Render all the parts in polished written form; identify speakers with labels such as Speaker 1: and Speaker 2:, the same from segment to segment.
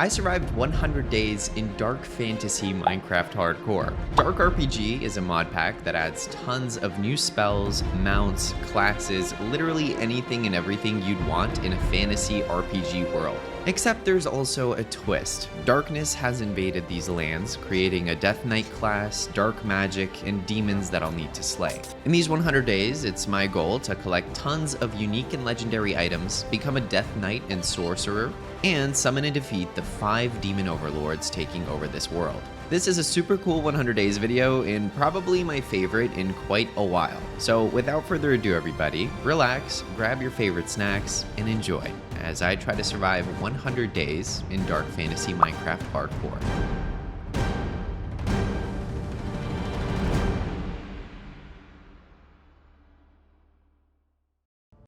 Speaker 1: I survived 100 days in dark fantasy Minecraft hardcore. DarkRPG is a mod pack that adds tons of new spells, mounts, classes, literally anything and everything you'd want in a fantasy RPG world. Except there's also a twist. Darkness has invaded these lands, creating a Death Knight class, dark magic, and demons that I'll need to slay. In these 100 days, it's my goal to collect tons of unique and legendary items, become a Death Knight and sorcerer, and summon and defeat the 5 demon overlords taking over this world. This is a super cool 100 days video and probably my favorite in quite a while. So without further ado everybody, relax, grab your favorite snacks, and enjoy as I try to survive 100 days in dark fantasy Minecraft hardcore.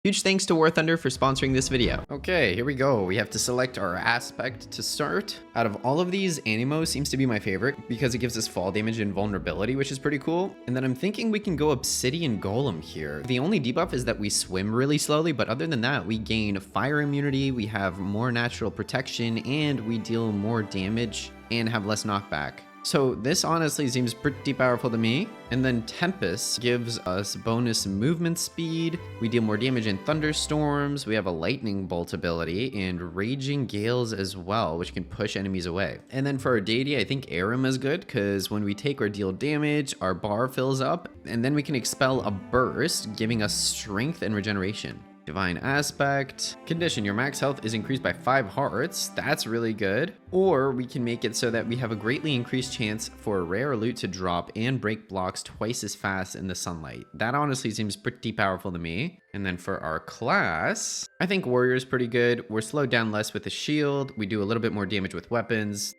Speaker 1: Huge thanks to War Thunder for sponsoring this video. Okay, here we go. We have to select our aspect to start. Out of all of these, Animo seems to be my favorite because it gives us fall damage and vulnerability, which is pretty cool. And then I'm thinking we can go Obsidian Golem here. The only debuff is that we swim really slowly, but other than that, we gain fire immunity, we have more natural protection, and we deal more damage and have less knockback. So this honestly seems pretty powerful to me. And then Tempest gives us bonus movement speed. We deal more damage in thunderstorms. We have a lightning bolt ability and raging gales as well, which can push enemies away. And then for our deity, I think Aram is good because when we take or deal damage, our bar fills up and then we can expel a burst, giving us strength and regeneration. Divine Aspect. Condition, your max health is increased by 5 hearts. That's really good. Or we can make it so that we have a greatly increased chance for a rare loot to drop and break blocks twice as fast in the sunlight. That honestly seems pretty powerful to me. And then for our class, I think Warrior is pretty good. We're slowed down less with the shield. We do a little bit more damage with weapons.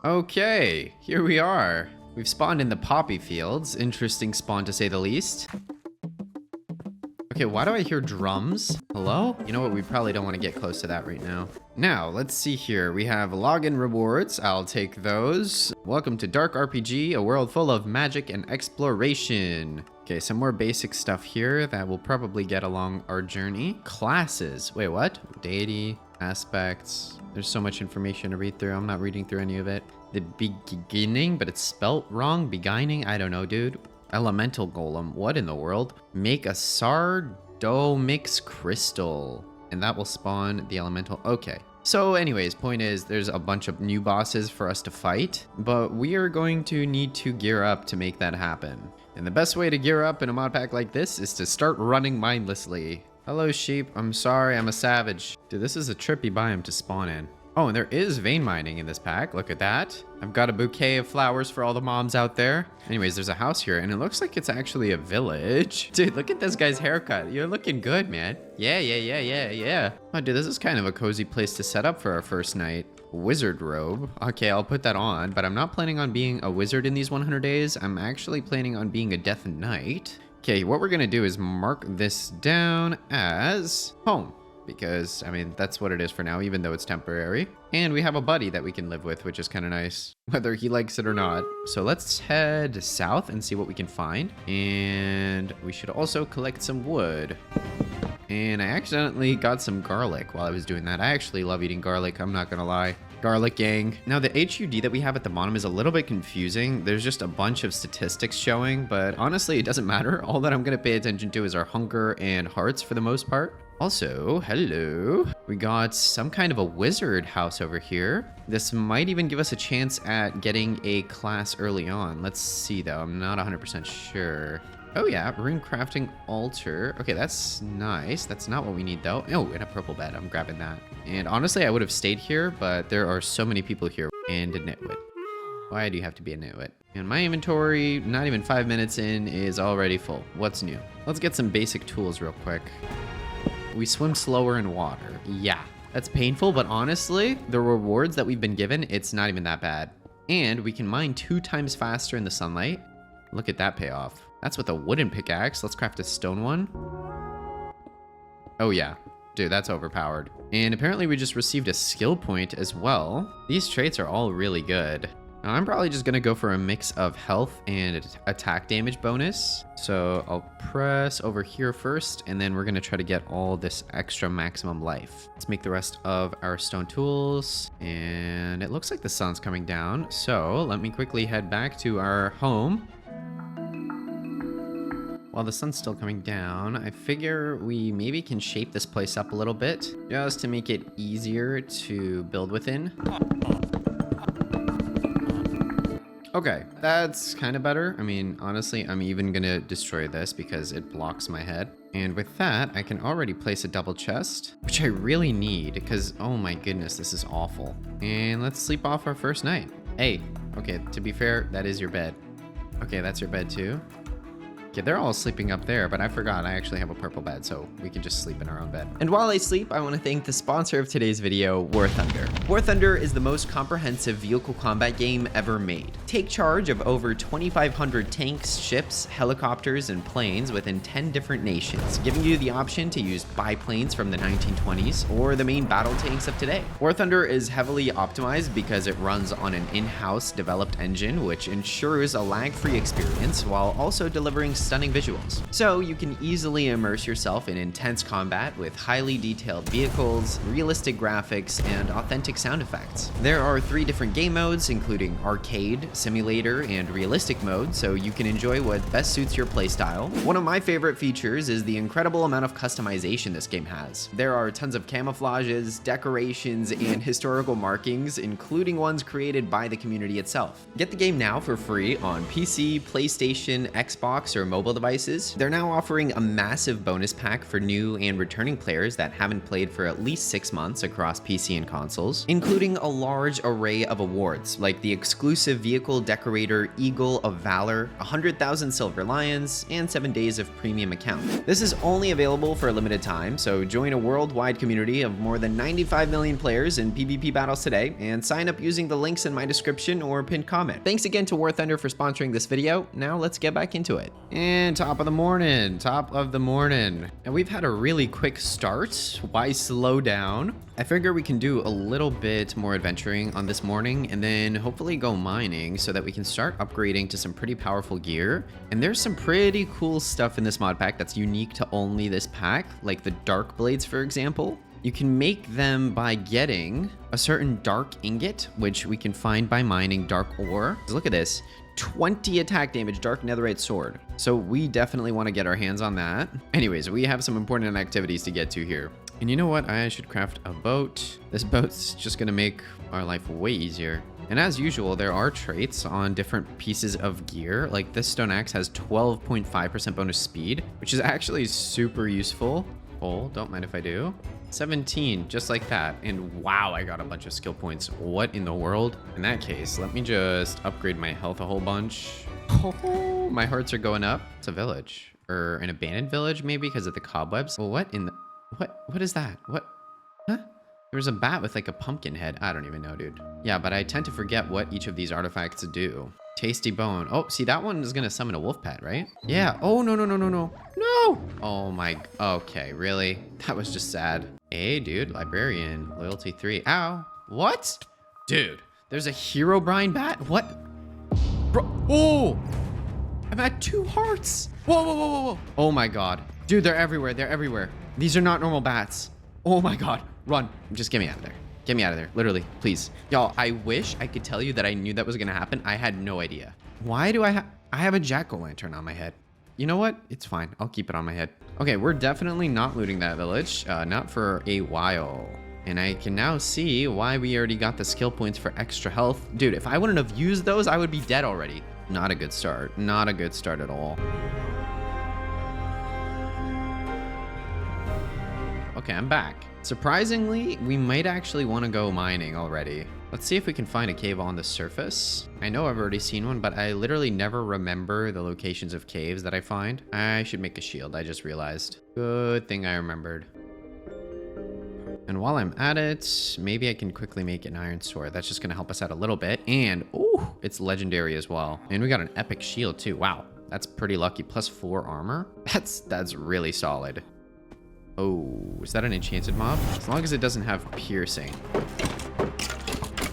Speaker 1: Okay, here we are. We've spawned in the poppy fields. Interesting spawn to say the least. Okay, why do I hear drums? Hello? You know what? We probably don't want to get close to that right now. Now, let's see here. We have login rewards. I'll take those. Welcome to DarkRPG, a world full of magic and exploration. Okay, some more basic stuff here that will probably get along our journey. Classes. Wait, what? Deity, aspects. There's so much information to read through. I'm not reading through any of it. The beginning, but it's spelt wrong. Beginning? I don't know, dude. Elemental Golem. What in the world? Make a Sardomix crystal. And that will spawn the elemental. Okay. So anyways, point is there's a bunch of new bosses for us to fight, but we are going to need to gear up to make that happen. And the best way to gear up in a mod pack like this is to start running mindlessly. Hello, sheep. I'm sorry, I'm a savage. Dude, this is a trippy biome to spawn in. Oh, and there is vein mining in this pack. Look at that. I've got a bouquet of flowers for all the moms out there. Anyways, there's a house here, and it looks like it's actually a village. Dude, look at this guy's haircut. You're looking good, man. Yeah. Oh, dude, this is kind of a cozy place to set up for our first night. Wizard robe. Okay, I'll put that on, but I'm not planning on being a wizard in these 100 days. I'm actually planning on being a Death Knight. Okay, what we're gonna do is mark this down as home. Because, I mean, that's what it is for now, even though it's temporary. And we have a buddy that we can live with, which is kind of nice, whether he likes it or not. So let's head south and see what we can find. And we should also collect some wood. And I accidentally got some garlic while I was doing that. I actually love eating garlic, I'm not gonna lie. Garlic gang. Now the HUD that we have at the bottom is a little bit confusing. There's just a bunch of statistics showing, but honestly, it doesn't matter. All that I'm gonna pay attention to is our hunger and hearts for the most part. Also, hello. We got some kind of a wizard house over here. This might even give us a chance at getting a class early on. Let's see though, I'm not 100% sure. Oh yeah, rune crafting altar. Okay, that's nice. That's not what we need though. Oh, and a purple bed, I'm grabbing that. And honestly, I would have stayed here, but there are so many people here. And a nitwit. Why do you have to be a nitwit? And my inventory, not even 5 minutes in, is already full. What's new? Let's get some basic tools real quick. We swim slower in water. Yeah, that's painful, but honestly, the rewards that we've been given, it's not even that bad. And we can mine 2 times faster in the sunlight. Look at that payoff. That's with a wooden pickaxe. Let's craft a stone one. Oh yeah, dude, that's overpowered. And apparently we just received a skill point as well. These traits are all really good. Now, I'm probably just gonna go for a mix of health and attack damage bonus. So I'll press over here first, and then we're gonna try to get all this extra maximum life. Let's make the rest of our stone tools, and it looks like the sun's coming down. So let me quickly head back to our home. While the sun's still coming down, I figure we maybe can shape this place up a little bit just to make it easier to build within. Okay, that's kind of better. I mean, honestly, I'm even gonna destroy this because it blocks my head. And with that, I can already place a double chest, which I really need because, oh my goodness, this is awful. And let's sleep off our first night. Hey, okay, to be fair, that is your bed. Okay, that's your bed too. Okay, they're all sleeping up there, but I forgot I actually have a purple bed, so we can just sleep in our own bed. And while I sleep, I want to thank the sponsor of today's video, War Thunder. War Thunder is the most comprehensive vehicle combat game ever made. Take charge of over 2,500 tanks, ships, helicopters, and planes within 10 different nations, giving you the option to use biplanes from the 1920s or the main battle tanks of today. War Thunder is heavily optimized because it runs on an in-house developed engine, which ensures a lag-free experience while also delivering stunning visuals. So you can easily immerse yourself in intense combat with highly detailed vehicles, realistic graphics, and authentic sound effects. There are 3 different game modes, including arcade, simulator, and realistic mode, so you can enjoy what best suits your playstyle. One of my favorite features is the incredible amount of customization this game has. There are tons of camouflages, decorations, and historical markings, including ones created by the community itself. Get the game now for free on PC, PlayStation, Xbox, or mobile devices. They're now offering a massive bonus pack for new and returning players that haven't played for at least 6 months across PC and consoles, including a large array of awards like the exclusive vehicle decorator Eagle of Valor, 100,000 Silver Lions, and 7 days of premium account. This is only available for a limited time, so join a worldwide community of more than 95 million players in PvP battles today and sign up using the links in my description or pinned comment. Thanks again to War Thunder for sponsoring this video. Now let's get back into it. And top of the morning. And we've had a really quick start. Why slow down? I figure we can do a little bit more adventuring on this morning and then hopefully go mining so that we can start upgrading to some pretty powerful gear. And there's some pretty cool stuff in this mod pack that's unique to only this pack, like the dark blades, for example. You can make them by getting a certain dark ingot, which we can find by mining dark ore. Look at this. 20 attack damage, dark netherite sword. So we definitely want to get our hands on that. Anyways, we have some important activities to get to here. And you know what? I should craft a boat. This boat's just gonna make our life way easier. And as usual, there are traits on different pieces of gear. Like this stone axe has 12.5% bonus speed, which is actually super useful. Oh, don't mind if I do. 17, just like that. And wow, I got a bunch of skill points. What in the world? In that case, let me just upgrade my health a whole bunch. Oh, my hearts are going up. It's a village, or an abandoned village maybe because of the cobwebs. Well, what in the, what is that? What? Huh? There's a bat with like a pumpkin head. I don't even know, dude. Yeah, but I tend to forget what each of these artifacts do. Tasty bone. Oh, see, that one is gonna summon a wolf pet, right? Yeah. Oh, no. No! Oh my, okay, really? That was just sad. Hey, dude, librarian, loyalty 3. Ow. What? Dude, there's a Herobrine bat? What? Bro, oh! I'm at 2 hearts. Whoa. Oh my God. Dude, they're everywhere. These are not normal bats. Oh my God, run. Just get me out of there. Get me out of there, literally, please. Y'all, I wish I could tell you that I knew that was gonna happen. I had no idea. Why do I have a jack-o'-lantern on my head? You know what? It's fine. I'll keep it on my head. Okay, we're definitely not looting that village. Not for a while. And I can now see why we already got the skill points for extra health. Dude, if I wouldn't have used those, I would be dead already. Not a good start. Not a good start at all. Okay, I'm back. Surprisingly, we might actually want to go mining already. Let's see if we can find a cave on the surface. I know I've already seen one, but I literally never remember the locations of caves that I find. I should make a shield, I just realized. Good thing I remembered. And while I'm at it, maybe I can quickly make an iron sword. That's just gonna help us out a little bit. And, ooh, it's legendary as well. And we got an epic shield too. Wow, that's pretty lucky. Plus 4 armor. That's really solid. Oh, is that an enchanted mob? As long as it doesn't have piercing.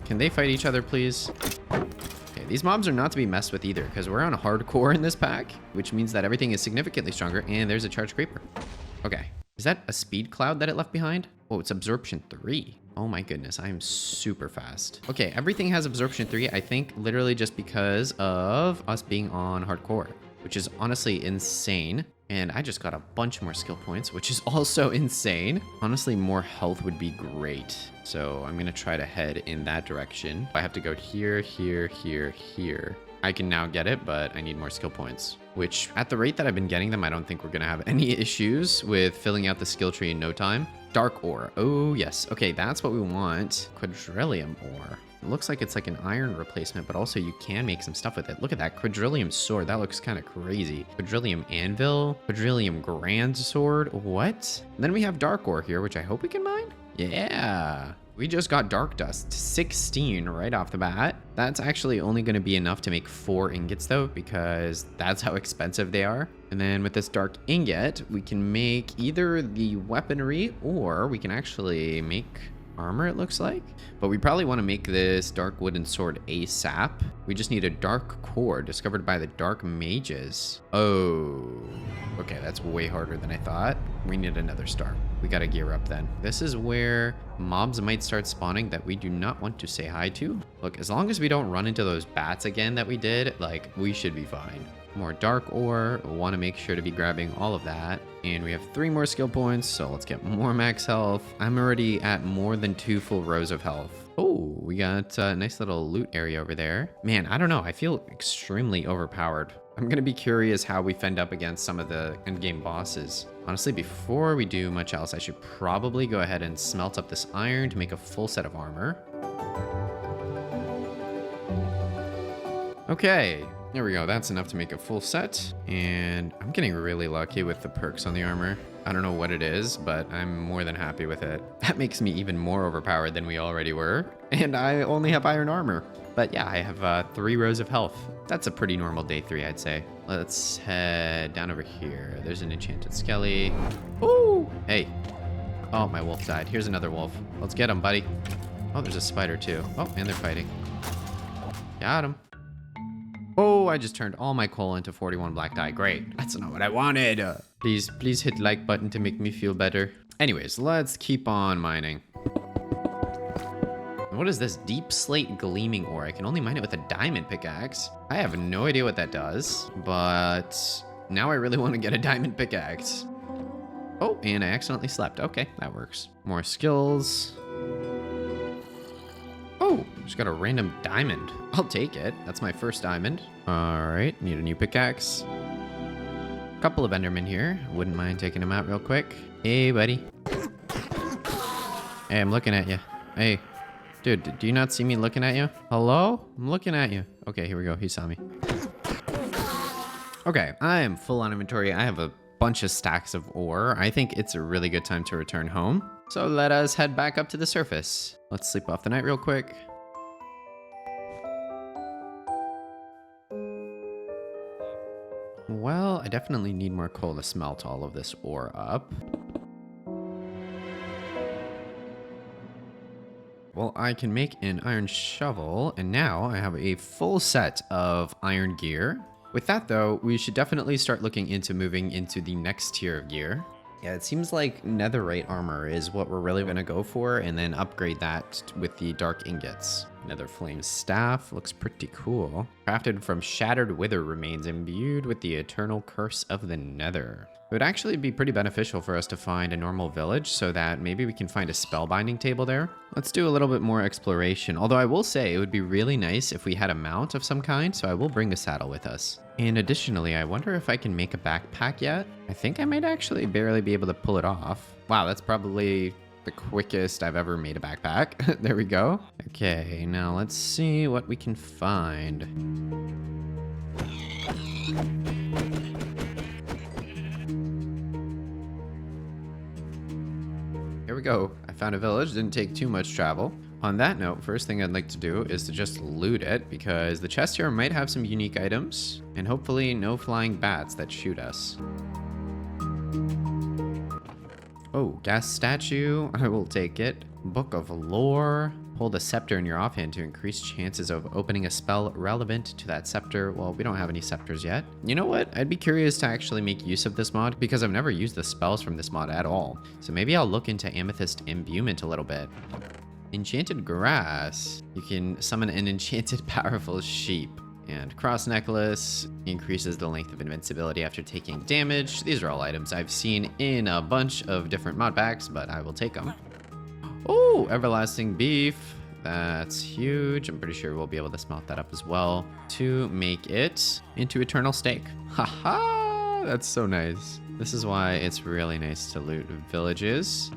Speaker 1: Can they fight each other, please? Okay, these mobs are not to be messed with either, because we're on hardcore in this pack, which means that everything is significantly stronger, and there's a charged creeper. Okay. Is that a speed cloud that it left behind? Oh, it's absorption 3. Oh my goodness, I am super fast. Okay, everything has absorption 3, I think literally just because of us being on hardcore, which is honestly insane. And I just got a bunch more skill points, which is also insane. Honestly, more health would be great. So I'm gonna try to head in that direction. I have to go here, here, here, here. I can now get it, but I need more skill points, which at the rate that I've been getting them, I don't think we're gonna have any issues with filling out the skill tree in no time. Dark ore. Oh yes. Okay, that's what we want. Quadrillium ore. It looks like it's like an iron replacement, but also you can make some stuff with it. Look at that quadrillium sword. That looks kind of crazy. Quadrillium anvil, quadrillium grand sword. What? And then we have dark ore here, which I hope we can mine. Yeah. We just got dark dust, 16 right off the bat. That's actually only going to be enough to make 4 ingots though, because that's how expensive they are. And then with this dark ingot, we can make either the weaponry or we can actually make armor, it looks like. But we probably want to make this dark wooden sword ASAP. We just need a dark core discovered by the dark mages. Oh, okay, that's way harder than I thought. We need another star. We gotta gear up then. This is where mobs might start spawning that we do not want to say hi to. Look, as long as we don't run into those bats again that we did, like, we should be fine. More dark ore. Want to make sure to be grabbing all of that. And we have 3 more skill points, so let's get more max health. I'm already at more than 2 full rows of health. Oh, we got a nice little loot area over there. Man, I don't know. I feel extremely overpowered. I'm going to be curious how we fend up against some of the endgame bosses. Honestly, before we do much else, I should probably go ahead and smelt up this iron to make a full set of armor. Okay. There we go, that's enough to make a full set. And I'm getting really lucky with the perks on the armor. I don't know what it is, but I'm more than happy with it. That makes me even more overpowered than we already were. And I only have iron armor. But yeah, I have 3 rows of health. That's a pretty normal day 3, I'd say. Let's head down over here. There's an enchanted skelly. Ooh, hey. Oh, my wolf died. Here's another wolf. Let's get him, buddy. Oh, there's a spider too. Oh, and they're fighting. Got him. Oh, I just turned all my coal into 41 black dye. Great. That's not what I wanted. Please hit like button to make me feel better. Anyways, let's keep on mining. What is this? Deep slate gleaming ore. I can only mine it with a diamond pickaxe. I have no idea what that does, but now I really want to get a diamond pickaxe. Oh, and I accidentally slept. Okay, that works. More skills. Oh, just got a random diamond. I'll take it. That's my first diamond. All right, need a new pickaxe. Couple of endermen here. Wouldn't mind taking them out real quick. Hey, buddy. Hey, I'm looking at you. Hey, dude, do you not see me looking at you? Hello? I'm looking at you. Okay, here we go. He saw me. Okay, I am full on inventory. I have a bunch of stacks of ore. I think it's a really good time to return home. So let us head back up to the surface. Let's sleep off the night real quick. Well, I definitely need more coal to smelt all of this ore up. Well, I can make an iron shovel, and now I have a full set of iron gear. With that though, we should definitely start looking into moving into the next tier of gear. Yeah, it seems like netherite armor is what we're really going to go for, and then upgrade that with the dark ingots. Nether flame staff looks pretty cool. Crafted from shattered wither remains imbued with the eternal curse of the nether. It would actually be pretty beneficial for us to find a normal village so that maybe we can find a spellbinding table there. Let's do a little bit more exploration, although I will say it would be really nice if we had a mount of some kind, so I will bring a saddle with us. And additionally, I wonder if I can make a backpack yet. I think I might actually barely be able to pull it off. Wow, that's probably the quickest I've ever made a backpack. There we go. Okay, now let's see what we can find. Here we go. I found a village, didn't take too much travel. On that note, first thing I'd like to do is to just loot it, because the chest here might have some unique items, and hopefully no flying bats that shoot us. Oh, gas statue. I will take it. Book of lore. Hold a scepter in your offhand to increase chances of opening a spell relevant to that scepter. Well, we don't have any scepters yet. You know what? I'd be curious to actually make use of this mod because I've never used the spells from this mod at all. So maybe I'll look into Amethyst Imbuement a little bit. Enchanted Grass. You can summon an enchanted powerful sheep. And Cross Necklace increases the length of invincibility after taking damage. These are all items I've seen in a bunch of different mod packs, but I will take them. Oh, Everlasting Beef. That's huge. I'm pretty sure we'll be able to smelt that up as well to make it into Eternal Steak. Haha, that's so nice. This is why it's really nice to loot villages.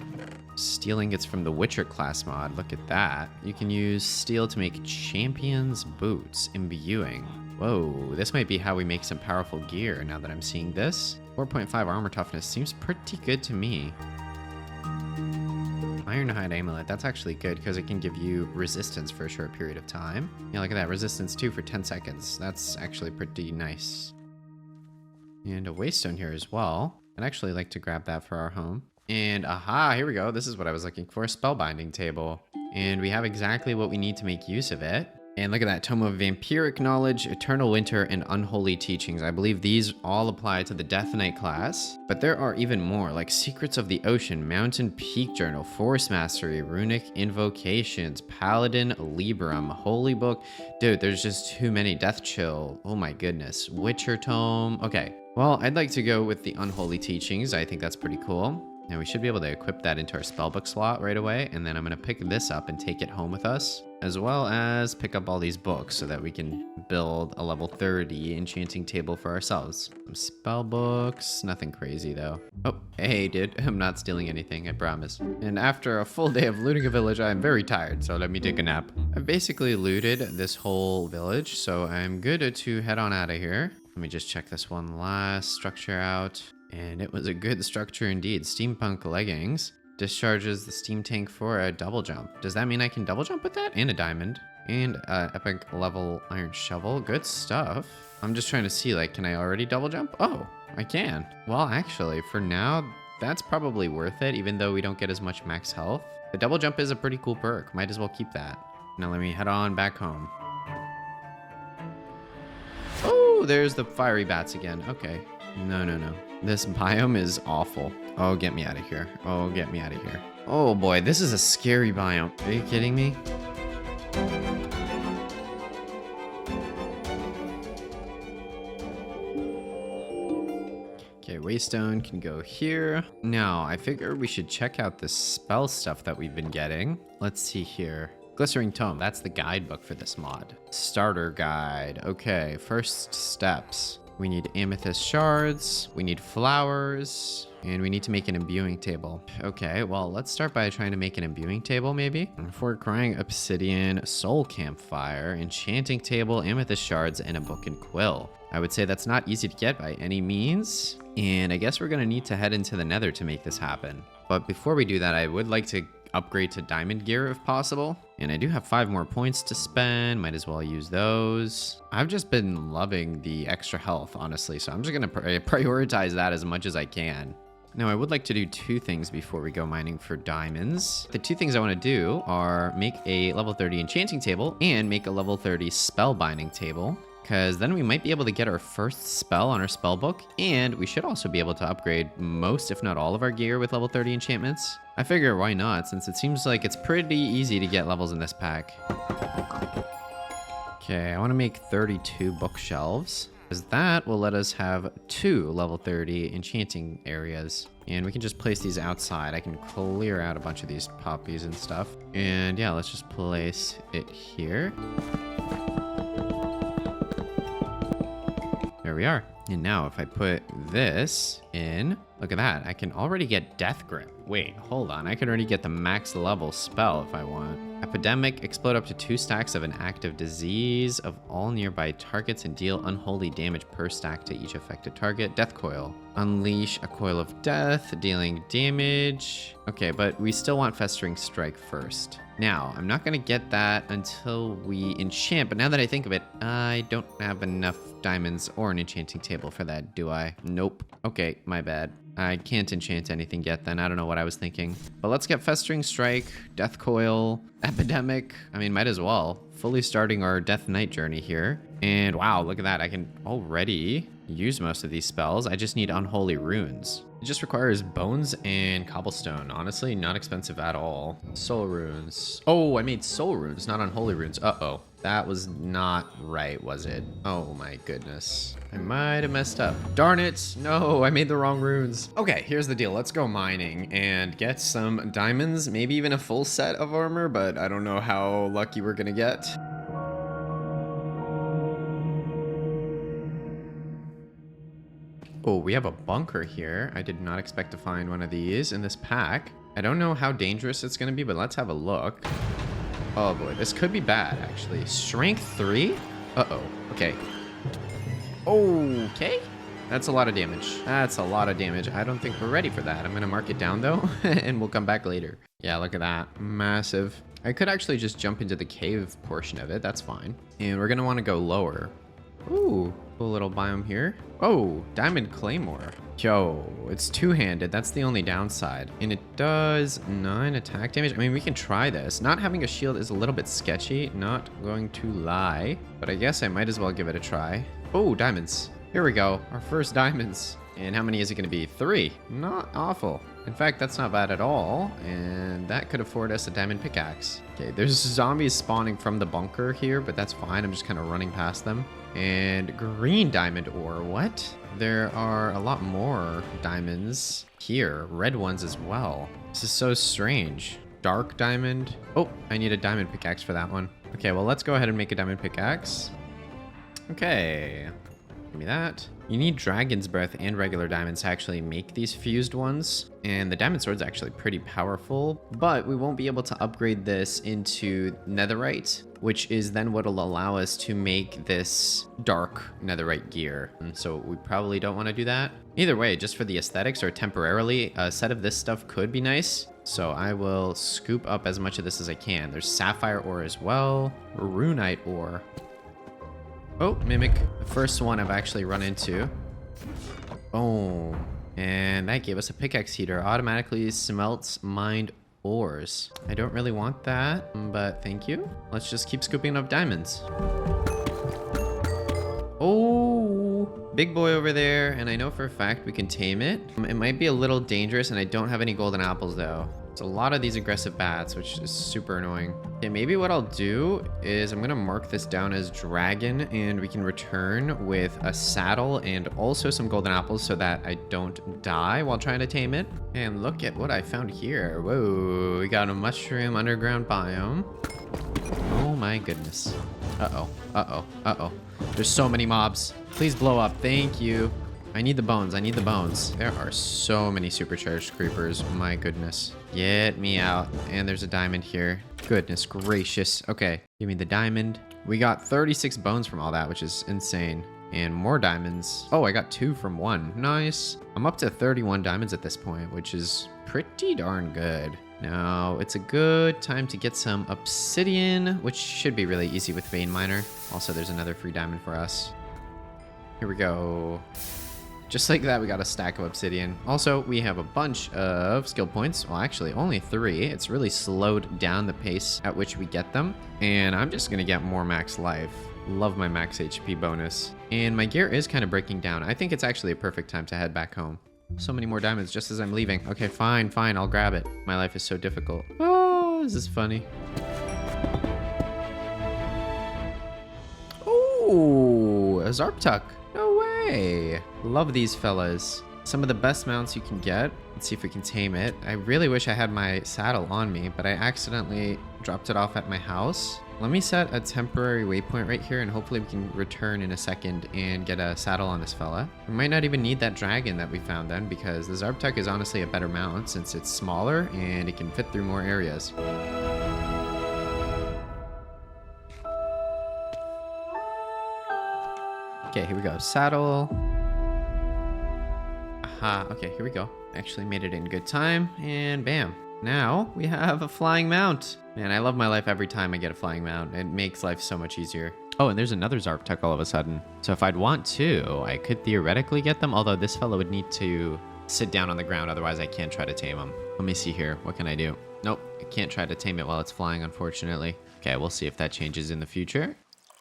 Speaker 1: Stealing gets from the Witcher class mod. Look at that. You can use steel to make Champion's Boots. Imbuing. Whoa, this might be how we make some powerful gear now that I'm seeing this. 4.5 armor toughness seems pretty good to me. Ironhide Amulet. That's actually good because it can give you resistance for a short period of time. Yeah, look at that. Resistance 2 for 10 seconds. That's actually pretty nice. And a Waystone here as well. I'd actually like to grab that for our home. And aha, here we go. This is what I was looking for, a spellbinding table. And we have exactly what we need to make use of it. And look at that, Tome of Vampiric Knowledge, Eternal Winter, and Unholy Teachings. I believe these all apply to the Death Knight class. But there are even more, like Secrets of the Ocean, Mountain Peak Journal, Force Mastery, Runic Invocations, Paladin Librum, Holy Book. Dude, there's just too many. Death Chill. Oh my goodness. Witcher Tome. Okay, well, I'd like to go with the Unholy Teachings. I think that's pretty cool. Now we should be able to equip that into our spellbook slot right away, and then I'm gonna pick this up and take it home with us, as well as pick up all these books so that we can build a level 30 enchanting table for ourselves. Some spellbooks, nothing crazy though. Oh, hey dude, I'm not stealing anything, I promise. And after a full day of looting a village, I'm very tired, so let me take a nap. I've basically looted this whole village, so I'm good to head on out of here. Let me just check this one last structure out. And it was a good structure indeed. Steampunk leggings. Discharges the steam tank for a double jump. Does that mean I can double jump with that? And a diamond. And epic level iron shovel. Good stuff. I'm just trying to see, like, can I already double jump? Oh, I can. Well, actually, for now, that's probably worth it, even though we don't get as much max health. The double jump is a pretty cool perk. Might as well keep that. Now let me head on back home. Oh, there's the fiery bats again. Okay. No. This biome is awful. Oh, get me out of here. Oh, get me out of here. Oh boy, this is a scary biome. Are you kidding me? Okay, Waystone can go here. Now, I figure we should check out the spell stuff that we've been getting. Let's see here. Glistering Tome, that's the guidebook for this mod. Starter guide. Okay, first steps. We need amethyst shards, we need flowers, and we need to make an imbuing table. Okay, well, let's start by trying to make an imbuing table, maybe. For crying obsidian, soul campfire, enchanting table, amethyst shards, and a book and quill. I would say that's not easy to get by any means, and I guess we're gonna need to head into the nether to make this happen. But before we do that, I would like to upgrade to diamond gear if possible. And I do have 5 more points to spend. Might as well use those. I've just been loving the extra health, honestly. So I'm just gonna prioritize that as much as I can. Now I would like to do 2 things before we go mining for diamonds. The 2 things I want to do are make a level 30 enchanting table and make a level 30 spellbinding table. Because then we might be able to get our first spell on our spell book, and we should also be able to upgrade most, if not all, of our gear with level 30 enchantments. I figure why not, since it seems like it's pretty easy to get levels in this pack. Okay, I want to make 32 bookshelves, because that will let us have 2 level 30 enchanting areas. And we can just place these outside. I can clear out a bunch of these poppies and stuff. And yeah, let's just place it here. There we are. And now if I put this in, look at that. I can already get Death Grip. Wait, hold on. I can already get the max level spell if I want. Epidemic, explode up to 2 stacks of an active disease of all nearby targets and deal unholy damage per stack to each affected target. Death Coil. Unleash a coil of death, dealing damage. Okay, but we still want Festering Strike first. Now, I'm not gonna get that until we enchant, but now that I think of it, I don't have enough diamonds or an enchanting table for that, do I? Nope. Okay, my bad. I can't enchant anything yet then. I don't know what I was thinking. But let's get Festering Strike, Death Coil, Epidemic. I mean, might as well. Fully starting our Death Knight journey here. And wow, look at that. I can already use most of these spells. I just need Unholy Runes. It just requires bones and cobblestone. Honestly, not expensive at all. Soul runes. Oh, I made soul runes, not unholy runes. Uh-oh. That was not right, was it? Oh my goodness. I might have messed up. Darn it. No, I made the wrong runes. Okay, here's the deal. Let's go mining and get some diamonds, maybe even a full set of armor, but I don't know how lucky we're gonna get. Oh, we have a bunker here. I did not expect to find one of these in this pack. I don't know how dangerous it's going to be, but let's have a look. Oh boy, this could be bad, actually. Strength 3? Uh-oh. Okay. Okay. That's a lot of damage. That's a lot of damage. I don't think we're ready for that. I'm going to mark it down, though, and we'll come back later. Yeah, look at that. Massive. I could actually just jump into the cave portion of it. That's fine. And we're going to want to go lower. Ooh, cool little biome here. Oh, Diamond Claymore. Yo, it's two-handed. That's the only downside. And it does 9 attack damage. I mean, we can try this. Not having a shield is a little bit sketchy. Not going to lie. But I guess I might as well give it a try. Oh, diamonds. Here we go. Our first diamonds. And how many is it going to be? 3. Not awful. In fact, that's not bad at all. And that could afford us a diamond pickaxe. Okay, there's zombies spawning from the bunker here, but that's fine. I'm just kind of running past them. And green diamond ore. What? There are a lot more diamonds here. Red ones as well. This is so strange. Dark diamond. Oh, I need a diamond pickaxe for that one. Okay, well, let's go ahead and make a diamond pickaxe. Okay. Give me that. You need Dragon's Breath and regular diamonds to actually make these fused ones. And the diamond sword's actually pretty powerful, but we won't be able to upgrade this into netherite, which is then what'll allow us to make this dark netherite gear. And so we probably don't want to do that. Either way, just for the aesthetics or temporarily, a set of this stuff could be nice. So I will scoop up as much of this as I can. There's sapphire ore as well, runite ore. Oh, Mimic. The first one I've actually run into. Oh, and that gave us a pickaxe heater. Automatically smelts mined ores. I don't really want that, but thank you. Let's just keep scooping up diamonds. Oh, big boy over there. And I know for a fact we can tame it. It might be a little dangerous, and I don't have any golden apples, though. It's a lot of these aggressive bats, which is super annoying. Okay, maybe what I'll do is I'm gonna mark this down as dragon, and we can return with a saddle and also some golden apples so that I don't die while trying to tame it. And look at what I found here. Whoa, we got a mushroom underground biome. Oh my goodness. Uh-oh, uh-oh, uh-oh. There's so many mobs. Please blow up, thank you. I need the bones, I need the bones. There are so many supercharged creepers, my goodness. Get me out. And there's a diamond here. Goodness gracious. Okay, give me the diamond. We got 36 bones from all that, which is insane. And more diamonds. Oh, I got 2 from 1. Nice. I'm up to 31 diamonds at this point, which is pretty darn good. Now, it's a good time to get some obsidian, which should be really easy with Vein Miner. Also, there's another free diamond for us. Here we go. Just like that, we got a stack of obsidian. Also, we have a bunch of skill points. Well, actually, only 3. It's really slowed down the pace at which we get them. And I'm just going to get more max life. Love my max HP bonus. And my gear is kind of breaking down. I think it's actually a perfect time to head back home. So many more diamonds just as I'm leaving. Okay, fine, fine. I'll grab it. My life is so difficult. Oh, this is funny. Oh, a Zarptuck. No way. Love these fellas. Some of the best mounts you can get. Let's see if we can tame it. I really wish I had my saddle on me, but I accidentally dropped it off at my house. Let me set a temporary waypoint right here, and hopefully we can return in a second and get a saddle on this fella. We might not even need that dragon that we found then, because the Zarptuck is honestly a better mount since it's smaller and it can fit through more areas. Okay, here we go. Saddle. Aha, okay, here we go. Actually made it in good time, and bam. Now we have a flying mount. Man, I love my life every time I get a flying mount. It makes life so much easier. Oh, and there's another Zarptuck all of a sudden. So if I'd want to, I could theoretically get them, although this fellow would need to sit down on the ground, otherwise I can't try to tame them. Let me see here. What can I do? Nope, I can't try to tame it while it's flying, unfortunately. Okay, we'll see if that changes in the future.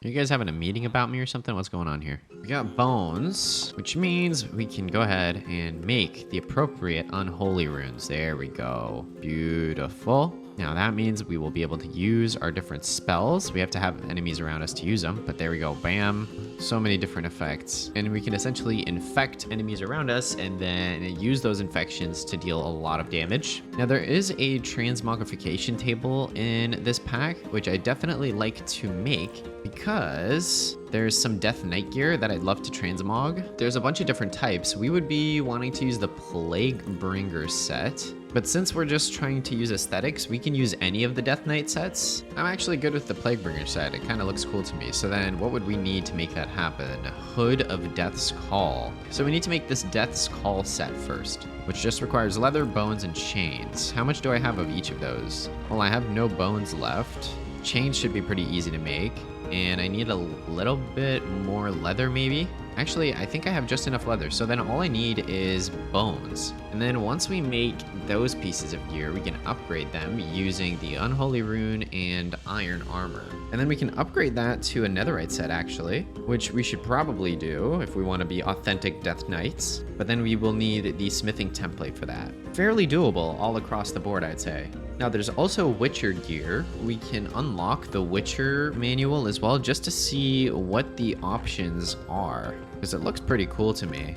Speaker 1: Are you guys having a meeting about me or something? What's going on here? We got bones, which means we can go ahead and make the appropriate unholy runes. There we go. Beautiful. Now that means we will be able to use our different spells. We have to have enemies around us to use them, but there we go. Bam. So many different effects. And we can essentially infect enemies around us and then use those infections to deal a lot of damage. Now there is a transmogrification table in this pack, which I definitely like to make because there's some Death Knight gear that I'd love to transmog. There's a bunch of different types. We would be wanting to use the Plague Bringer set. But since we're just trying to use aesthetics, we can use any of the Death Knight sets. I'm actually good with the Plaguebringer set. It kind of looks cool to me. So then what would we need to make that happen? Hood of Death's Call. So we need to make this Death's Call set first, which just requires leather, bones, and chains. How much do I have of each of those? Well, I have no bones left. Chains should be pretty easy to make. And I need a little bit more leather maybe. Actually, I think I have just enough leather, so then all I need is bones. And then once we make those pieces of gear, we can upgrade them using the Unholy Rune and Iron Armor. And then we can upgrade that to a Netherite set actually, which we should probably do if we want to be authentic Death Knights. But then we will need the smithing template for that. Fairly doable all across the board, I'd say. Now there's also Witcher gear. We can unlock the Witcher manual as well just to see what the options are, because it looks pretty cool to me.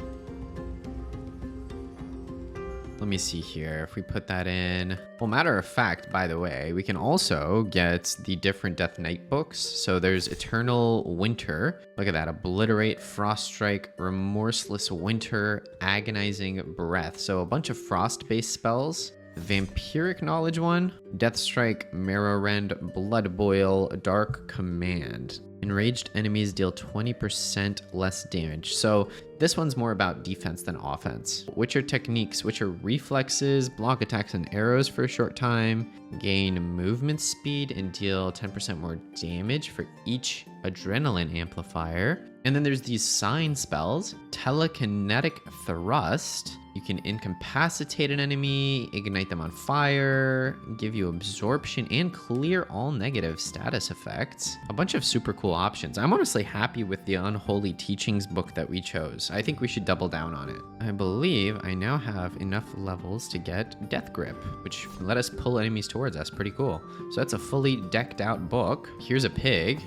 Speaker 1: Let me see here if we put that in. Well, matter of fact, by the way, we can also get the different Death Knight books. So there's Eternal Winter. Look at that. Obliterate, Frost Strike, Remorseless Winter, Agonizing Breath. So a bunch of frost-based spells. Vampiric Knowledge one, Death Strike, Marrow Rend, Blood Boil, Dark Command. Enraged enemies deal 20% less damage. So this one's more about defense than offense. Witcher techniques, Witcher reflexes, block attacks and arrows for a short time, gain movement speed and deal 10% more damage for each adrenaline amplifier. And then there's these sign spells, Telekinetic Thrust. You can incapacitate an enemy, ignite them on fire, give you absorption, and clear all negative status effects. A bunch of super cool options. I'm honestly happy with the Unholy Teachings book that we chose. I think we should double down on it. I believe I now have enough levels to get Death Grip, which let us pull enemies towards us. Pretty cool. So that's a fully decked out book. Here's a pig.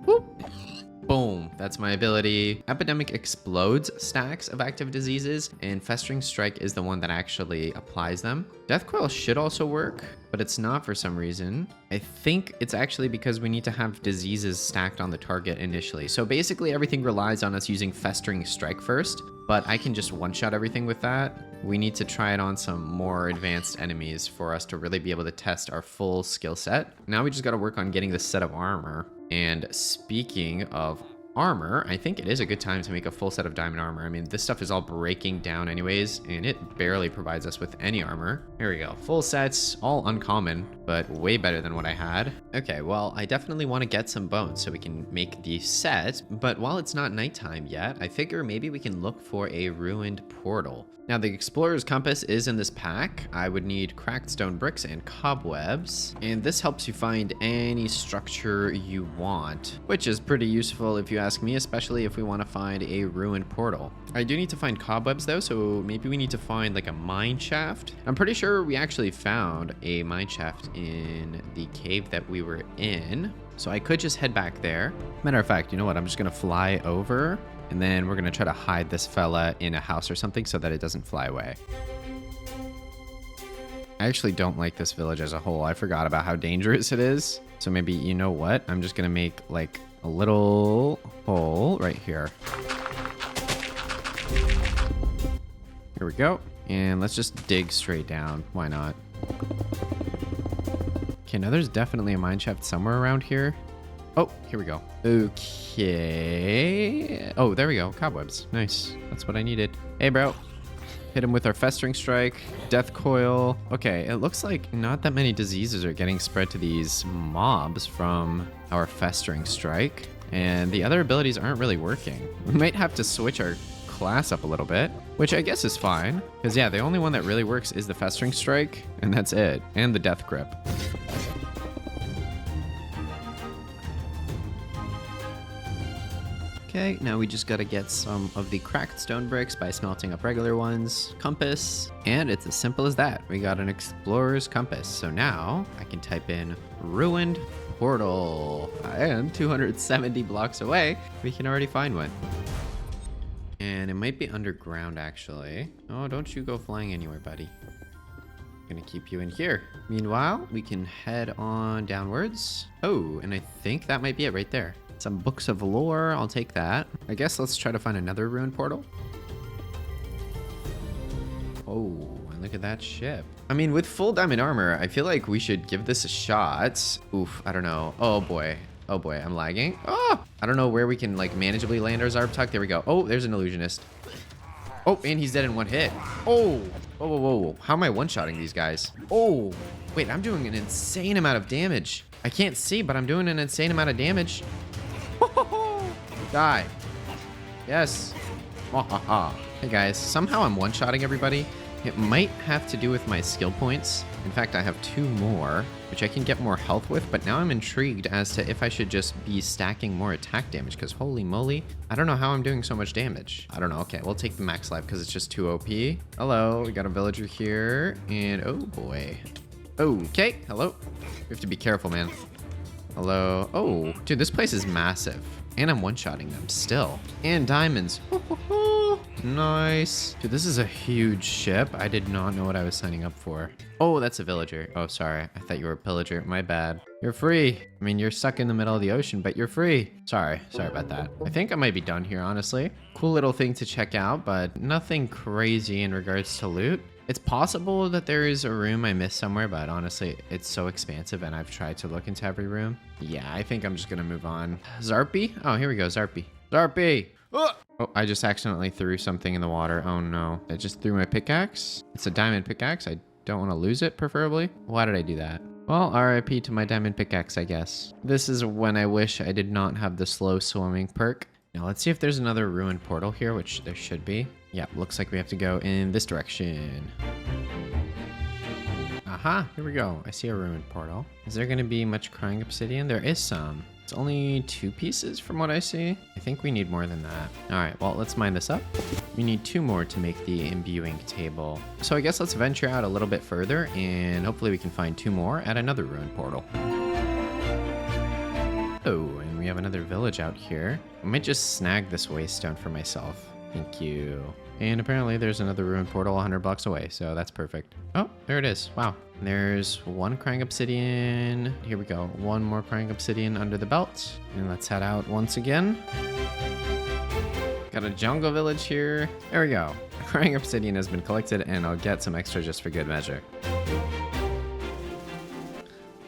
Speaker 1: Whoop. Boom, that's my ability. Epidemic explodes stacks of active diseases, and Festering Strike is the one that actually applies them. Death Coil should also work, but it's not for some reason. I think it's actually because we need to have diseases stacked on the target initially. So basically everything relies on us using Festering Strike first, but I can just one-shot everything with that. We need to try it on some more advanced enemies for us to really be able to test our full skill set. Now we just got to work on getting this set of armor. And speaking of armor, I think it is a good time to make a full set of diamond armor. I mean, this stuff is all breaking down anyways, and it barely provides us with any armor. Here we go. Full sets, all uncommon, but way better than what I had. Okay, well, I definitely want to get some bones so we can make the set, but while it's not nighttime yet, I figure maybe we can look for a ruined portal. Now, the Explorer's Compass is in this pack. I would need cracked stone bricks and cobwebs, and this helps you find any structure you want, which is pretty useful if you ask me, especially if we want to find a ruined portal. I do need to find cobwebs though, so maybe we need to find like a mine shaft. I'm pretty sure we actually found a mine shaft in the cave that we were in, so I could just head back there. Matter of fact, you know what? I'm just gonna fly over, and then we're gonna try to hide this fella in a house or something so that it doesn't fly away. I actually don't like this village as a whole. I forgot about how dangerous it is. So maybe, you know what? I'm just gonna make like a little hole right here. Here we go. And let's just dig straight down. Why not? Okay, now there's definitely a mine shaft somewhere around here. Oh, here we go. Okay. Oh, there we go. Cobwebs. Nice. That's what I needed. Hey, bro. Hit him with our Festering Strike. Death Coil. Okay, it looks like not that many diseases are getting spread to these mobs from our Festering Strike. And the other abilities aren't really working. We might have to switch our class up a little bit, which I guess is fine. Because yeah, the only one that really works is the Festering Strike, and that's it. And the Death Grip. Okay, now we just gotta get some of the cracked stone bricks by smelting up regular ones, compass, and it's as simple as that. We got an explorer's compass. So now I can type in ruined portal, and 270 blocks away, we can already find one. And it might be underground actually. Oh, don't you go flying anywhere, buddy. I'm gonna keep you in here. Meanwhile, we can head on downwards. Oh, and I think that might be it right there. Some books of lore, I'll take that. I guess let's try to find another ruined portal. Oh, and look at that ship. I mean, with full diamond armor, I feel like we should give this a shot. Oof, I don't know. Oh boy, I'm lagging. Oh, I don't know where we can like manageably land our Zarptuck. There we go. Oh, there's an illusionist. Oh, and he's dead in one hit. Oh, whoa. How am I one-shotting these guys? Oh, wait, I'm doing an insane amount of damage. I can't see, but I'm doing an insane amount of damage. Die. Yes. Hey guys, somehow I'm one-shotting everybody. It might have to do with my skill points. In fact, I have 2 more, which I can get more health with, but now I'm intrigued as to if I should just be stacking more attack damage, because holy moly, I don't know how I'm doing so much damage. I don't know. Okay, we'll take the max life because it's just too OP. Hello, we got a villager here, and oh boy. Okay, hello. We have to be careful, man. Hello. Oh, dude, this place is massive. And I'm one-shotting them still. And diamonds. Nice. Dude, this is a huge ship. I did not know what I was signing up for. Oh, that's a villager. Oh, sorry. I thought you were a pillager. My bad. You're free. I mean, you're stuck in the middle of the ocean, but you're free. Sorry about that. I think I might be done here, honestly. Cool little thing to check out, but nothing crazy in regards to loot. It's possible that there is a room I missed somewhere, but honestly, it's so expansive and I've tried to look into every room. Yeah, I think I'm just gonna move on. Zarpy? Oh, here we go, Zarpy. Zarpy! Oh, I just accidentally threw something in the water. Oh no. I just threw my pickaxe. It's a diamond pickaxe. I don't want to lose it, preferably. Why did I do that? Well, RIP to my diamond pickaxe, I guess. This is when I wish I did not have the slow swimming perk. Now let's see if there's another ruined portal here, which there should be. Yeah, looks like we have to go in this direction. Aha, here we go. I see a ruined portal. Is there going to be much crying obsidian? There is some. It's only 2 pieces from what I see. I think we need more than that. All right, well, let's mine this up. We need 2 more to make the imbuing table. So I guess let's venture out a little bit further and hopefully we can find 2 more at another ruined portal. Oh, and we have another village out here. I might just snag this waste stone for myself. Thank you. And apparently there's another ruined portal 100 blocks away, so that's perfect. Oh, there it is. Wow. There's 1 crying obsidian. Here we go. 1 more crying obsidian under the belt. And let's head out once again. Got a jungle village here. There we go. The crying obsidian has been collected and I'll get some extra just for good measure.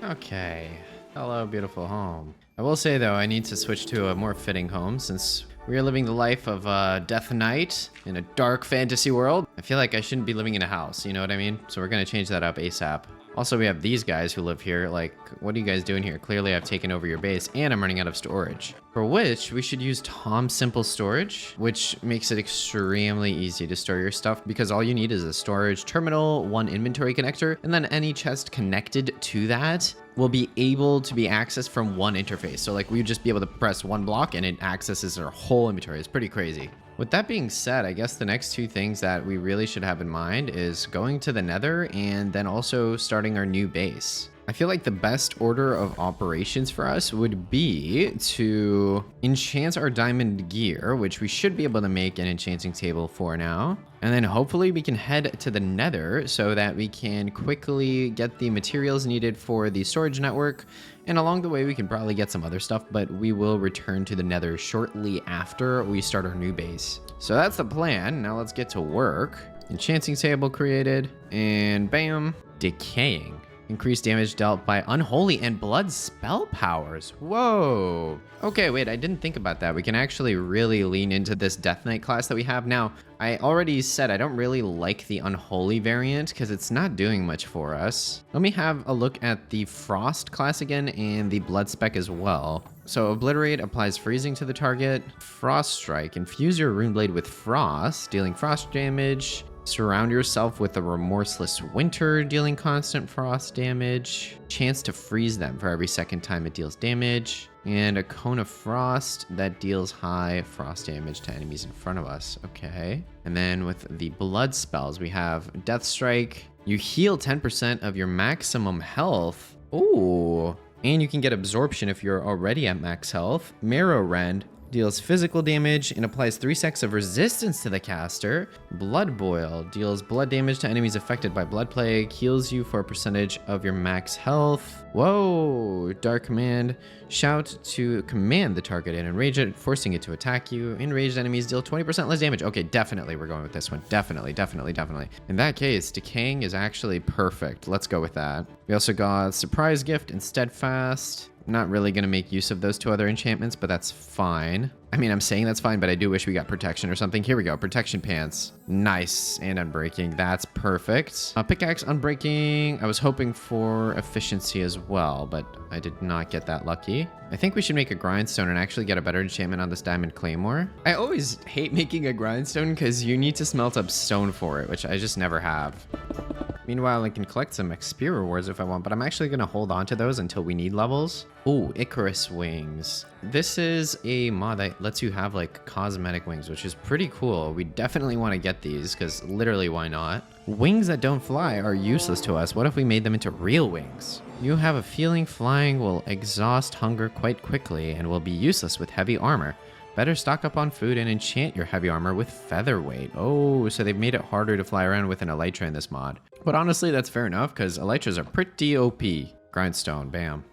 Speaker 1: Okay. Hello, beautiful home. I will say though, I need to switch to a more fitting home since we are living the life of Death Knight in a dark fantasy world. I feel like I shouldn't be living in a house, you know what I mean? So we're gonna change that up ASAP. Also, we have these guys who live here. Like, what are you guys doing here? Clearly, I've taken over your base and I'm running out of storage. For which, we should use Tom Simple Storage, which makes it extremely easy to store your stuff because all you need is a storage terminal, 1 inventory connector, and then any chest connected to that will be able to be accessed from 1 interface. So like, we would just be able to press 1 block and it accesses our whole inventory. It's pretty crazy. With that being said, I guess the next 2 things that we really should have in mind is going to the Nether and then also starting our new base. I feel like the best order of operations for us would be to enchant our diamond gear, which we should be able to make an enchanting table for now. And then hopefully we can head to the Nether so that we can quickly get the materials needed for the storage network. And along the way, we can probably get some other stuff, but we will return to the Nether shortly after we start our new base. So that's the plan. Now let's get to work. Enchanting table created and bam, decaying. Increased damage dealt by unholy and blood spell powers. Whoa. Okay, wait, I didn't think about that. We can actually really lean into this Death Knight class that we have. Now, I already said I don't really like the unholy variant because it's not doing much for us. Let me have a look at the Frost class again and the Blood Spec as well. So Obliterate applies freezing to the target. Frost Strike, infuse your rune blade with frost, dealing frost damage. Surround yourself with a remorseless winter, dealing constant frost damage. Chance to freeze them for every second time it deals damage. And a cone of frost that deals high frost damage to enemies in front of us. Okay. And then with the blood spells, we have Death Strike. You heal 10% of your maximum health. Ooh. And you can get absorption if you're already at max health. Marrow Rend deals physical damage and applies 3 seconds of resistance to the caster. Blood Boil deals blood damage to enemies affected by Blood Plague, heals you for a percentage of your max health. Whoa! Dark Command. Shout to command the target and enrage it, forcing it to attack you. Enraged enemies deal 20% less damage. Okay, definitely we're going with this one. Definitely. In that case, Decaying is actually perfect. Let's go with that. We also got Surprise Gift and Steadfast. I'm not really going to make use of those 2 other enchantments, but that's fine. I mean, I'm saying that's fine, but I do wish we got Protection or something. Here we go. Protection Pants. Nice. And Unbreaking. That's perfect. Pickaxe Unbreaking. I was hoping for Efficiency as well, but I did not get that lucky. I think we should make a Grindstone and actually get a better enchantment on this Diamond Claymore. I always hate making a Grindstone because you need to smelt up stone for it, which I just never have. Meanwhile, I can collect some XP rewards if I want, but I'm actually going to hold on to those until we need levels. Ooh, Icarus Wings. This is a mod that lets you have like cosmetic wings, which is pretty cool. We definitely want to get these because literally why not? Wings that don't fly are useless to us. What if we made them into real wings? You have a feeling flying will exhaust hunger quite quickly and will be useless with heavy armor. Better stock up on food and enchant your heavy armor with featherweight. Oh, so they've made it harder to fly around with an elytra in this mod. But honestly, that's fair enough because elytras are pretty OP. Grindstone, bam.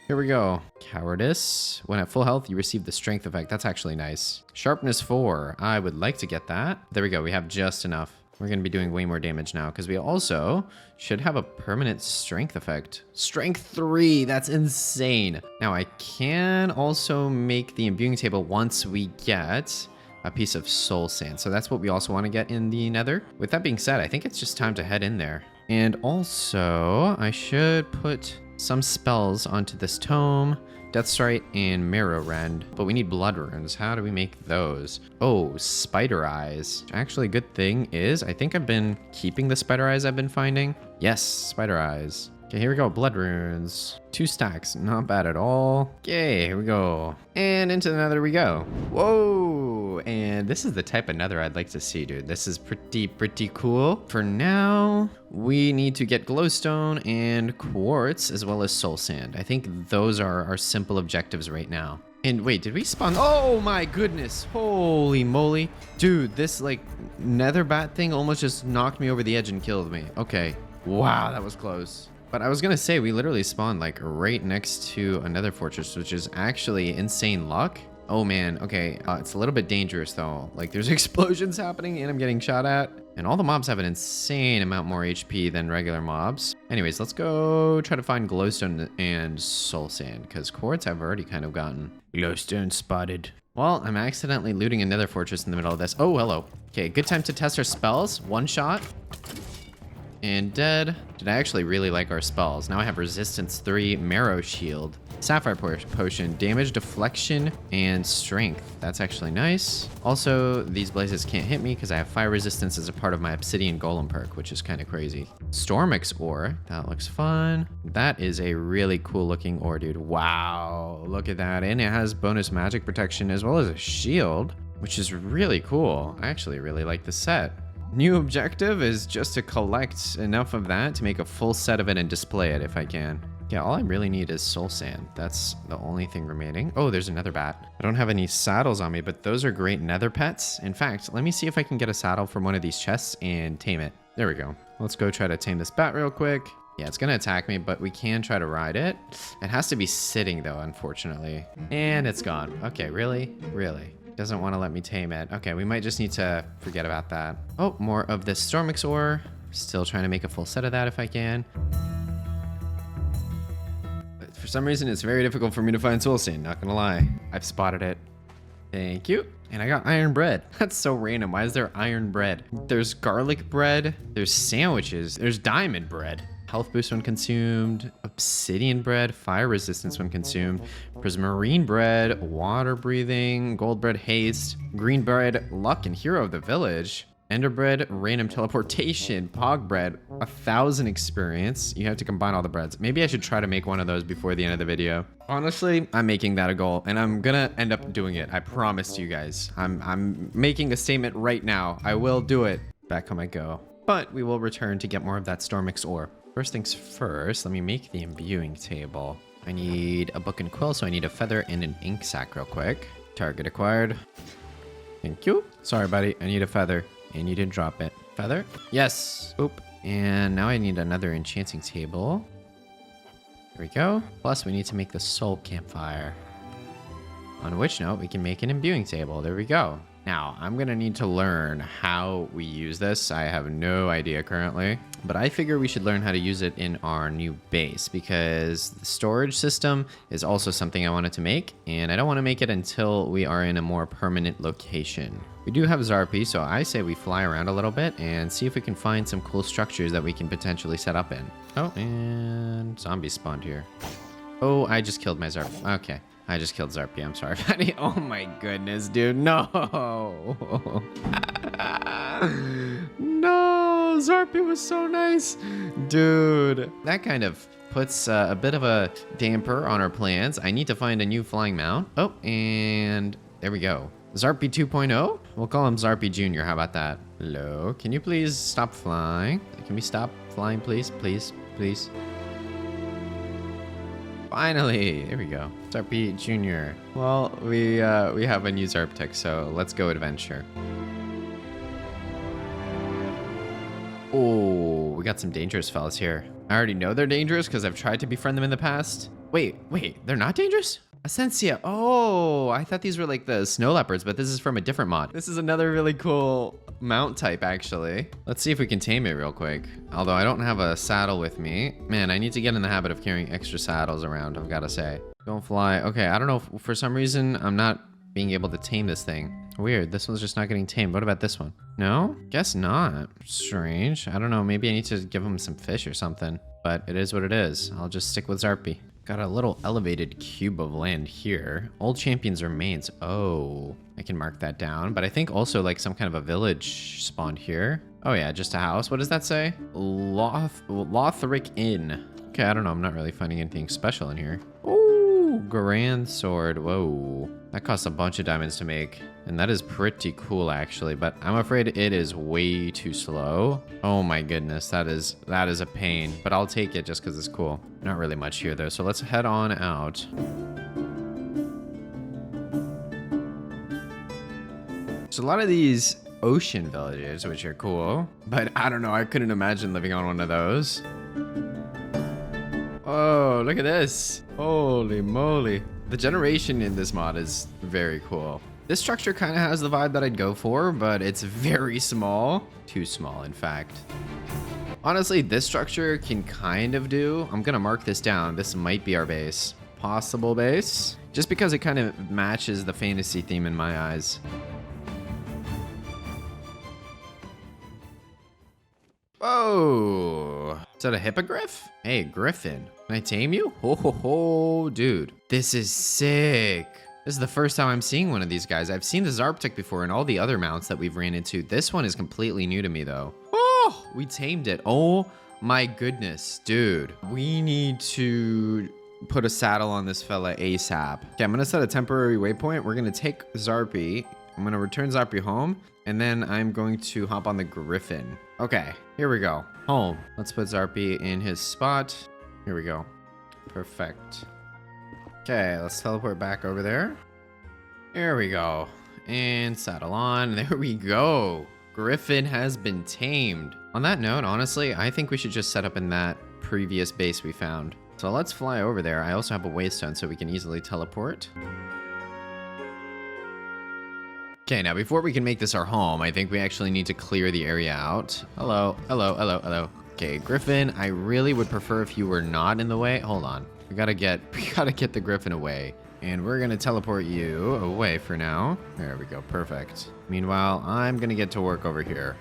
Speaker 1: Here we go. Cowardice. When at full health, you receive the strength effect. That's actually nice. Sharpness 4. I would like to get that. There we go. We have just enough. We're going to be doing way more damage now because we also should have a permanent strength effect. Strength 3. That's insane. Now, I can also make the imbuing table once we get a piece of soul sand. So that's what we also want to get in the nether. With that being said, I think it's just time to head in there. And also, I should put some spells onto this tome. Death Strike and Marrow Rend, but we need blood runes. How do we make those? Oh, spider eyes. Actually, good thing is I think I've been keeping the spider eyes I've been finding. Yes, spider eyes. Okay, here we go. Blood runes. 2 stacks. Not bad at all. Okay, here we go. And into the nether we go. Whoa! And this is the type of nether I'd like to see, dude. This is pretty cool. For now, we need to get glowstone and quartz as well as soul sand. I think those are our simple objectives right now. And wait, did we spawn? Oh my goodness. Holy moly. Dude, this like nether bat thing almost just knocked me over the edge and killed me. Okay. Wow, that was close. But I was going to say, we literally spawned like right next to another fortress, which is actually insane luck. Oh man, okay, it's a little bit dangerous though. Like there's explosions happening and I'm getting shot at. And all the mobs have an insane amount more HP than regular mobs. Anyways, let's go try to find glowstone and soul sand, because quartz I've already kind of gotten. Glowstone spotted. Well, I'm accidentally looting another fortress in the middle of this. Oh, hello. Okay, good time to test our spells. 1 shot. And dead. Did I actually really like our spells? Now I have resistance 3, marrow shield, sapphire potion, damage deflection, and strength. That's actually nice. Also, these blazes can't hit me because I have fire resistance as a part of my obsidian golem perk, which is kind of crazy. Stormix ore. That looks fun. That is a really cool looking ore, dude. Wow. Look at that. And it has bonus magic protection as well as a shield, which is really cool. I actually really like the set. New objective is just to collect enough of that to make a full set of it and display it if I can. Yeah, all I really need is soul sand. That's the only thing remaining. Oh, there's another bat. I don't have any saddles on me, but those are great nether pets. In fact, let me see if I can get a saddle from one of these chests and tame it. There we go. Let's go try to tame this bat real quick. Yeah, it's gonna attack me, but we can try to ride it. It has to be sitting though, unfortunately. And it's gone. Okay, really? Really? Doesn't want to let me tame it. Okay, we might just need to forget about that. Oh, more of this Stormix ore. Still trying to make a full set of that if I can. some reason, it's very difficult for me to find Soulstein, not gonna lie. I've spotted it. Thank you. And I got iron bread. That's so random. Why is there iron bread? There's garlic bread. There's sandwiches. There's diamond bread. Health boost when consumed. Obsidian bread. Fire resistance when consumed. Prismarine bread. Water breathing. Gold bread haste. Green bread luck and hero of the village. Ender bread, random teleportation, pog bread, 1,000 experience. You have to combine all the breads. Maybe I should try to make one of those before the end of the video. Honestly, I'm making that a goal and I'm gonna end up doing it. I promise you guys. I'm making a statement right now. I will do it. Back home I go. But we will return to get more of that Stormix ore. First things first, let me make the imbuing table. I need a book and quill, so I need a feather and an ink sac real quick. Target acquired. Thank you. Sorry, buddy. I need a feather. And you didn't drop it. Feather? Yes. Oop. And now I need another enchanting table. Here we go. Plus, we need to make the soul campfire. On which note, we can make an imbuing table. There we go. Now, I'm going to need to learn how we use this. I have no idea currently. But I figure we should learn how to use it in our new base because the storage system is also something I wanted to make. And I don't want to make it until we are in a more permanent location. We do have Zarpy, so I say we fly around a little bit and see if we can find some cool structures that we can potentially set up in. Oh, and zombies spawned here. Oh, I just killed my Zarpy. Okay, I just killed Zarpy. I'm sorry, buddy. Oh my goodness, dude. No. No, Zarpy was so nice. Dude, that kind of puts a bit of a damper on our plans. I need to find a new flying mount. Oh, and there we go. Zarpy 2.0? We'll call him Zarpy Jr. How about that? Hello, can you please stop flying? Can we stop flying, please? Please, please. Finally, there we go. Zarpy Jr. Well, we have a new Zarptech, so let's go adventure. Oh, we got some dangerous fellas here. I already know they're dangerous because I've tried to befriend them in the past. Wait, they're not dangerous? Essentia. Oh, I thought these were like the snow leopards, but this is from a different mod. This is another really cool mount type, actually. Let's see if we can tame it real quick. Although I don't have a saddle with me. Man, I need to get in the habit of carrying extra saddles around, I've got to say. Don't fly. Okay, I don't know. For some reason, I'm not being able to tame this thing. Weird. This one's just not getting tamed. What about this one? No? Guess not. Strange. I don't know. Maybe I need to give him some fish or something. But it is what it is. I'll just stick with Zarpy. Got a little elevated cube of land here. Old Champions Remains. Oh, I can mark that down. But I think also like some kind of a village spawned here. Oh yeah, just a house. What does that say? Lothric Inn. Okay, I don't know. I'm not really finding anything special in here. Oh, Grand Sword. Whoa. That costs a bunch of diamonds to make. And that is pretty cool, actually. But I'm afraid it is way too slow. Oh my goodness, that is a pain. But I'll take it just because it's cool. Not really much here, though. So let's head on out. There's a lot of these ocean villages, which are cool. But I don't know. I couldn't imagine living on one of those. Oh, look at this. Holy moly. The generation in this mod is very cool. This structure kind of has the vibe that I'd go for, but it's very small. Too small, in fact. Honestly, this structure can kind of do. I'm going to mark this down. This might be our base. Possible base. Just because it kind of matches the fantasy theme in my eyes. Whoa. Is that a hippogriff? Hey, Griffin. Can I tame you? Ho ho ho, dude. This is sick. This is the first time I'm seeing one of these guys. I've seen the Zarptech before and all the other mounts that we've ran into. This one is completely new to me though. Oh, we tamed it. Oh my goodness, dude. We need to put a saddle on this fella ASAP. Okay, I'm gonna set a temporary waypoint. We're gonna take Zarpy. I'm gonna return Zarpy home and then I'm going to hop on the Griffin. Okay, here we go. Home. Let's put Zarpy in his spot. Here we go. Perfect. Okay, let's teleport back over there. There we go. And saddle on. There we go. Griffin has been tamed. On that note, honestly, I think we should just set up in that previous base we found. So let's fly over there. I also have a waystone so we can easily teleport. Okay, now before we can make this our home, I think we actually need to clear the area out. Hello, hello, hello, hello. Okay, Griffin, I really would prefer if you were not in the way. Hold on. We gotta get the griffin away. And we're gonna teleport you away for now. There we go, perfect. Meanwhile, I'm gonna get to work over here.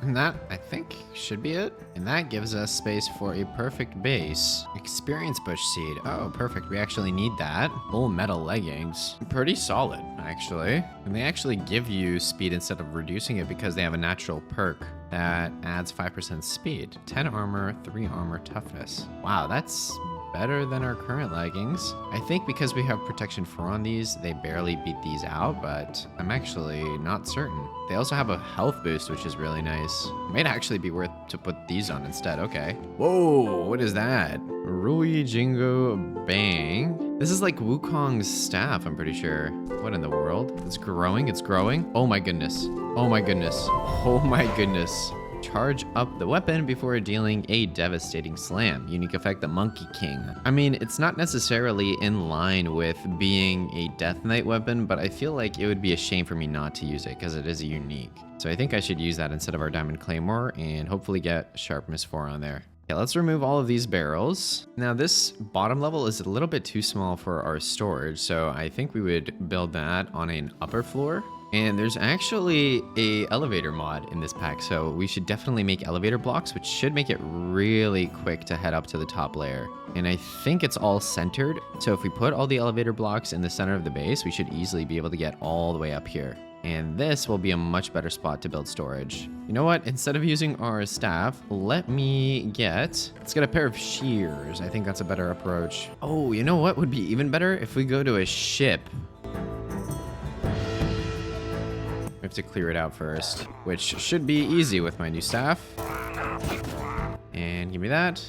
Speaker 1: And that, I think, should be it. And that gives us space for a perfect base. Experience bush seed. Oh, perfect. We actually need that. Full metal leggings. Pretty solid, actually. And they actually give you speed instead of reducing it because they have a natural perk that adds 5% speed. 10 armor, 3 armor toughness. Wow, that's better than our current leggings. I think because we have protection 4 on these, they barely beat these out, but I'm actually not certain. They also have a health boost, which is really nice. Might actually be worth to put these on instead. Okay. Whoa, what is that? Rui Jingo Bang. This is like Wukong's staff, I'm pretty sure. What in the world? It's growing, it's growing. Oh my goodness. Oh my goodness. Oh my goodness. Charge up the weapon before dealing a devastating slam. Unique effect, the Monkey King. I mean, it's not necessarily in line with being a Death Knight weapon, but I feel like it would be a shame for me not to use it because it is unique. So I think I should use that instead of our Diamond Claymore and hopefully get Sharpness 4 on there. Okay, let's remove all of these barrels. Now this bottom level is a little bit too small for our storage, so I think we would build that on an upper floor. And there's actually a elevator mod in this pack, so we should definitely make elevator blocks, which should make it really quick to head up to the top layer. And I think it's all centered, so if we put all the elevator blocks in the center of the base, we should easily be able to get all the way up here. And this will be a much better spot to build storage. You know what? Instead of using our staff, let's get a pair of shears. I think that's a better approach. Oh, you know what would be even better? If we go to a ship. We have to clear it out first, which should be easy with my new staff. And give me that.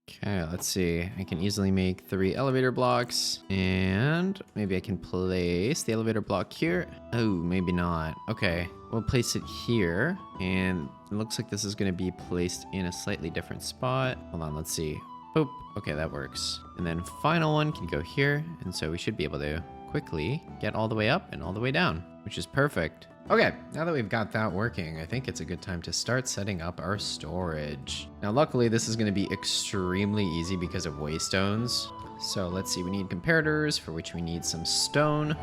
Speaker 1: Okay, let's see. I can easily make 3 elevator blocks, and maybe I can place the elevator block here. Oh, maybe not. Okay, we'll place it here, and it looks like this is going to be placed in a slightly different spot. Hold on, let's see. Boop. Okay, that works. And then final one can go here, and so we should be able to quickly get all the way up and all the way down, which is perfect. Okay, now that we've got that working, I think it's a good time to start setting up our storage. Now, luckily, this is going to be extremely easy because of waystones. So let's see, we need comparators, for which we need some stone.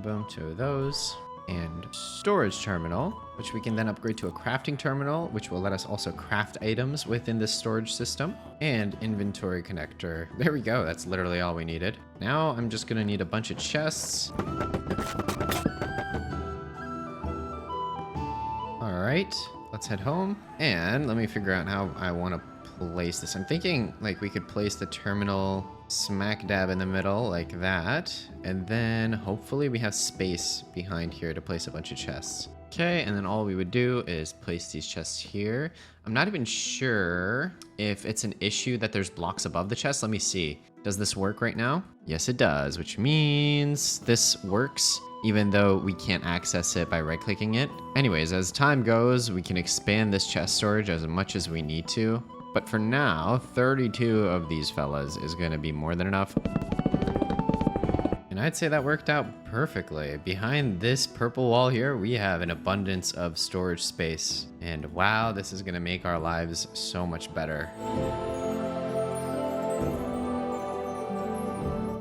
Speaker 1: Boom, 2 of those. And storage terminal, which we can then upgrade to a crafting terminal, which will let us also craft items within this storage system. And inventory connector. There we go, that's literally all we needed. Now I'm just going to need a bunch of chests. All right, let's head home. And let me figure out how I want to place this. I'm thinking like we could place the terminal smack dab in the middle like that, and then hopefully we have space behind here to place a bunch of chests. Okay, and then all we would do is place these chests here. I'm not even sure if it's an issue that there's blocks above the chest. Let me see. Does this work right now? Yes, it does, which means this works even though we can't access it by right-clicking it. Anyways, as time goes, we can expand this chest storage as much as we need to. But for now, 32 of these fellas is going to be more than enough. And I'd say that worked out perfectly. Behind this purple wall here, we have an abundance of storage space. And wow, this is going to make our lives so much better.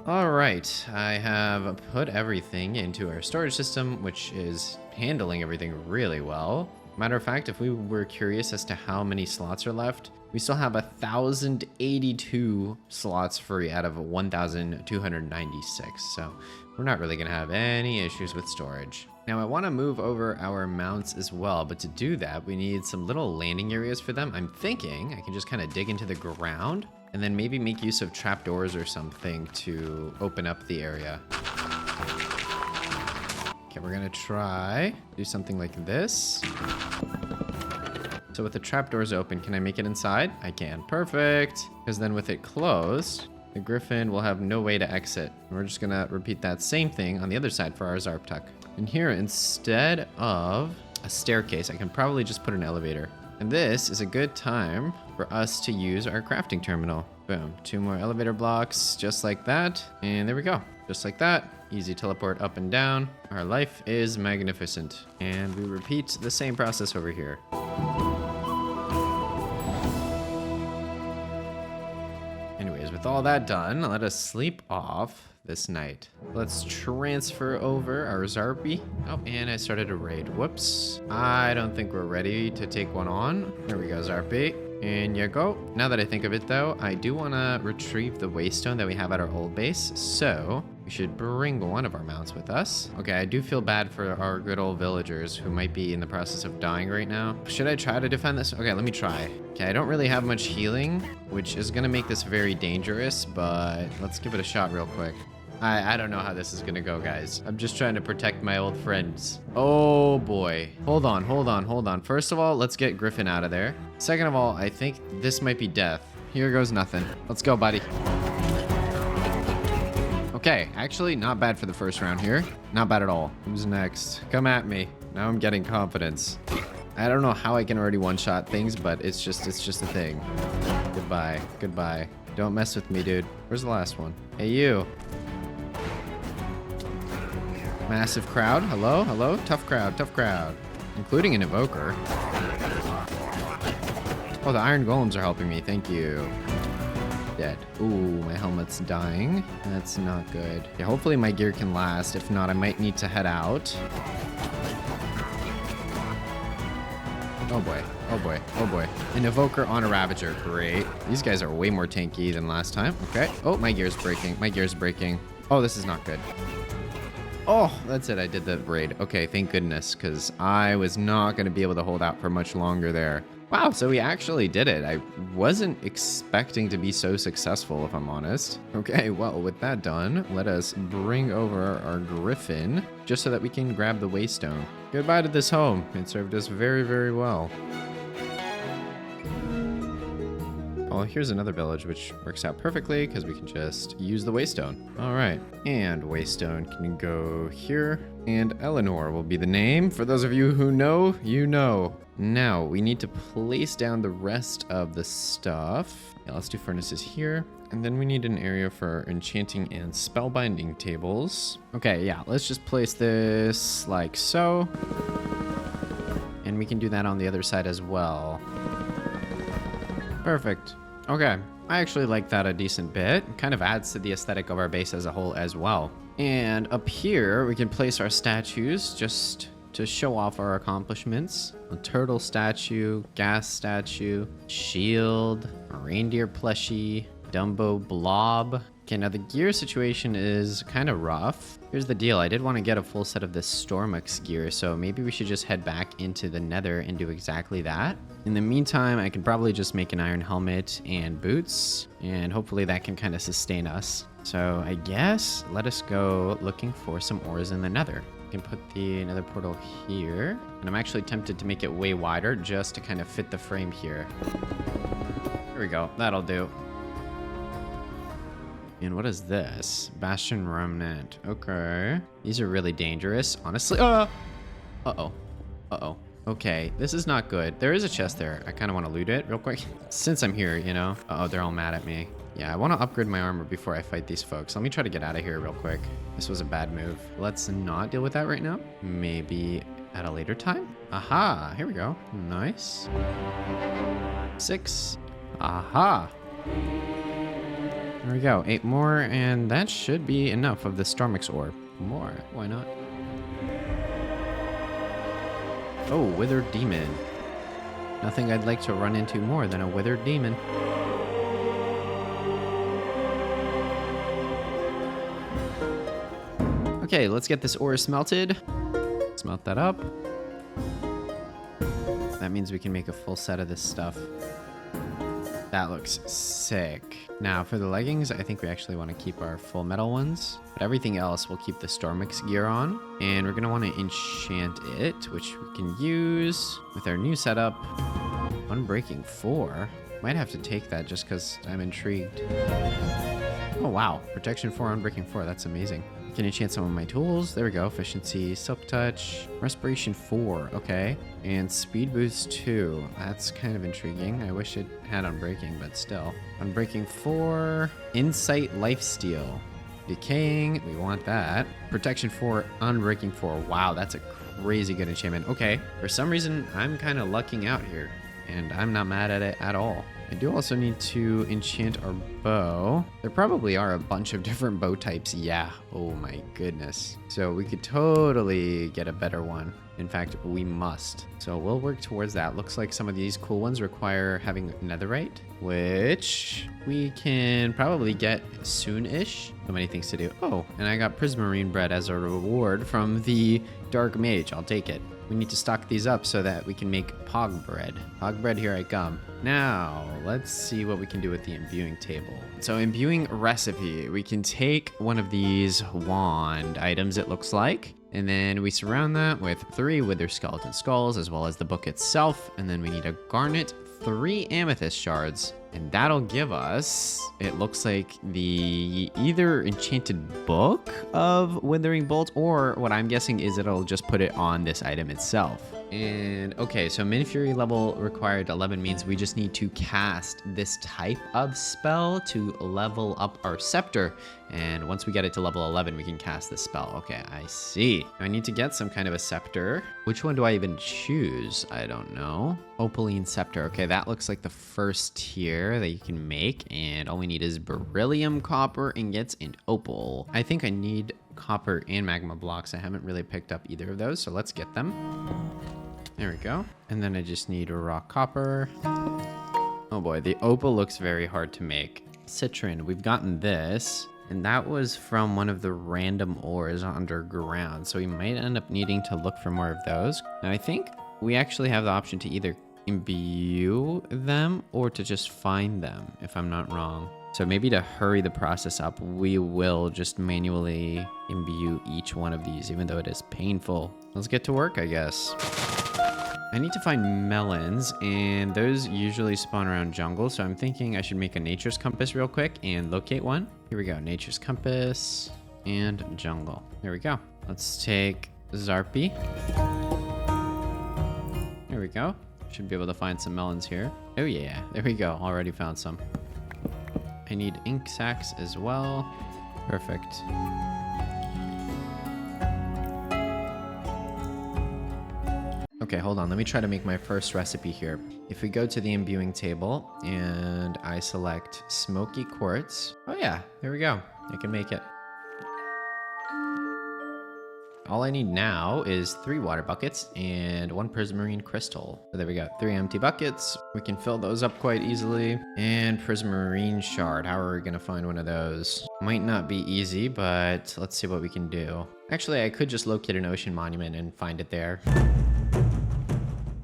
Speaker 1: All right, I have put everything into our storage system, which is handling everything really well. Matter of fact, if we were curious as to how many slots are left, we still have 1,082 slots free out of 1,296. So we're not really going to have any issues with storage. Now I want to move over our mounts as well, but to do that, we need some little landing areas for them. I'm thinking I can just kind of dig into the ground and then maybe make use of trapdoors or something to open up the area. Okay, we're gonna try do something like this. So with the trapdoors open, can I make it inside? I can, perfect. Because then with it closed, the griffin will have no way to exit. And we're just gonna repeat that same thing on the other side for our Zarptuk. And here, instead of a staircase, I can probably just put an elevator. And this is a good time for us to use our crafting terminal. Boom, 2 more elevator blocks, just like that. And there we go. Just like that. Easy teleport up and down. Our life is magnificent. And we repeat the same process over here. Anyways, with all that done, let us sleep off this night. Let's transfer over our Zarpy. Oh, and I started a raid. Whoops. I don't think we're ready to take one on. Here we go, Zarpy. In you go. Now that I think of it though, I do want to retrieve the waystone that we have at our old base. So we should bring one of our mounts with us. Okay, I do feel bad for our good old villagers who might be in the process of dying right now. Should I try to defend this? Okay, let me try. Okay, I don't really have much healing, which is going to make this very dangerous, but let's give it a shot real quick. I don't know how this is gonna go, guys. I'm just trying to protect my old friends. Oh boy. Hold on. First of all, let's get Griffin out of there. Second of all, I think this might be death. Here goes nothing. Let's go, buddy. Okay, actually not bad for the first round here. Not bad at all. Who's next? Come at me. Now I'm getting confidence. I don't know how I can already one-shot things, but it's just a thing. Goodbye. Don't mess with me, dude. Where's the last one? Hey, you. Massive crowd. Hello. Tough crowd. Including an evoker. Oh, the iron golems are helping me. Thank you. Dead. Ooh, my helmet's dying. That's not good. Yeah, hopefully my gear can last. If not, I might need to head out. Oh boy. An evoker on a ravager. Great. These guys are way more tanky than last time. Okay. Oh, my gear's breaking. Oh, this is not good. Oh, that's it. I did the raid. Okay, thank goodness, because I was not going to be able to hold out for much longer there. Wow, so we actually did it. I wasn't expecting to be so successful, if I'm honest. Okay, well, with that done, let us bring over our Griffin, just so that we can grab the waystone. Goodbye to this home. It served us very, very well. Well, here's another village, which works out perfectly because we can just use the waystone. All right, and waystone can go here, and Eleanor will be the name. For those of you who know, you know. Now, we need to place down the rest of the stuff. Yeah, let's do furnaces here, and then we need an area for enchanting and spellbinding tables. Okay, yeah, let's just place this like so. And we can do that on the other side as well. Perfect. Okay, I actually like that a decent bit. It kind of adds to the aesthetic of our base as a whole as well. And up here, we can place our statues just to show off our accomplishments. A turtle statue, gas statue, shield, a reindeer plushie, Dumbo blob. Okay, now the gear situation is kind of rough. Here's the deal. I did want to get a full set of this Stormux gear, so maybe we should just head back into the Nether and do exactly that. In the meantime, I can probably just make an iron helmet and boots, and hopefully that can kind of sustain us. So I guess let us go looking for some ores in the Nether. We can put the Nether portal here, and I'm actually tempted to make it way wider just to kind of fit the frame here. Here we go. That'll do. And what is this? Bastion Remnant. Okay. These are really dangerous, honestly. Uh-oh. Okay, this is not good. There is a chest there. I kind of want to loot it real quick. Since I'm here, you know. Uh-oh, they're all mad at me. Yeah, I want to upgrade my armor before I fight these folks. Let me try to get out of here real quick. This was a bad move. Let's not deal with that right now. Maybe at a later time. Aha, here we go. Nice. 6. Aha. There we go, 8 more, and that should be enough of the Stormix ore. More, why not? Oh, withered demon. Nothing I'd like to run into more than a withered demon. Okay, let's get this ore smelted. Smelt that up. That means we can make a full set of this stuff. That looks sick. Now for the leggings, I think we actually want to keep our full metal ones, but everything else we'll keep the Stormix gear on, and we're going to want to enchant it, which we can use with our new setup. Unbreaking 4. Might have to take that just because I'm intrigued. Oh wow, protection 4, unbreaking 4, that's amazing. Can enchant some of my tools. There we go. Efficiency, silk touch, respiration 4. Okay. And speed boost 2. That's kind of intriguing. I wish it had unbreaking, but still. Unbreaking 4. Insight lifesteal. Decaying, we want that. Protection 4, unbreaking 4. Wow, that's a crazy good enchantment. Okay, for some reason, I'm kind of lucking out here, and I'm not mad at it at all. I do also need to enchant our bow. There probably are a bunch of different bow types. Yeah, oh my goodness. So we could totally get a better one. In fact, we must. So we'll work towards that. Looks like some of these cool ones require having netherite, which we can probably get soon-ish. So many things to do. Oh, and I got prismarine bread as a reward from the dark mage. I'll take it. We need to stock these up so that we can make pog bread. Pog bread, here I come. Now, let's see what we can do with the imbuing table. So imbuing recipe, we can take one of these wand items, it looks like, and then we surround that with 3 wither skeleton skulls as well as the book itself. And then we need a garnet, 3 amethyst shards, and that'll give us, it looks like, the either enchanted book of Withering Bolt, or what I'm guessing is it'll just put it on this item itself. And okay, so Min Fury level required 11 means we just need to cast this type of spell to level up our scepter. And once we get it to level 11, we can cast this spell. Okay, I see. I need to get some kind of a scepter. Which one do I even choose? I don't know. Opaline scepter. Okay, that looks like the first tier that you can make. And all we need is beryllium, copper, ingots, and opal. I think I need copper and magma blocks. I haven't really picked up either of those, so let's get them. There we go. And then I just need a raw copper. Oh boy, the opal looks very hard to make. Citron, we've gotten this, and that was from one of the random ores underground, so we might end up needing to look for more of those. Now I think we actually have the option to either imbue them or to just find them, if I'm not wrong. So maybe to hurry the process up, we will just manually imbue each one of these, even though it is painful. Let's get to work, I guess. I need to find melons, and those usually spawn around jungle, so I'm thinking I should make a nature's compass real quick and locate one. Here we go, nature's compass and jungle. There we go. Let's take Zarpy. There we go. Should be able to find some melons here. Oh yeah, there we go. Already found some. I need ink sacks as well. Perfect. Okay, hold on. Let me try to make my first recipe here. If we go to the imbuing table and I select smoky quartz. Oh yeah, there we go. I can make it. All I need now is 3 water buckets and 1 prismarine crystal. So there we go, 3 empty buckets. We can fill those up quite easily. And prismarine shard, how are we gonna find one of those? Might not be easy, but let's see what we can do. Actually, I could just locate an ocean monument and find it there.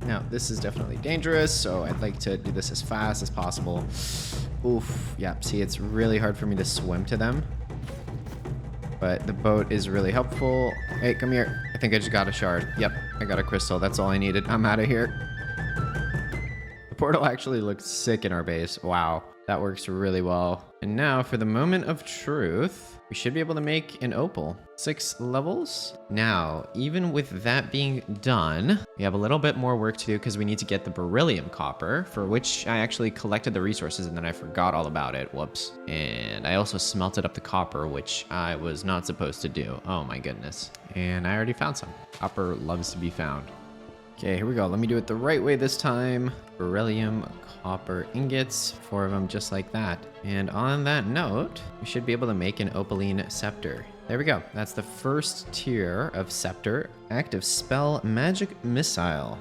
Speaker 1: Now, this is definitely dangerous, so I'd like to do this as fast as possible. Oof, yep, see, it's really hard for me to swim to them. But the boat is really helpful. Hey, come here. I think I just got a shard. Yep, I got a crystal. That's all I needed. I'm out of here. The portal actually looks sick in our base. Wow, that works really well. And now for the moment of truth, we should be able to make an opal. 6 levels. Now, even with that being done, we have a little bit more work to do because we need to get the beryllium copper, for which I actually collected the resources and then I forgot all about it. Whoops. And I also smelted up the copper, which I was not supposed to do. Oh my goodness. And I already found some. Copper loves to be found. Okay, here we go. Let me do it the right way this time. Beryllium, copper ingots, 4 of them just like that. And on that note, we should be able to make an opaline scepter. There we go. That's the first tier of scepter. Active spell, magic missile.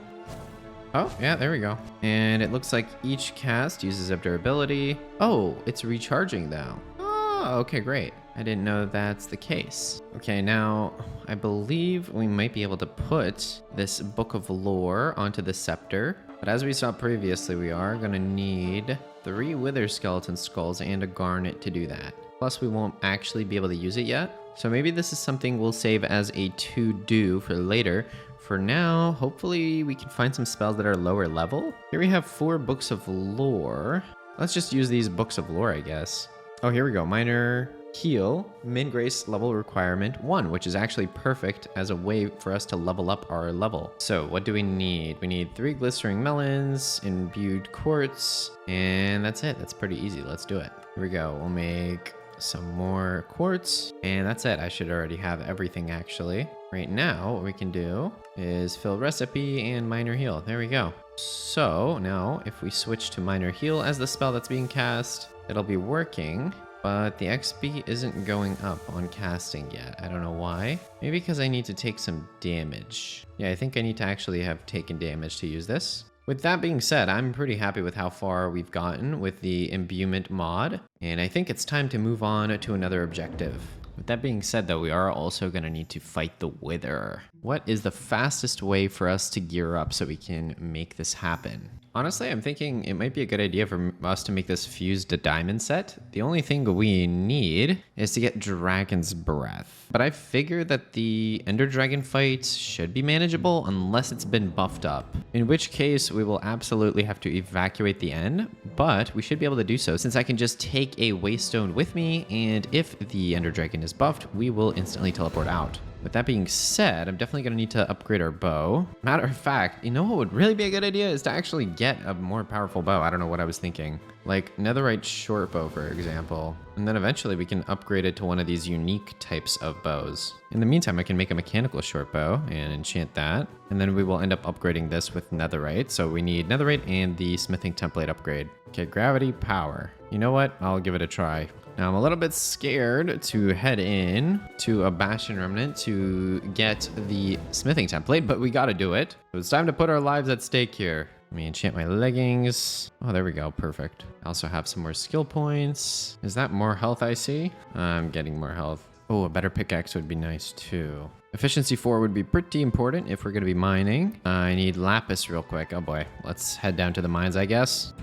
Speaker 1: Oh, yeah, there we go. And it looks like each cast uses up durability. Oh, it's recharging though. Oh, okay, great. I didn't know that's the case. Okay, now I believe we might be able to put this book of lore onto the scepter. But as we saw previously, we are gonna need 3 wither skeleton skulls and a garnet to do that. Plus, we won't actually be able to use it yet. So maybe this is something we'll save as a to-do for later. For now, hopefully we can find some spells that are lower level. Here we have 4 books of lore. Let's just use these books of lore, I guess. Oh, here we go. Minor heal, min grace level requirement 1, which is actually perfect as a way for us to level up our level. So what do we need? We need 3 glistering melons, imbued quartz, and that's it. That's pretty easy. Let's do it. Here we go. We'll make some more quartz, and that's it. I should already have everything actually. Right now, what we can do is fill recipe and minor heal. There we go. So now if we switch to minor heal as the spell that's being cast, it'll be working, but the XP isn't going up on casting yet. I don't know why. Maybe because I need to take some damage. Yeah, I think I need to actually have taken damage to use this. With that being said, I'm pretty happy with how far we've gotten with the imbuement mod, and I think it's time to move on to another objective. With that being said, though, we are also going to need to fight the Wither. What is the fastest way for us to gear up so we can make this happen? Honestly, I'm thinking it might be a good idea for us to make this fused to diamond set. The only thing we need is to get Dragon's Breath. But I figure that the Ender Dragon fight should be manageable unless it's been buffed up. In which case, we will absolutely have to evacuate the end, but we should be able to do so since I can just take a Waystone with me, and if the Ender Dragon is buffed, we will instantly teleport out. With that being said, I'm definitely going to need to upgrade our bow. Matter of fact, you know what would really be a good idea is to actually get a more powerful bow. I don't know what I was thinking. Like netherite short bow, for example. And then eventually we can upgrade it to one of these unique types of bows. In the meantime, I can make a mechanical short bow and enchant that. And then we will end up upgrading this with netherite. So we need netherite and the smithing template upgrade. Okay, gravity power. You know what? I'll give it a try. Now I'm a little bit scared to head in to a Bastion Remnant to get the smithing template, but we gotta do it. So it's time to put our lives at stake here. Let me enchant my leggings. Oh, there we go. Perfect. I also have some more skill points. Is that more health I see? I'm getting more health. Oh, a better pickaxe would be nice too. Efficiency 4 would be pretty important if we're gonna be mining. I need lapis real quick. Oh boy. Let's head down to the mines, I guess.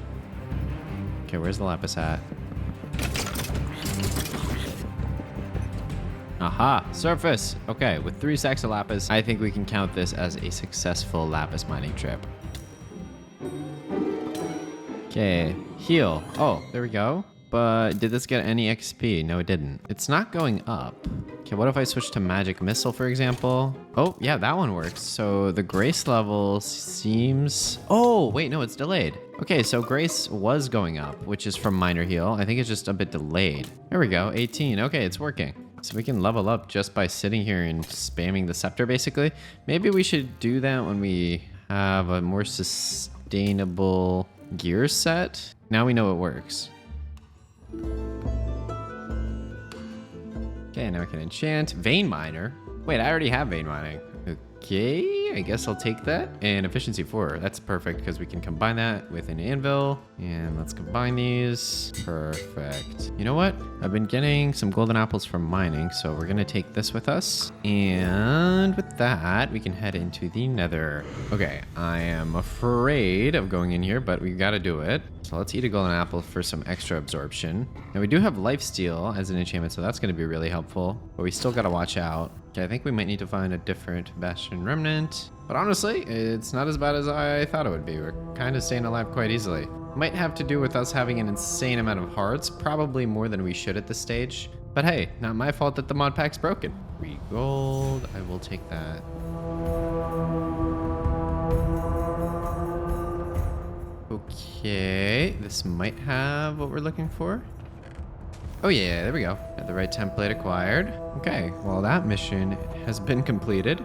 Speaker 1: Okay, where's the lapis at? Aha, surface. Okay, with 3 stacks of lapis, I think we can count this as a successful lapis mining trip. Okay, heal. Oh, there we go. But did this get any XP? No, it didn't. It's not going up. Okay, what if I switch to magic missile, for example? Oh, yeah, that one works. So the grace level seems... Oh, wait, no, it's delayed. Okay, so grace was going up, which is from minor heal. I think it's just a bit delayed. There we go, 18. Okay, it's working. So we can level up just by sitting here and spamming the scepter, basically. Maybe we should do that when we have a more sustainable gear set. Now we know it works. Okay, now I can enchant Vein Miner. Wait, I already have Vein Mining. Okay, I guess I'll take that. And efficiency 4, that's perfect because we can combine that with an anvil. And let's combine these. Perfect. You know what? I've been getting some golden apples from mining, so we're gonna take this with us. And with that, we can head into the nether. Okay, I am afraid of going in here, but we gotta do it. So let's eat a golden apple for some extra absorption. Now we do have lifesteal as an enchantment, so that's gonna be really helpful, but we still gotta watch out. Okay, I think we might need to find a different Bastion Remnant. But honestly, it's not as bad as I thought it would be. We're kind of staying alive quite easily. Might have to do with us having an insane amount of hearts, probably more than we should at this stage. But hey, not my fault that the mod pack's broken. 3 gold, I will take that. Okay, this might have what we're looking for. Oh yeah, there we go. Got the right template acquired. Okay, well that mission has been completed.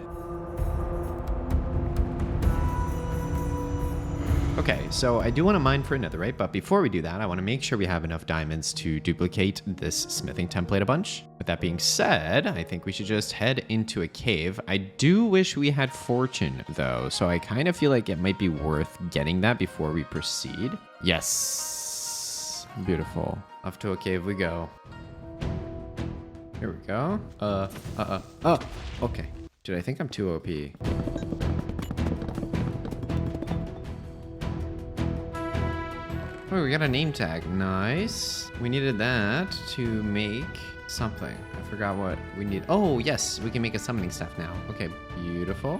Speaker 1: Okay, so I do want to mine for netherite, but before we do that, I want to make sure we have enough diamonds to duplicate this smithing template a bunch. With that being said, I think we should just head into a cave. I do wish we had fortune though, so I kind of feel like it might be worth getting that before we proceed. Yes, beautiful. Off to a cave we go. Here we go. Oh, okay. Dude, I think I'm too OP. Oh, we got a name tag. Nice. We needed that to make something. I forgot what we need. Oh, yes. We can make a summoning staff now. Okay, beautiful.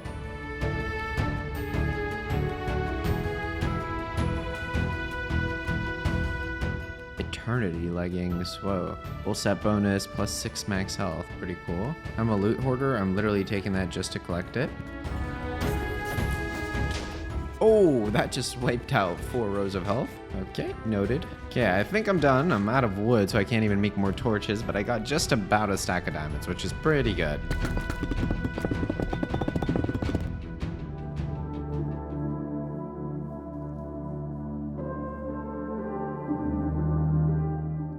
Speaker 1: Eternity leggings. Whoa. Full set bonus plus 6 max health. Pretty cool. I'm a loot hoarder. I'm literally taking that just to collect it. Oh, that just wiped out 4 rows of health. Okay, noted. Okay, I think I'm done. I'm out of wood, so I can't even make more torches, but I got just about a stack of diamonds, which is pretty good.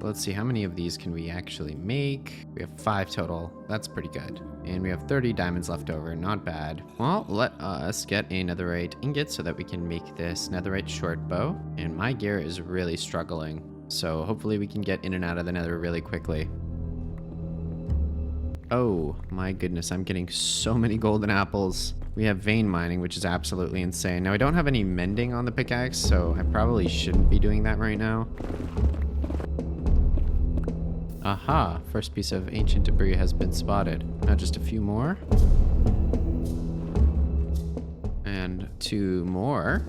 Speaker 1: Let's see, how many of these can we actually make? We have 5 total. That's pretty good. And we have 30 diamonds left over. Not bad. Well, let us get a netherite ingot so that we can make this netherite short bow. And my gear is really struggling. So hopefully we can get in and out of the nether really quickly. Oh my goodness, I'm getting so many golden apples. We have vein mining, which is absolutely insane. Now I don't have any mending on the pickaxe, so I probably shouldn't be doing that right now. Aha, first piece of ancient debris has been spotted. Now just a few more. And 2 more.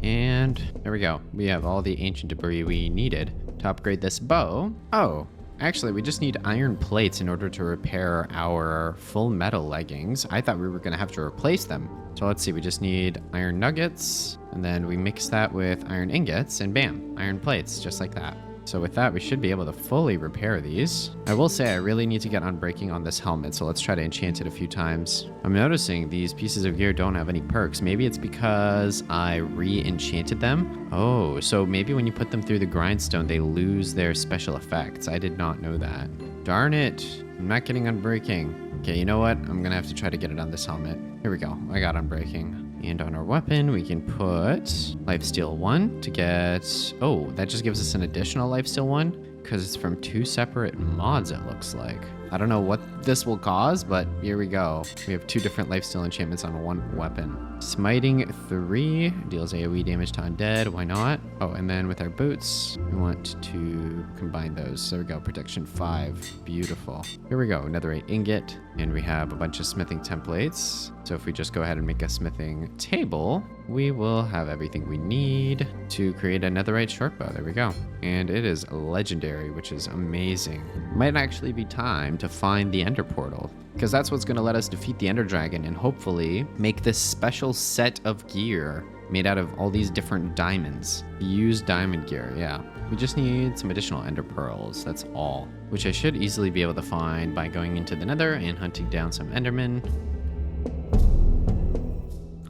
Speaker 1: And there we go. We have all the ancient debris we needed to upgrade this bow. Oh, actually we just need iron plates in order to repair our full metal leggings. I thought we were gonna have to replace them. So let's see, we just need iron nuggets, and then we mix that with iron ingots, and bam, iron plates, just like that. So with that, we should be able to fully repair these. I will say I really need to get unbreaking on this helmet, so let's try to enchant it a few times. I'm noticing these pieces of gear don't have any perks. Maybe it's because I re-enchanted them. Oh, so maybe when you put them through the grindstone, they lose their special effects. I did not know that. Darn it, I'm not getting unbreaking. Okay, you know what? I'm gonna have to try to get it on this helmet. Here we go, I got unbreaking. And on our weapon, we can put lifesteal 1 to get... Oh, that just gives us an additional lifesteal 1 because it's from 2 separate mods, it looks like. I don't know what this will cause, but here we go. We have 2 different lifesteal enchantments on 1 weapon. Smiting 3 deals AoE damage to undead. Why not? Oh, and then with our boots, we want to combine those. There we go. Protection 5. Beautiful. Here we go. Netherite ingot. And we have a bunch of smithing templates. So if we just go ahead and make a smithing table, we will have everything we need to create a netherite shortbow. There we go. And it is legendary, which is amazing. Might actually be time to find the ender portal, because that's what's going to let us defeat the ender dragon and hopefully make this special set of gear made out of all these different diamonds. Use diamond gear, yeah. We just need some additional ender pearls, that's all. Which I should easily be able to find by going into the nether and hunting down some endermen.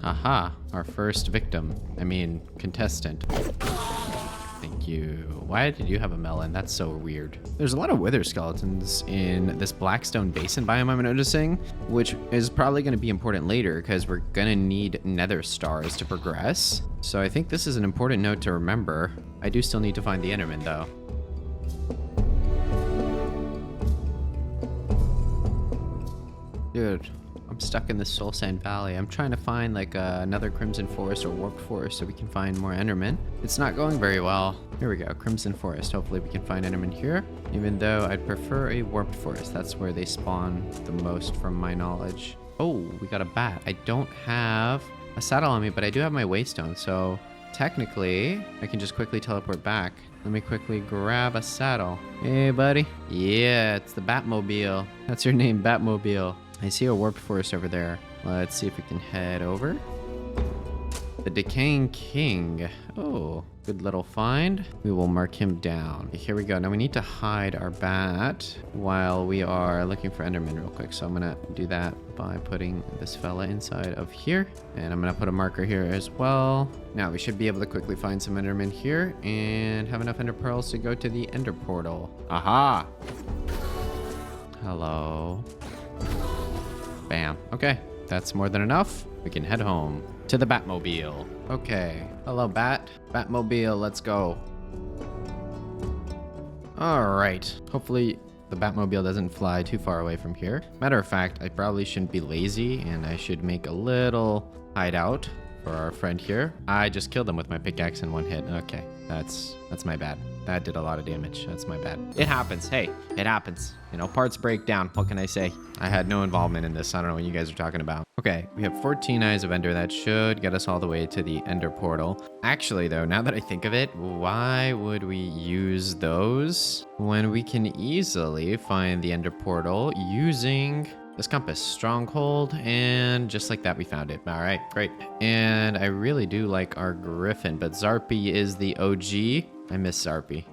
Speaker 1: Aha, our first victim. I mean, contestant. Thank you. Why did you have a melon? That's so weird. There's a lot of wither skeletons in this blackstone basin biome I'm noticing, which is probably going to be important later because we're going to need nether stars to progress. So I think this is an important note to remember. I do still need to find the enderman though. Dude, I'm stuck in the Soul Sand Valley. I'm trying to find like another Crimson Forest or Warped Forest so we can find more endermen. It's not going very well. Here we go, Crimson Forest. Hopefully we can find endermen here, even though I'd prefer a Warped Forest. That's where they spawn the most from my knowledge. Oh, we got a bat. I don't have a saddle on me, but I do have my waystone, so technically I can just quickly teleport back. Let me quickly grab a saddle. Hey, buddy. Yeah, it's the Batmobile. That's your name, Batmobile. I see a warped forest over there. Let's see if we can head over. The Decaying King. Oh, good little find. We will mark him down. Okay, here we go. Now we need to hide our bat while we are looking for enderman real quick. So I'm gonna do that by putting this fella inside of here. And I'm gonna put a marker here as well. Now we should be able to quickly find some endermen here and have enough ender pearls to go to the ender portal. Aha! Hello. Bam. Okay, that's more than enough. We can head home to the Batmobile. Okay. Hello, Bat. Batmobile, let's go. All right. Hopefully the Batmobile doesn't fly too far away from here. Matter of fact, I probably shouldn't be lazy and I should make a little hideout for our friend here. I just killed him with my pickaxe in 1 hit. Okay, that's my bad. That did a lot of damage. That's my bad. It happens. Hey, it happens. You know, parts break down. What can I say? I had no involvement in this. I don't know what you guys are talking about. Okay, we have 14 Eyes of Ender. That should get us all the way to the Ender Portal. Actually, though, now that I think of it, why would we use those when we can easily find the Ender Portal using this compass. Stronghold, and just like that, we found it. All right, great. And I really do like our griffin, but Zarpy is the OG. I miss Zarpy.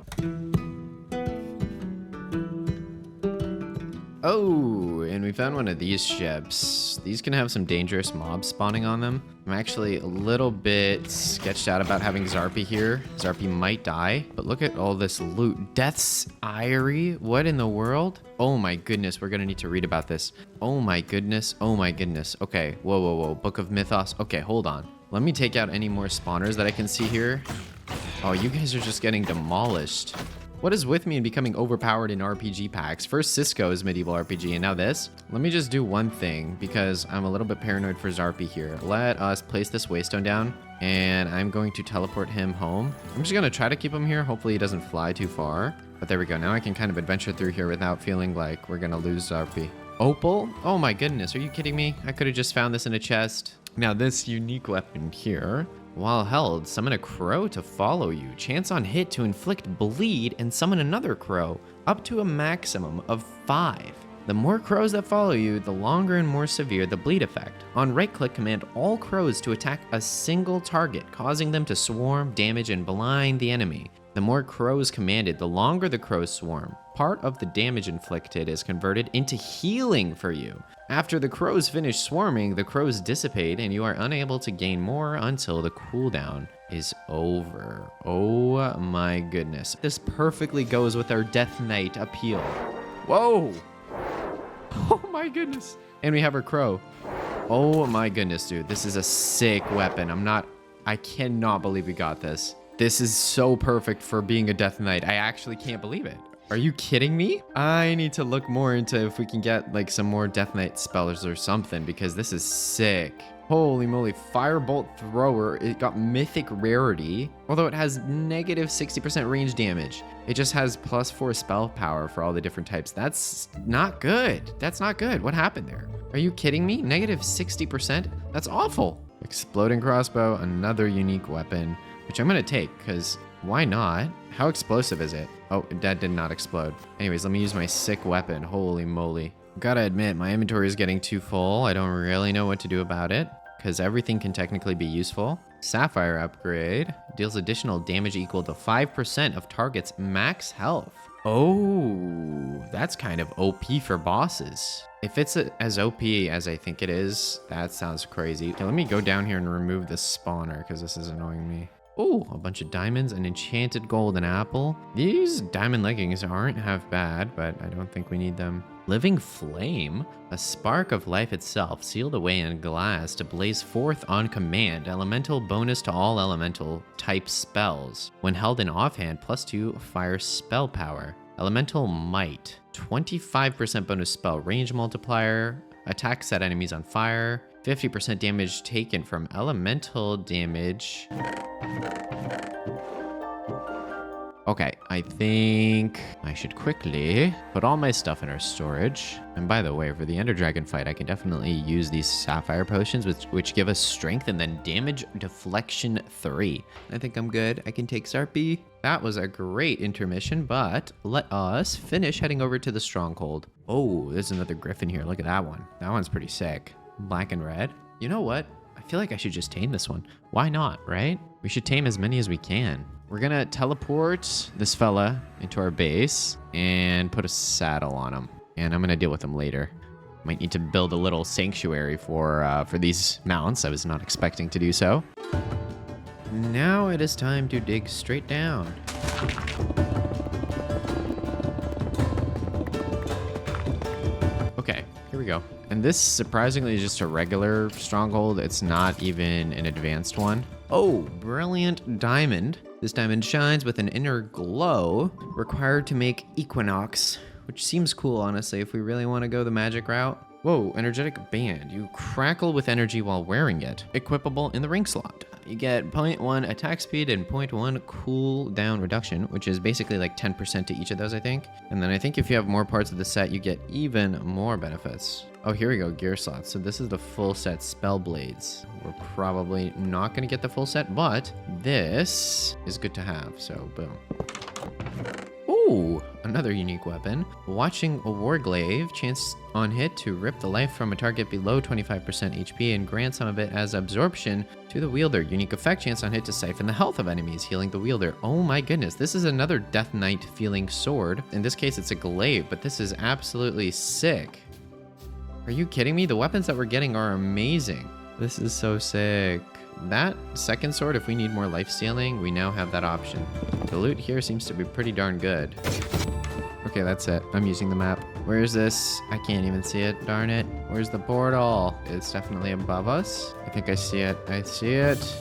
Speaker 1: Oh, and we found one of these ships. These can have some dangerous mobs spawning on them. I'm actually a little bit sketched out about having Zarpy here. Zarpy might die, but look at all this loot. Death's Eyrie? What in the world? Oh my goodness, we're gonna need to read about this. Oh my goodness, oh my goodness. Okay, whoa, whoa, whoa, Book of Mythos. Okay, hold on. Let me take out any more spawners that I can see here. Oh, you guys are just getting demolished. What is with me in becoming overpowered in RPG packs? First Cisco's medieval RPG, and now this? Let me just do one thing, because I'm a little bit paranoid for Zarpy here. Let us place this waystone down, and I'm going to teleport him home. I'm just gonna try to keep him here. Hopefully he doesn't fly too far. But there we go. Now I can kind of adventure through here without feeling like we're gonna lose Zarpy. Opal? Oh my goodness, are you kidding me? I could have just found this in a chest. Now this unique weapon here. While held, summon a crow to follow you. Chance on hit to inflict bleed and summon another crow, up to a maximum of 5. The more crows that follow you, the longer and more severe the bleed effect. On right-click, command all crows to attack a single target, causing them to swarm, damage, and blind the enemy. The more crows commanded, the longer the crows swarm. Part of the damage inflicted is converted into healing for you. After the crows finish swarming, the crows dissipate and you are unable to gain more until the cooldown is over. Oh my goodness. This perfectly goes with our Death Knight appeal. Whoa! Oh my goodness. And we have our crow. Oh my goodness, dude. This is a sick weapon. I cannot believe we got this. This is so perfect for being a Death Knight. I actually can't believe it. Are you kidding me? I need to look more into if we can get like some more Death Knight spells or something, because this is sick. Holy moly, Firebolt Thrower. It got mythic rarity, although it has negative 60% range damage. It just has +4 spell power for all the different types. That's not good. That's not good. What happened there? Are you kidding me? Negative 60%? That's awful. Exploding Crossbow, another unique weapon, which I'm gonna take, because why not? How explosive is it? Oh, that did not explode. Anyways, let me use my sick weapon. Holy moly. Gotta admit, my inventory is getting too full. I don't really know what to do about it, because everything can technically be useful. Sapphire upgrade deals additional damage equal to 5% of target's max health. Oh, that's kind of OP for bosses. If it's as OP as I think it is, that sounds crazy. Okay, let me go down here and remove this spawner, because this is annoying me. Oh, a bunch of diamonds, an enchanted golden apple. These diamond leggings aren't half bad, but I don't think we need them. Living Flame, a spark of life itself, sealed away in glass to blaze forth on command. Elemental bonus to all elemental type spells. When held in offhand, +2 fire spell power. Elemental Might, 25% bonus spell range multiplier. Attack set enemies on fire. 50% damage taken from elemental damage. Okay, I think I should quickly put all my stuff in our storage. And by the way, for the Ender Dragon fight, I can definitely use these Sapphire Potions, which give us strength and then damage deflection 3. I think I'm good. I can take Zarpy. That was a great intermission, but let us finish heading over to the Stronghold. Oh, there's another Griffin here. Look at that one. That one's pretty sick. Black and red. You know what? I feel like I should just tame this one. Why not, right? We should tame as many as we can. We're gonna teleport this fella into our base and put a saddle on him. And I'm gonna deal with him later. Might need to build a little sanctuary for these mounts. I was not expecting to do so. Now it is time to dig straight down. Okay, here we go. And this surprisingly is just a regular stronghold. It's not even an advanced one. Oh, brilliant diamond. This diamond shines with an inner glow required to make Equinox, which seems cool, honestly, if we really want to go the magic route. Whoa, energetic band. You crackle with energy while wearing it. Equipable in the ring slot. You get 0.1 attack speed and 0.1 cooldown reduction, which is basically like 10% to each of those, I think. And then I think if you have more parts of the set, you get even more benefits. Oh, here we go, gear slots. So this is the full set spell blades. We're probably not going to get the full set, but this is good to have. So boom. Ooh, Ooh, another unique weapon. Watching a warglaive, chance on hit to rip the life from a target below 25% HP and grant some of it as absorption to the wielder. Unique effect, chance on hit to siphon the health of enemies, healing the wielder. Oh my goodness, this is another Death Knight feeling sword. In this case, it's a glaive, but this is absolutely sick. Are you kidding me? The weapons that we're getting are amazing. This is so sick. That second sword, if we need more life stealing, we now have that option. The loot here seems to be pretty darn good. Okay, that's it. I'm using the map. Where is this? I can't even see it. Darn it. Where's the portal? It's definitely above us. I think I see it. I see it.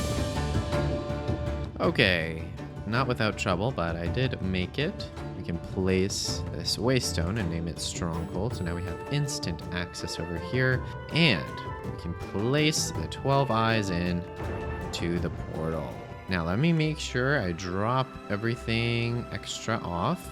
Speaker 1: Okay. Not without trouble, but I did make it. We can place this waystone and name it Stronghold. So now we have instant access over here. And we can place the 12 eyes in to the portal. Now let me make sure I drop everything extra off.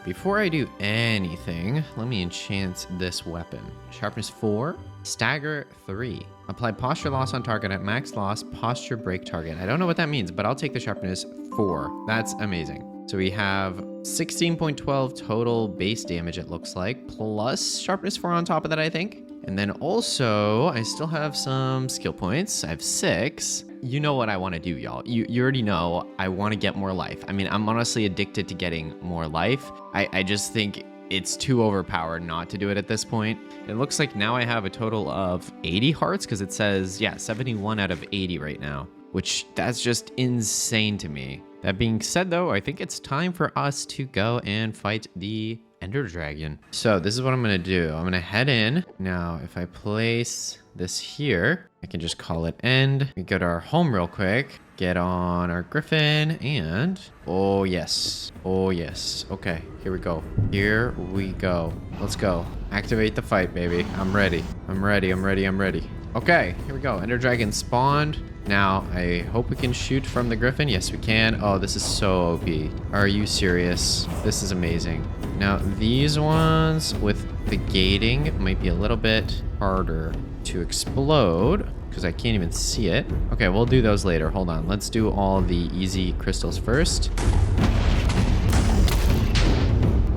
Speaker 1: Before I do anything, let me enchant this weapon. Sharpness 4, stagger 3. Apply posture loss on target at max loss, posture break target. I don't know what that means, but I'll take the sharpness 4. That's amazing. So we have 16.12 total base damage, it looks like, plus sharpness 4 on top of that, I think. And then also, I still have some skill points. I have 6. You know what I want to do, y'all. You already know I want to get more life. I mean, I'm honestly addicted to getting more life. I just think it's too overpowered not to do it at this point. It looks like now I have a total of 80 hearts because it says, yeah, 71 out of 80 right now, which that's just insane to me. That being said, though, I think it's time for us to go and fight the Ender Dragon. So this is what I'm gonna do. I'm gonna head in. Now, if I place this here, I can just call it end. We go to our home real quick, get on our Griffin, and oh yes. Oh yes. Okay, here we go. Here we go. Let's go. Activate the fight, baby. I'm ready. I'm ready. I'm ready. I'm ready. Okay, here we go. Ender Dragon spawned. Now, I hope we can shoot from the Griffin. Yes, we can. Oh, this is so OP. Are you serious? This is amazing. Now, these ones with the gating might be a little bit harder to explode because I can't even see it. Okay, we'll do those later. Hold on. Let's do all the easy crystals first.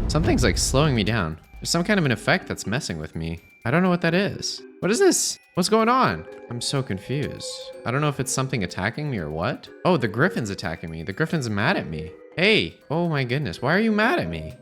Speaker 1: Something's like slowing me down. There's some kind of an effect that's messing with me. I don't know what that is. What is this? What's going on? I'm so confused. I don't know if it's something attacking me or what. Oh, the Griffin's attacking me. The Griffin's mad at me. Hey, oh my goodness. Why are you mad at me?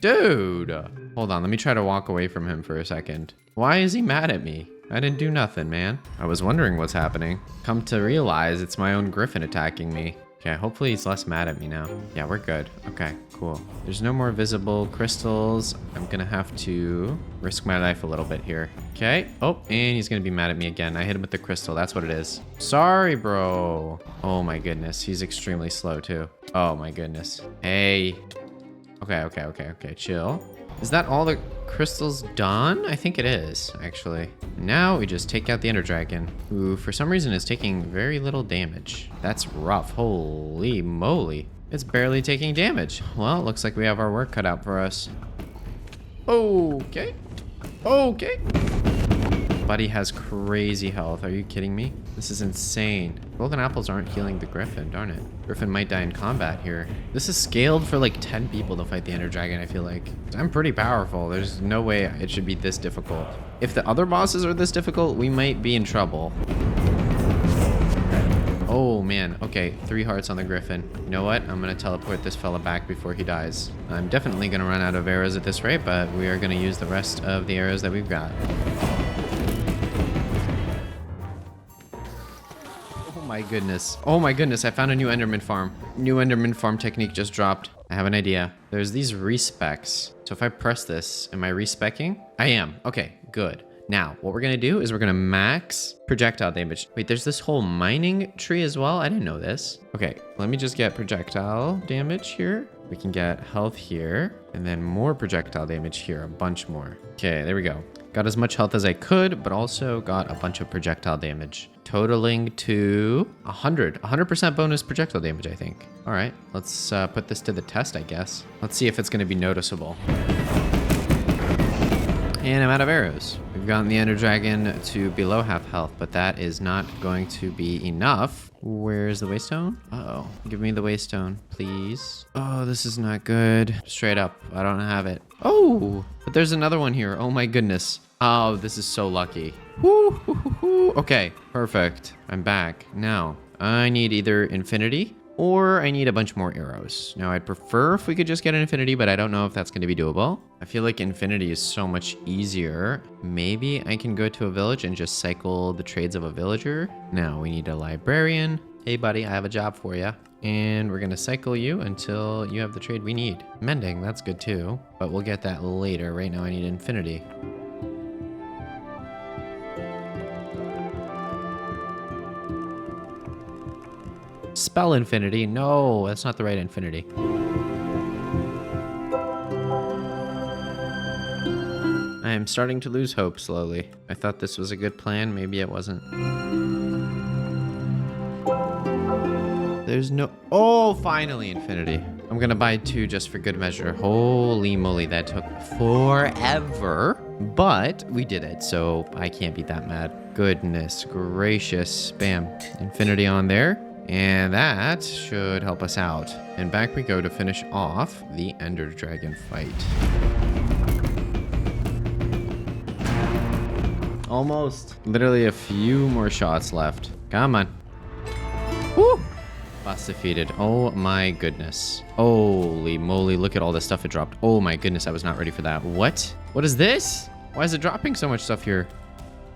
Speaker 1: Dude. Hold on, let me try to walk away from him for a second. Why is he mad at me? I didn't do nothing, man. I was wondering what's happening. Come to realize it's my own Griffin attacking me. Okay, hopefully he's less mad at me now. Yeah, we're good. Okay, cool. There's no more visible crystals. I'm gonna have to risk my life a little bit here. Okay. Oh, and he's gonna be mad at me again. I hit him with the crystal. That's what it is. Sorry, bro. Oh my goodness. He's extremely slow too. Oh my goodness. Hey. Okay. Chill. Is that all the crystals done? I think it is, actually. Now we just take out the Ender Dragon, who for some reason is taking very little damage. That's rough. Holy moly. It's barely taking damage. Well, it looks like we have our work cut out for us. Okay. Buddy has crazy health. Are you kidding me? This is insane. Golden apples aren't healing the Griffin, darn it. Griffin might die in combat here. This is scaled for like 10 people to fight the Ender Dragon, I feel like. I'm pretty powerful. There's no way it should be this difficult. If the other bosses are this difficult, we might be in trouble. Oh man, okay, 3 hearts on the Griffin. You know what? I'm gonna teleport this fella back before he dies. I'm definitely gonna run out of arrows at this rate, but we are gonna use the rest of the arrows that we've got. Oh my goodness, I found a new Enderman farm. New Enderman farm technique just dropped. I have an idea. There's these respecs. So if I press this, am I respecking? I am. Okay, good. Now, what we're gonna do is we're gonna max projectile damage. Wait, there's this whole mining tree as well? I didn't know this. Okay, let me just get projectile damage here. We can get health here, and then more projectile damage here, a bunch more. Okay, there we go. Got as much health as I could, but also got a bunch of projectile damage, totaling to 100% bonus projectile damage, I think. All right, let's put this to the test, I guess. Let's see if it's gonna be noticeable. And I'm out of arrows. We've We've gotten the Ender Dragon to below half health, but that is not going to be enough. Where's the waystone? Uh-oh. Give me the waystone, please. Oh, this is not good. Straight up, I don't have it. Oh, but there's another one here. Oh my goodness. Oh, this is so lucky. Woo, hoo, hoo, hoo. Okay, perfect. I'm back. Now, I need either infinity or I need a bunch more arrows. Now, I'd prefer if we could just get an infinity, but I don't know if that's going to be doable. I feel like infinity is so much easier. Maybe I can go to a village and just cycle the trades of a villager. Now, we need a librarian. Hey, buddy, I have a job for you. And we're going to cycle you until you have the trade we need. Mending, that's good too, but we'll get that later. Right now, I need infinity. Spell infinity. No, that's not the right infinity. I am starting to lose hope slowly. I thought this was a good plan. Maybe it wasn't. There's no... Oh, finally infinity. I'm gonna buy 2 just for good measure. Holy moly, that took forever. But we did it, so I can't be that mad. Goodness gracious. Bam. Infinity on there. And that should help us out. And back we go to finish off the Ender Dragon fight. Almost. Literally a few more shots left. Come on. Woo! Boss defeated. Oh my goodness. Holy moly, look at all the stuff it dropped. Oh my goodness, I was not ready for that. What? What is this? Why is it dropping so much stuff here?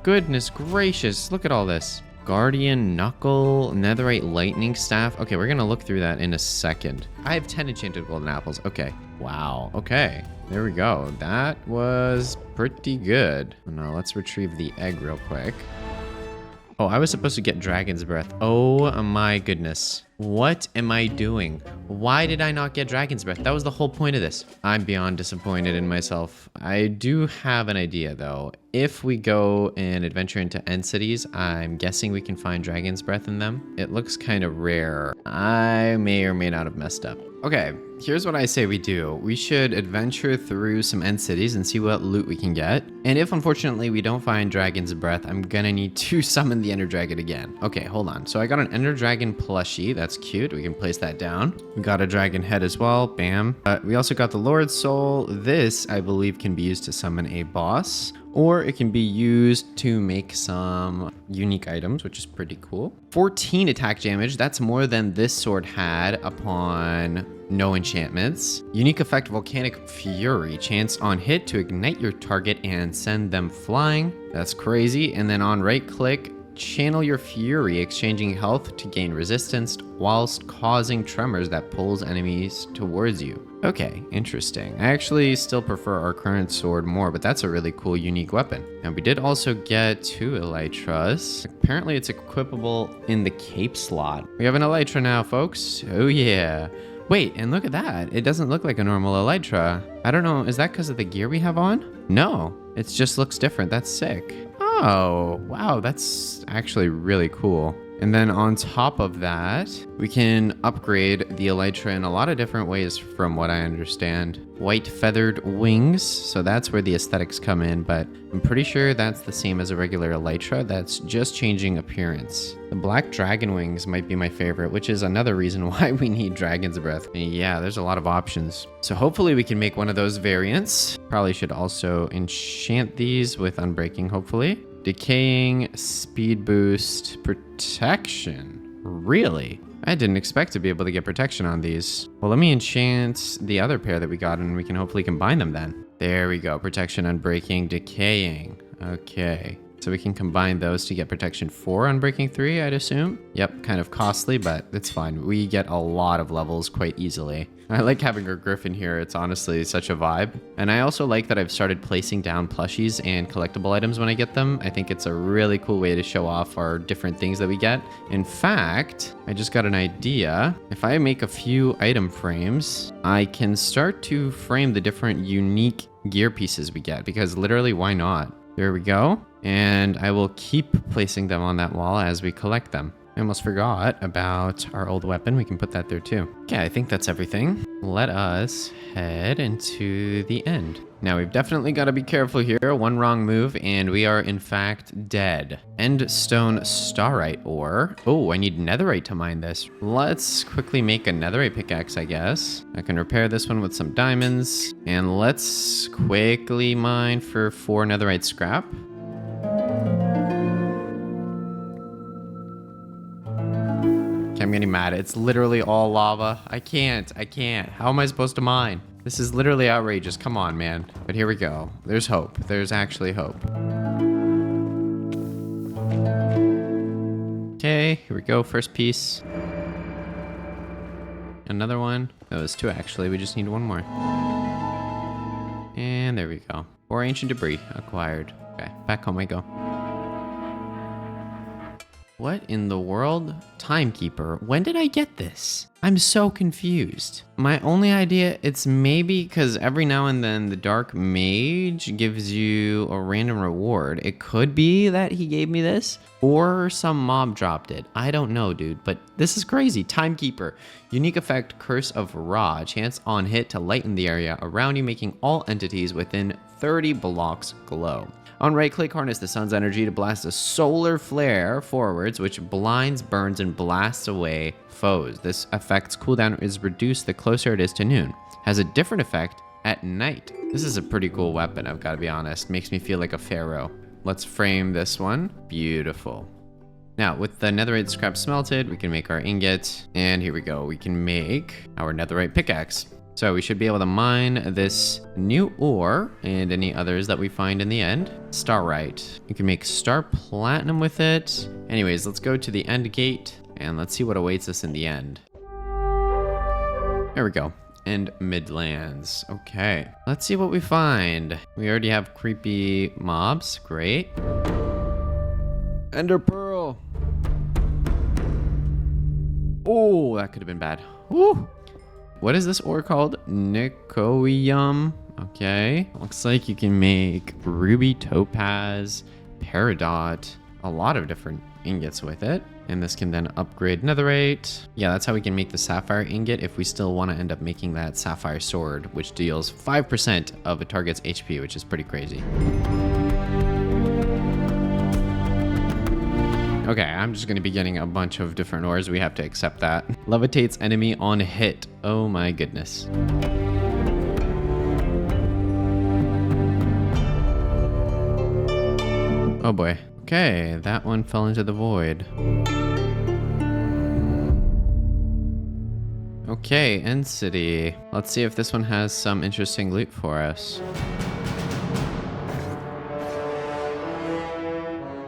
Speaker 1: Goodness gracious, look at all this. Guardian Knuckle, Netherite Lightning Staff. Okay, we're gonna look through that in a second. I have 10 enchanted golden apples. Okay. Wow. Okay. There we go. That was pretty good. Now let's retrieve the egg real quick. Oh, I was supposed to get Dragon's Breath. Oh my goodness. What am I doing? Why did I not get Dragon's Breath? That was the whole point of this. I'm beyond disappointed in myself. I do have an idea though. If we go and adventure into end cities, I'm guessing we can find Dragon's Breath in them. It looks kind of rare. I may or may not have messed up. Okay, here's what I say we do. We should adventure through some end cities and see what loot we can get. And if unfortunately we don't find Dragon's Breath, I'm gonna need to summon the Ender Dragon again. Okay, hold on. So I got an Ender Dragon plushie. That's cute. We can place that down. We got a dragon head as well. Bam. We also got the Lord's Soul. This, I believe, can be used to summon a boss. Or it can be used to make some unique items, which is pretty cool. 14 attack damage. That's more than this sword had upon no enchantments. Unique effect, Volcanic Fury. Chance on hit to ignite your target and send them flying. That's crazy. And then on right click, channel your fury, exchanging health to gain resistance whilst causing tremors that pulls enemies towards you. Okay, interesting. I actually still prefer our current sword more, but that's a really cool, unique weapon. And we did also get 2 elytras. Apparently it's equipable in the cape slot. We have an elytra now, folks. Oh yeah. Wait, and look at that. It doesn't look like a normal elytra. I don't know, is that because of the gear we have on? No, it just looks different. That's sick. Oh, wow, that's actually really cool. And then on top of that, we can upgrade the elytra in a lot of different ways from what I understand. White feathered wings, so that's where the aesthetics come in, but I'm pretty sure that's the same as a regular elytra, that's just changing appearance. The black dragon wings might be my favorite, which is another reason why we need Dragon's Breath. Yeah, there's a lot of options. So hopefully we can make one of those variants. Probably should also enchant these with Unbreaking, hopefully. Decaying, speed boost, protection. Really? I didn't expect to be able to get protection on these. Well, let me enchant the other pair that we got and we can hopefully combine them then. There we go. Protection, Unbreaking, Decaying. Okay. So we can combine those to get protection 4 Unbreaking 3, I'd assume. Yep, kind of costly, but it's fine. We get a lot of levels quite easily. I like having our griffin here. It's honestly such a vibe. And I also like that I've started placing down plushies and collectible items when I get them. I think it's a really cool way to show off our different things that we get. In fact, I just got an idea. If I make a few item frames, I can start to frame the different unique gear pieces we get, because literally, why not? There we go. And I will keep placing them on that wall as we collect them. I almost forgot about our old weapon. We can put that there too. Okay, I think that's everything. let us head into the end. Now, we've definitely got to be careful here. One wrong move, and we are, in fact, dead. End stone starite ore. Oh, I need netherite to mine this. Let's quickly make a netherite pickaxe, I guess. I can repair this one with some diamonds. And let's quickly mine for 4 netherite scrap. Okay, I'm getting mad. It's literally all lava. I can't. How am I supposed to mine? This is literally outrageous. Come on, man. But here we go. There's hope. There's actually hope. Okay, here we go. First piece. Another one. That was 2 actually. We just need 1 more. And there we go. 4 ancient debris acquired. Okay, back home I go. What in the world? Timekeeper. When did I get this? I'm so confused. My only idea, it's maybe because every now and then the dark mage gives you a random reward. It could be that he gave me this or some mob dropped it. I don't know, dude, but this is crazy. Timekeeper. Unique effect, Curse of Ra. Chance on hit to lighten the area around you, making all entities within 30 blocks glow. On right click, harness the sun's energy to blast a solar flare forwards, which blinds, burns, and blasts away foes. This effect's cooldown is reduced the closer it is to noon. Has a different effect at night. This is a pretty cool weapon, I've got to be honest. Makes me feel like a pharaoh. Let's frame this one. Beautiful. Now, with the netherite scrap smelted, we can make our ingot. And here we go. We can make our netherite pickaxe. So we should be able to mine this new ore and any others that we find in the end. Starite. You can make star platinum with it. Anyways, let's go to the end gate and let's see what awaits us in the end. There we go. End Midlands. Okay. Let's see what we find. We already have creepy mobs. Great. Ender Pearl. Oh, that could have been bad. Woo. What is this ore called? Nicoium. Okay. Looks like you can make ruby, topaz, peridot, a lot of different ingots with it. And this can then upgrade netherite. Yeah, that's how we can make the sapphire ingot if we still want to end up making that sapphire sword, which deals 5% of a target's HP, which is pretty crazy. Okay, I'm just going to be getting a bunch of different ores. We have to accept that. Levitates enemy on hit. Oh my goodness. Oh boy. Okay, that one fell into the void. Okay, End City. Let's see if this one has some interesting loot for us.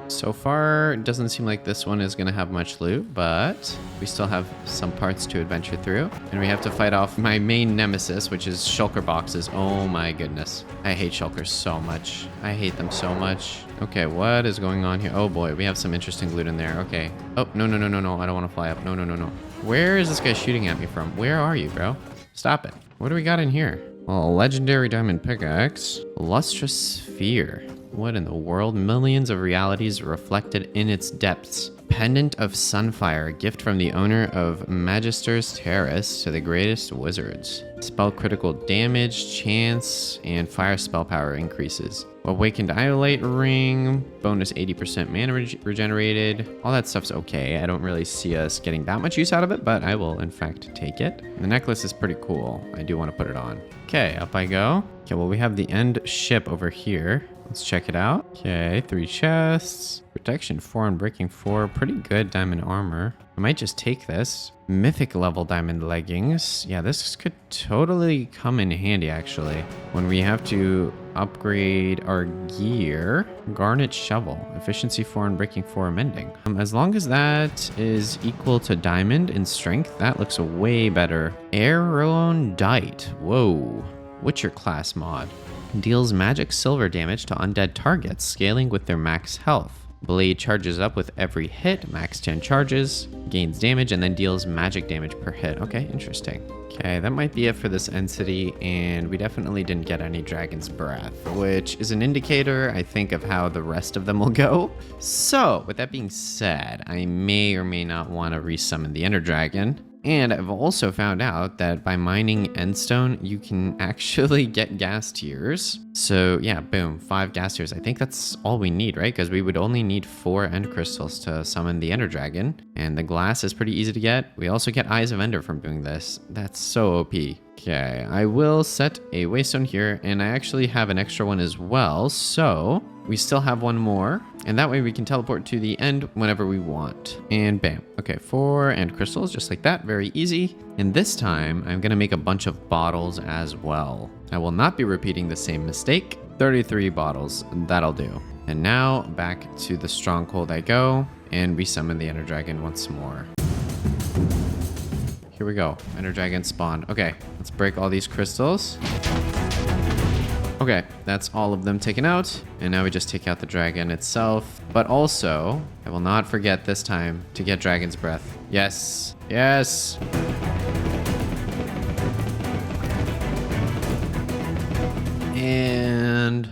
Speaker 1: So far, it doesn't seem like this one is going to have much loot, but we still have some parts to adventure through. And we have to fight off my main nemesis, which is shulker boxes. Oh my goodness. I hate shulkers so much. I hate them so much. Okay, what is going on here? Oh boy, we have some interesting loot in there. Okay. Oh, no. I don't want to fly up. No. Where is this guy shooting at me from? Where are you, bro? Stop it. What do we got in here? Well, a legendary diamond pickaxe. Lustrous sphere. What in the world? Millions of realities reflected in its depths. Pendant of Sunfire, a gift from the owner of Magister's Terrace to the greatest wizards. Spell critical damage, chance, and fire spell power increases. Awakened Iolite Ring, bonus 80% mana regenerated. All that stuff's okay. I don't really see us getting that much use out of it, but I will in fact take it. The necklace is pretty cool. I do want to put it on. Okay, up I go. Okay, well, we have the end ship over here. Let's check it out. Okay, 3 chests. Protection 4 and breaking 4. Pretty good diamond armor. I might just take this. Mythic level diamond leggings. Yeah, this could totally come in handy actually. When we have to upgrade our gear. Garnet shovel. Efficiency 4 and breaking 4 mending. As long as that is equal to diamond in strength, that looks way better. Aeronite. Whoa. Witcher class mod. Deals magic silver damage to undead targets, scaling with their max health. Blade charges up with every hit, max 10 charges, gains damage, and then deals magic damage per hit. Okay, interesting. Okay, that might be it for this end city, and we definitely didn't get any Dragon's Breath, which is an indicator, I think, of how the rest of them will go. So, with that being said, I may or may not want to resummon the Ender Dragon. And I've also found out that by mining endstone, you can actually get gas tiers. So yeah, boom, 5 gas tiers. I think that's all we need, right? Because we would only need 4 end crystals to summon the Ender Dragon. And the glass is pretty easy to get. We also get Eyes of Ender from doing this. That's so OP. Okay, I will set a waystone here, and I actually have an extra one as well. So we still have one more, and that way we can teleport to the end whenever we want. And bam. Okay, 4 end crystals, just like that. Very easy. And this time, I'm going to make a bunch of bottles as well. I will not be repeating the same mistake. 33 bottles. That'll do. And now, back to the stronghold I go, and we summon the Ender Dragon once more. Here we go. Ender Dragon spawn. Okay, let's break all these crystals. Okay, that's all of them taken out. And now we just take out the dragon itself. But also, I will not forget this time to get Dragon's Breath. Yes. Yes. And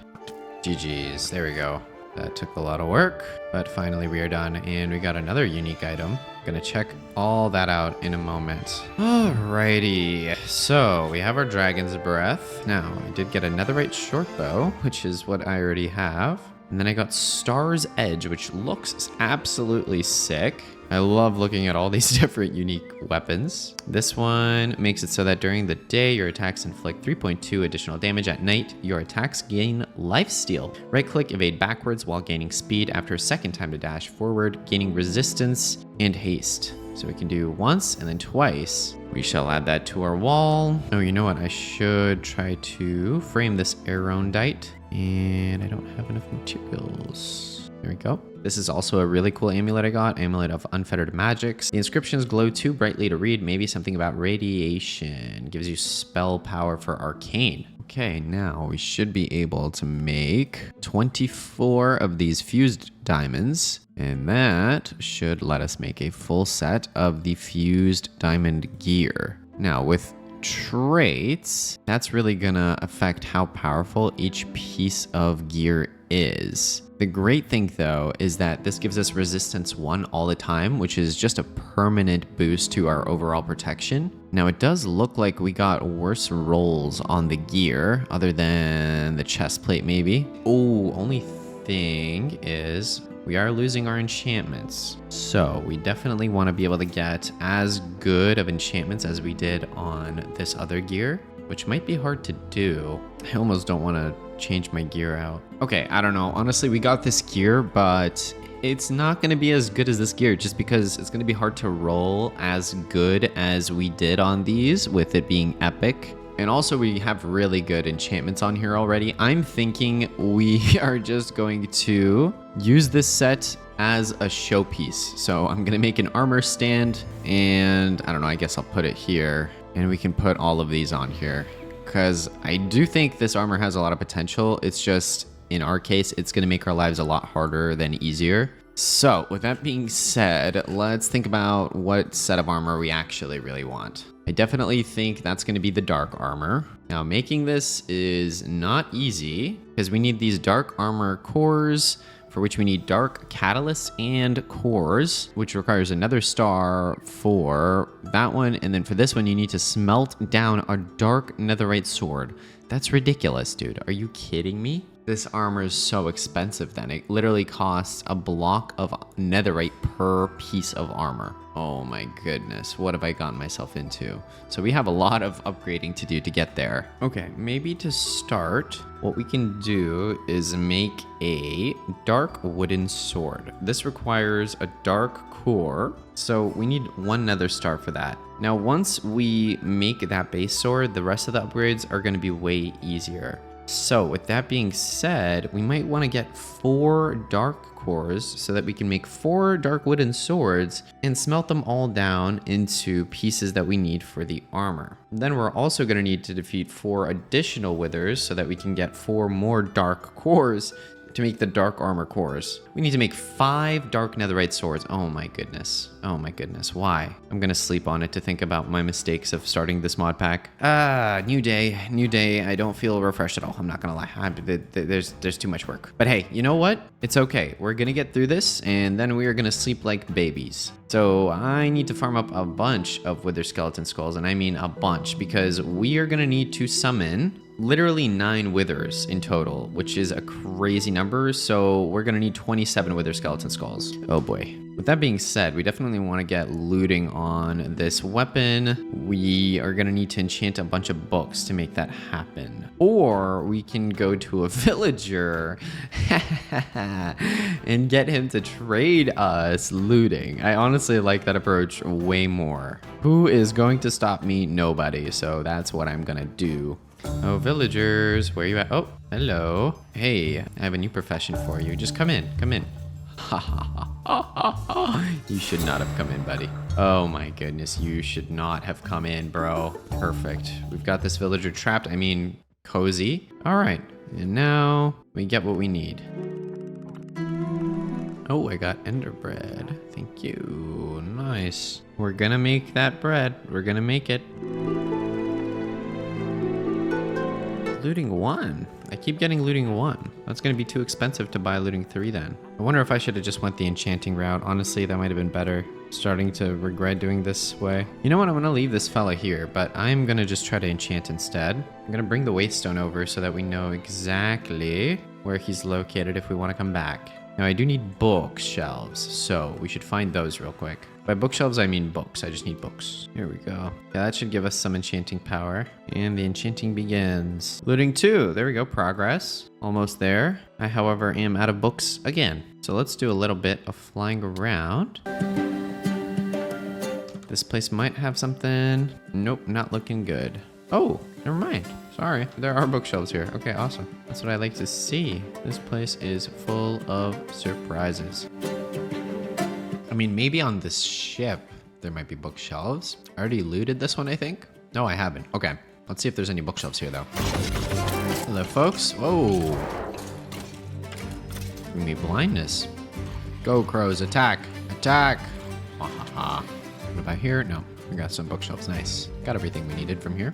Speaker 1: GG's. There we go. That took a lot of work, but finally we are done, and we got another unique item. Gonna check all that out in a moment. Alrighty, so we have our Dragon's Breath. Now, I did get a netherite short bow, which is what I already have. And then I got Star's Edge, which looks absolutely sick. I love looking at all these different unique weapons. This one makes it so that during the day, your attacks inflict 3.2 additional damage. At night, your attacks gain lifesteal. Right-click, evade backwards while gaining speed after a second time to dash forward, gaining resistance and haste. So we can do once and then twice. We shall add that to our wall. Oh, you know what? I should try to frame this aerondite, and I don't have enough materials. There we go. This is also a really cool amulet I got, Amulet of Unfettered Magics. The inscriptions glow too brightly to read, maybe something about radiation. Gives you spell power for arcane. Okay, now we should be able to make 24 of these fused diamonds, and that should let us make a full set of the fused diamond gear. Now with traits, that's really gonna affect how powerful each piece of gear is. The great thing though is that this gives us resistance 1 all the time, which is just a permanent boost to our overall protection. Now it does look like we got worse rolls on the gear other than the chest plate maybe. Oh, only thing is we are losing our enchantments. So we definitely want to be able to get as good of enchantments as we did on this other gear, which might be hard to do. I almost don't want to change my gear out. Okay, I don't know. Honestly, we got this gear, but it's not going to be as good as this gear just because it's going to be hard to roll as good as we did on these with it being epic. And also we have really good enchantments on here already. I'm thinking we are just going to use this set as a showpiece. So I'm going to make an armor stand, and I don't know, I guess I'll put it here, and we can put all of these on here because I do think this armor has a lot of potential. It's just, in our case, it's going to make our lives a lot harder than easier. So with that being said, let's think about what set of armor we actually really want. I definitely think that's going to be the dark armor. Now making this is not easy because we need these dark armor cores, for which we need dark catalysts and cores, which requires another star for that one. And then for this one, you need to smelt down a dark netherite sword. That's ridiculous, dude. Are you kidding me? This armor is so expensive then. It literally costs a block of netherite per piece of armor. Oh my goodness, what have I gotten myself into? So we have a lot of upgrading to do to get there. Okay, maybe to start, what we can do is make a dark wooden sword. This requires a dark core, so we need 1 nether star for that. Now, once we make that base sword, the rest of the upgrades are gonna be way easier. So with that being said, we might want to get 4 dark cores so that we can make 4 dark wooden swords and smelt them all down into pieces that we need for the armor. Then we're also going to need to defeat 4 additional withers so that we can get 4 more dark cores to make the dark armor cores. We need to make 5 dark netherite swords. Oh my goodness. Oh my goodness. Why? I'm gonna sleep on it to think about my mistakes of starting this mod pack. New day. New day. I don't feel refreshed at all. I'm not gonna lie. There's too much work. But hey, you know what? It's okay. We're gonna get through this, and then we are gonna sleep like babies. So I need to farm up a bunch of wither skeleton skulls, and I mean a bunch, because we are gonna need to summon literally 9 withers in total, which is a crazy number. So we're gonna need 27 wither skeleton skulls. Oh boy. With that being said, we definitely want to get looting on this weapon. We are gonna need to enchant a bunch of books to make that happen. Or we can go to a villager and get him to trade us looting. I honestly like that approach way more. Who is going to stop me? Nobody. So that's what I'm gonna do. Oh, villagers, where you at? Oh, hello. Hey, I have a new profession for you. Just come in, come in. Ha ha ha. You should not have come in, buddy. Oh my goodness, you should not have come in, bro. Perfect. We've got this villager trapped. I mean, cozy. All right, and now we get what we need. Oh, I got ender bread. Thank you. Nice. We're gonna make that bread. We're gonna make it. Looting 1. I keep getting looting 1. That's gonna be too expensive to buy looting 3 then. I wonder if I should have just went the enchanting route. Honestly, that might have been better. Starting to regret doing this way. You know what? I'm gonna leave this fella here, but I'm gonna just try to enchant instead. I'm gonna bring the waystone over so that we know exactly where he's located if we want to come back. Now I do need bookshelves, so we should find those real quick. By bookshelves, I mean books. I just need books. Here we go. Yeah, that should give us some enchanting power. And the enchanting begins. Looting 2. There we go. Progress. Almost there. I, however, am out of books again. So let's do a little bit of flying around. This place might have something. Nope, not looking good. Oh, never mind. Sorry, there are bookshelves here. Okay, awesome. That's what I like to see. This place is full of surprises. I mean, maybe on this ship, there might be bookshelves. I already looted this one, I think. No, I haven't. Okay, let's see if there's any bookshelves here, though. Hello, folks. Whoa. Bring me blindness. Go, crows, attack. Attack. Ha ha ha. What about here? No, we got some bookshelves. Nice. Got everything we needed from here.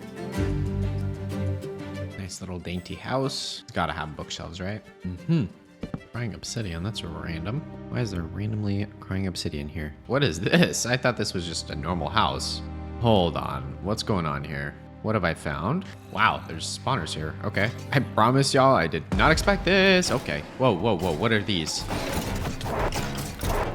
Speaker 1: Nice little dainty house. It's gotta have bookshelves, right? Mm-hmm. Crying obsidian, that's random. Why is there randomly crying obsidian here? What is this? I thought this was just a normal house. Hold on, what's going on here? What have I found? Wow, there's spawners here. Okay, I promise y'all I did not expect this. Okay, whoa, whoa, whoa, what are these?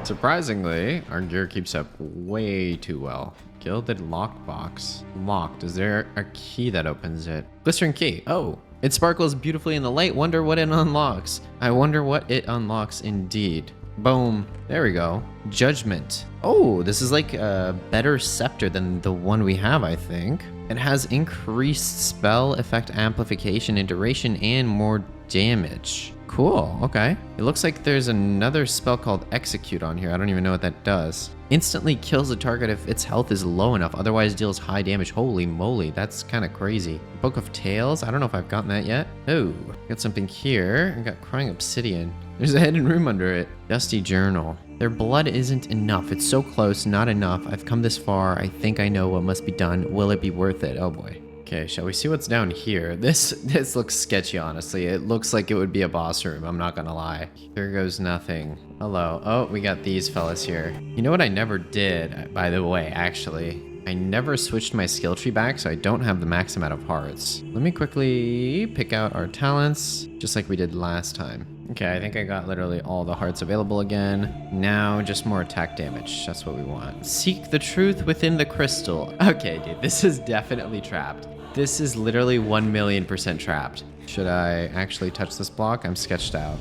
Speaker 1: Surprisingly, our gear keeps up way too well. Gilded lockbox. Locked. Is there a key that opens it? Glistering key. Oh, it sparkles beautifully in the light. Wonder what it unlocks. I wonder what it unlocks indeed. Boom. There we go. Judgment. Oh, this is like a better scepter than the one we have, I think. It has increased spell effect amplification and duration and more damage. Cool, okay. It looks like there's another spell called Execute on here. I don't even know what that does. Instantly kills the target if its health is low enough, otherwise deals high damage. Holy moly, that's kind of crazy. Book of Tales, I don't know if I've gotten that yet. Oh, got something here. I got crying obsidian. There's a hidden room under it. Dusty journal. Their blood isn't enough. It's so close, not enough. I've come this far. I think I know what must be done. Will it be worth it? Oh boy. Okay, shall we see what's down here? This looks sketchy, honestly. It looks like it would be a boss room, I'm not gonna lie. Here goes nothing. Hello. Oh, we got these fellas here. You know what I never did, by the way, actually? I never switched my skill tree back, so I don't have the max amount of hearts. Let me quickly pick out our talents, just like we did last time. Okay, I think I got literally all the hearts available again. Now, just more attack damage. That's what we want. Seek the truth within the crystal. Okay, dude, this is definitely trapped. This is literally 1,000,000% trapped. Should I actually touch this block? I'm sketched out.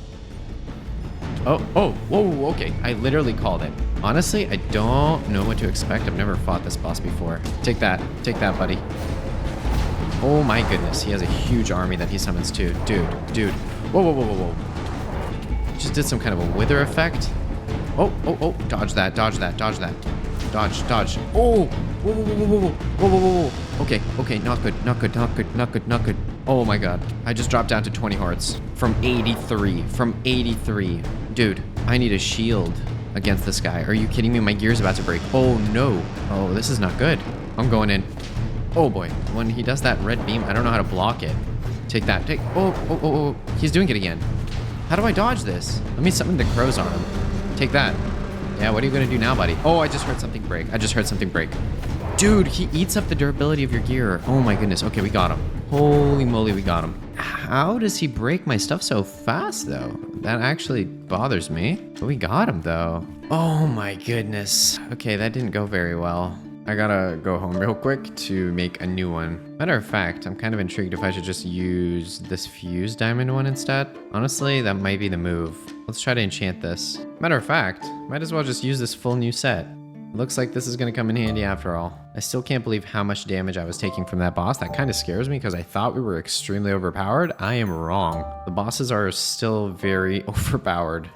Speaker 1: Oh, whoa, okay. I literally called it. Honestly, I don't know what to expect. I've never fought this boss before. Take that, buddy. Oh my goodness, he has a huge army that he summons too. Dude. Whoa. Just did some kind of a wither effect. Oh, dodge that. Dodge. Oh, Whoa, whoa, whoa, whoa, whoa, whoa, whoa, whoa. Okay, okay, not good, not good, not good, not good, not good. Oh my god, I just dropped down to 20 hearts. From 83, from 83. Dude, I need a shield against this guy. Are you kidding me? My gear's about to break. Oh no. Oh, this is not good. I'm going in. Oh boy, when he does that red beam, I don't know how to block it. Take that, take, oh, oh, oh, oh. He's doing it again. How do I dodge this? Let me summon the crow's arm. Take that. Yeah, what are you gonna do now, buddy? Oh, I just heard something break. I just heard something break. Dude, he eats up the durability of your gear. Oh my goodness. Okay, we got him. Holy moly, we got him. How does he break my stuff so fast, though? That actually bothers me. But we got him, though. Oh my goodness. Okay, that didn't go very well. I gotta go home real quick to make a new one. Matter of fact, I'm kind of intrigued if I should just use this fuse diamond one instead. Honestly, that might be the move. Let's try to enchant this. Matter of fact, might as well just use this full new set. Looks like this is gonna come in handy after all. I still can't believe how much damage I was taking from that boss. That kind of scares me because I thought we were extremely overpowered. I am wrong. The bosses are still very overpowered.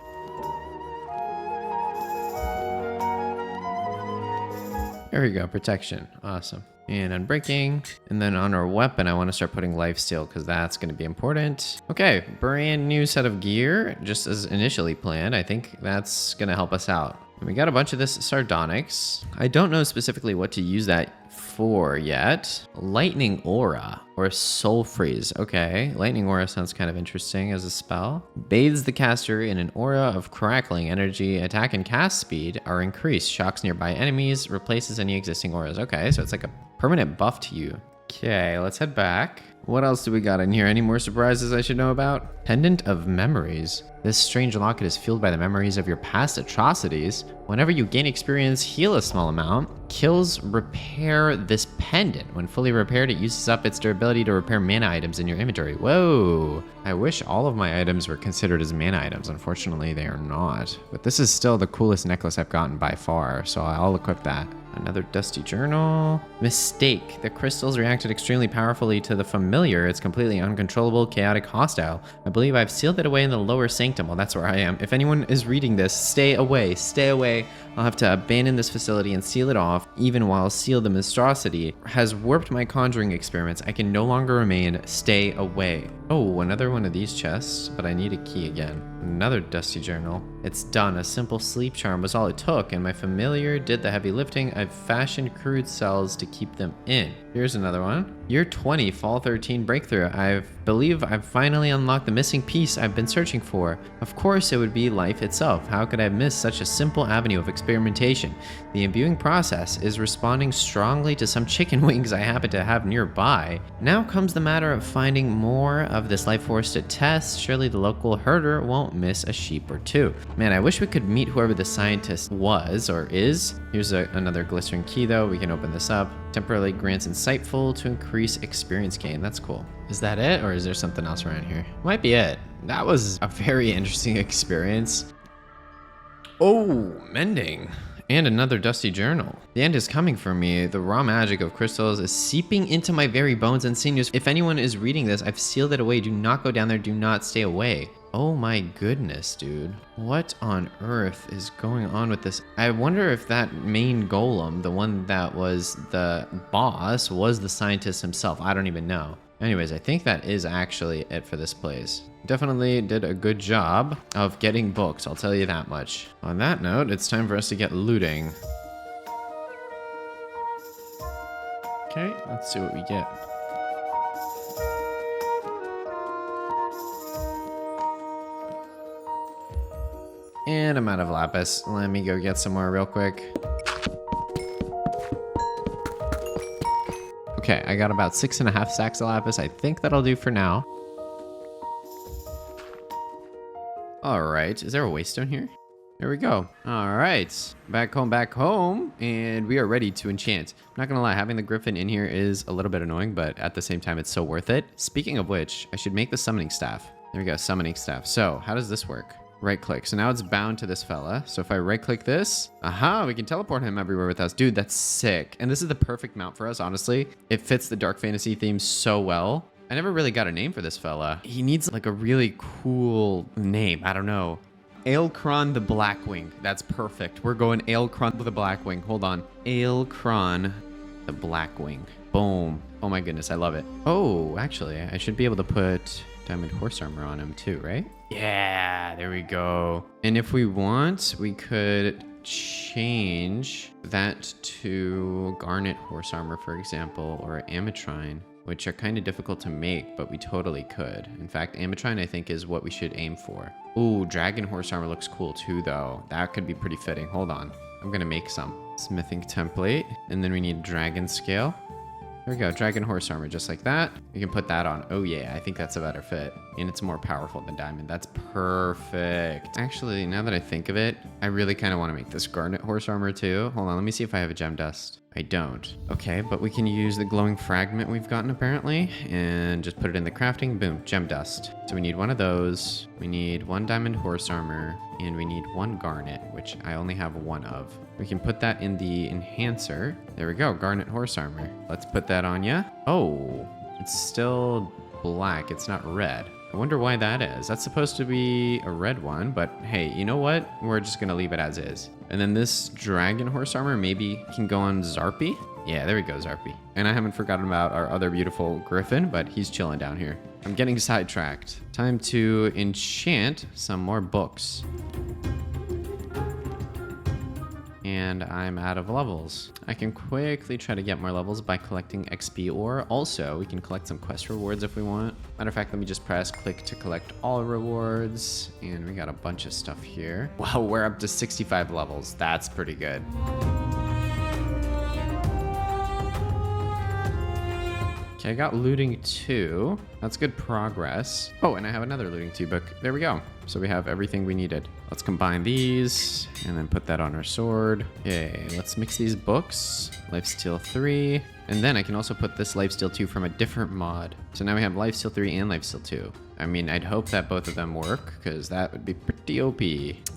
Speaker 1: There we go, protection, awesome. And unbreaking, and then on our weapon, I want to start putting lifesteal because that's going to be important. Okay, brand new set of gear, just as initially planned. I think that's going to help us out. And we got a bunch of this sardonyx. I don't know specifically what to use that for yet. Lightning aura or soul freeze. Okay, lightning aura sounds kind of interesting as a spell. Bathes the caster in an aura of crackling energy. Attack and cast speed are increased. Shocks nearby enemies. Replaces any existing auras. Okay, so it's like a permanent buff to you. Okay, let's head back. What else do we got in here? Any more surprises I should know about? Pendant of Memories. This strange locket is fueled by the memories of your past atrocities. Whenever you gain experience, heal a small amount. Kills repair this pendant. When fully repaired, it uses up its durability to repair mana items in your inventory. Whoa! I wish all of my items were considered as mana items. Unfortunately, they are not. But this is still the coolest necklace I've gotten by far, so I'll equip that. Another dusty journal. Mistake. The crystals reacted extremely powerfully to the familiar. It's completely uncontrollable, chaotic, hostile. I believe I've sealed it away in the lower sanctum. Well, that's where I am. If anyone is reading this, stay away. Stay away. I'll have to abandon this facility and seal it off. Even while seal the monstrosity has warped my conjuring experiments. I can no longer remain. Stay away. Oh, another one of these chests, but I need a key again. Another dusty journal. It's done. A simple sleep charm was all it took, and my familiar did the heavy lifting. I've fashioned crude cells to keep them in. Here's another one. Year 20, Fall 13 breakthrough. I believe I've finally unlocked the missing piece I've been searching for. Of course, it would be life itself. How could I have missed such a simple avenue of experimentation? The imbuing process is responding strongly to some chicken wings I happen to have nearby. Now comes the matter of finding more of this life force to test. Surely the local herder won't miss a sheep or two. Man, I wish we could meet whoever the scientist was or is. Here's another glycerin key though. We can open this up. Temporarily grants insightful to increase experience gain. That's cool. Is that it, or is there something else around here? Might be it. That was a very interesting experience. Oh, mending. And another dusty journal. The end is coming for me. The raw magic of crystals is seeping into my very bones and sinews. If anyone is reading this, I've sealed it away. Do not go down there. Do not stay away. Oh my goodness, dude. What on earth is going on with this? I wonder if that main golem, the one that was the boss, was the scientist himself. I don't even know. Anyways, I think that is actually it for this place. Definitely did a good job of getting books, I'll tell you that much. On that note, it's time for us to get looting. Okay, let's see what we get. And I'm out of lapis. Let me go get some more real quick. Okay, I got about 6.5 stacks of lapis. I think that'll do for now. All right, is there a waystone here? There we go. All right, back home, and we are ready to enchant. I'm not gonna lie, having the griffin in here is a little bit annoying, but at the same time, it's so worth it. Speaking of which, I should make the summoning staff. There we go, summoning staff. So how does this work? Right click. So now it's bound to this fella. So if I right click this, aha, we can teleport him everywhere with us. Dude, that's sick. And this is the perfect mount for us, honestly. It fits the dark fantasy theme so well. I never really got a name for this fella. He needs like a really cool name. I don't know. Aelkron the Blackwing. That's perfect. We're going Aelkron the Blackwing. Hold on. Aelkron the black wing. Boom. Oh my goodness, I love it. Oh, actually, I should be able to put diamond horse armor on him too, right? Yeah, there we go. And if we want, we could change that to garnet horse armor, for example, or ametrine, which are kind of difficult to make, but we totally could. In fact, ametrine, I think, is what we should aim for. Ooh, dragon horse armor looks cool too, though. That could be pretty fitting. Hold on. I'm gonna make some. Smithing template, and then we need dragon scale. There we go, dragon horse armor, just like that. We can put that on. Oh yeah, I think that's a better fit. And it's more powerful than diamond. That's perfect. Actually, now that I think of it, I really kind of want to make this garnet horse armor too. Hold on, let me see if I have a gem dust. I don't. Okay, but we can use the glowing fragment we've gotten apparently and just put it in the crafting. Boom, gem dust. So we need one of those. We need one diamond horse armor and we need one garnet, which I only have one of. We can put that in the enhancer. There we go, garnet horse armor. Let's put that on ya. Oh, it's still black. It's not red. I wonder why that is. That's supposed to be a red one, but hey, you know what? We're just gonna leave it as is. And then this dragon horse armor maybe can go on Zarpy. Yeah, there we go, Zarpy. And I haven't forgotten about our other beautiful griffin, but he's chilling down here. I'm getting sidetracked. Time to enchant some more books. And I'm out of levels. I can quickly try to get more levels by collecting XP ore. Also, we can collect some quest rewards if we want. Matter of fact, let me just press click to collect all rewards. And we got a bunch of stuff here. Wow, we're up to 65 levels. That's pretty good. Okay, I got looting 2. That's good progress. Oh, and I have another looting 2 book. There we go. So we have everything we needed. Let's combine these and then put that on our sword. Okay, let's mix these books. Lifesteal 3. And then I can also put this Lifesteal 2 from a different mod. So now we have Lifesteal 3 and Lifesteal 2. I mean, I'd hope that both of them work because that would be pretty OP.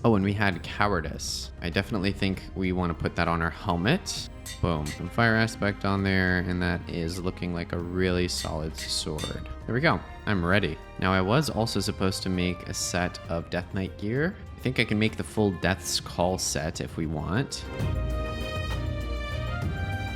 Speaker 1: Oh, and we had Cowardice. I definitely think we want to put that on our helmet. Boom, some fire aspect on there, and that is looking like a really solid sword. There we go, I'm ready. Now I was also supposed to make a set of Death Knight gear. I think I can make the full Death's Call set if we want.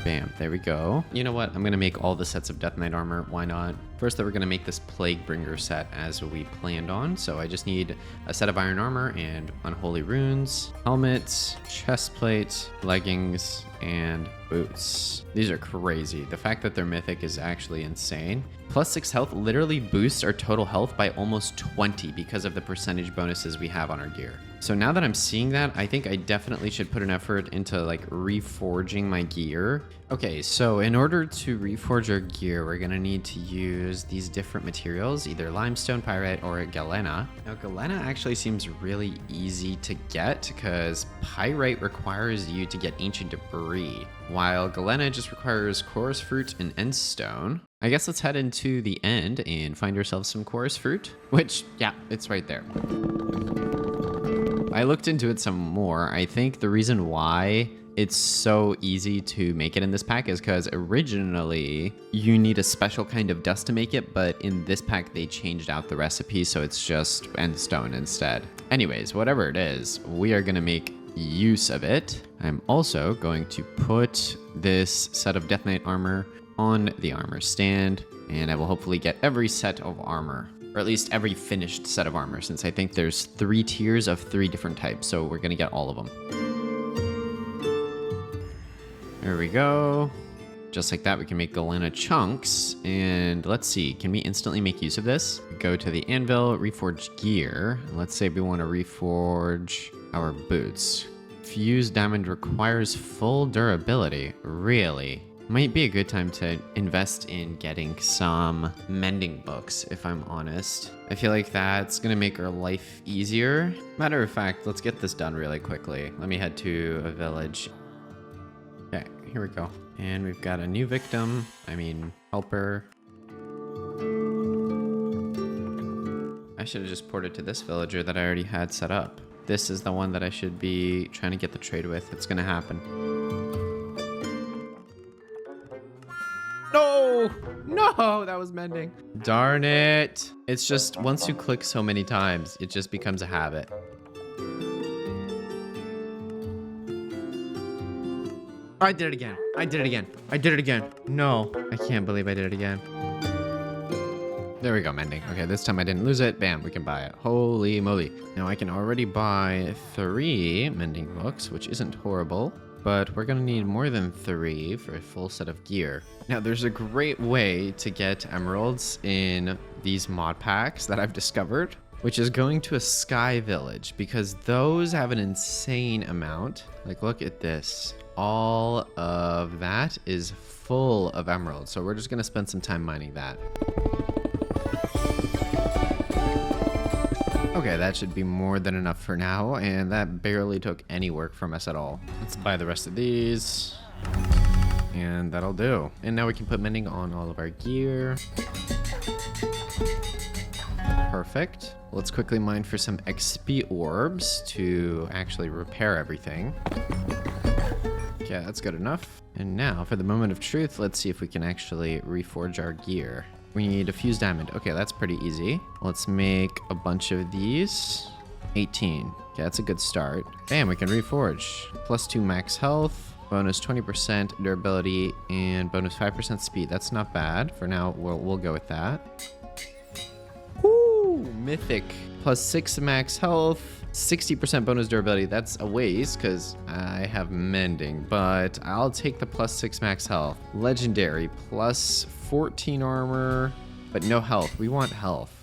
Speaker 1: Bam, there we go. You know what, I'm gonna make all the sets of Death Knight armor, why not? First, we're gonna make this Plaguebringer set as we planned on. So I just need a set of iron armor and unholy runes, helmets, chest plate, leggings, and boots. These are crazy. The fact that they're mythic is actually insane. Plus 6 health literally boosts our total health by almost 20 because of the percentage bonuses we have on our gear. So now that I'm seeing that, I think I definitely should put an effort into like reforging my gear. Okay, so in order to reforge our gear, we're gonna need to use these different materials, either limestone, pyrite, or galena. Now, galena actually seems really easy to get because pyrite requires you to get ancient debris, while galena just requires chorus fruit and endstone. I guess let's head into the end and find ourselves some chorus fruit, which, yeah, it's right there. I looked into it some more. I think the reason why it's so easy to make it in this pack is because originally you need a special kind of dust to make it, but in this pack they changed out the recipe, so it's just endstone instead. Anyways, whatever it is, we are gonna make use of it. I'm also going to put this set of Death Knight armor on the armor stand, and I will hopefully get every set of armor, or at least every finished set of armor, since I think there's 3 tiers of 3 different types, so we're gonna get all of them. There we go. Just like that, we can make galena chunks, and let's see, can we instantly make use of this? Go to the anvil, reforge gear. Let's say we want to reforge our boots. Fused diamond requires full durability. Really? Might be a good time to invest in getting some mending books, if I'm honest. I feel like that's gonna make our life easier. Matter of fact, let's get this done really quickly. Let me head to a village. Okay, here we go. And we've got a new victim, helper. I should have just ported to this villager that I already had set up. This is the one that I should be trying to get the trade with. It's gonna happen. No, that was mending. Darn it. It's just once you click so many times, it just becomes a habit. I did it again. I did it again. I did it again. No, I can't believe I did it again. There we go, mending. Okay, this time I didn't lose it. Bam, we can buy it. Holy moly. Now I can already buy 3 mending books, which isn't horrible, but we're gonna need more than 3 for a full set of gear. Now there's a great way to get emeralds in these mod packs that I've discovered, which is going to a sky village, because those have an insane amount. Like, look at this. All of that is full of emeralds. So we're just gonna spend some time mining that. Okay, that should be more than enough for now, and that barely took any work from us at all. Let's buy the rest of these, and that'll do. And now we can put mending on all of our gear. Perfect. Let's quickly mine for some XP orbs to actually repair everything. Okay, that's good enough. And now, for the moment of truth, let's see if we can actually reforge our gear. We need a fused diamond. Okay, that's pretty easy. Let's make a bunch of these. 18. Okay, that's a good start. Bam, we can reforge. +2 max health, bonus 20% durability, and bonus 5% speed. That's not bad. For now, we'll go with that. Woo! Mythic. +6 max health. 60% bonus durability. That's a waste because I have mending, but I'll take the +6 max health. Legendary, +14 armor, but no health. We want health.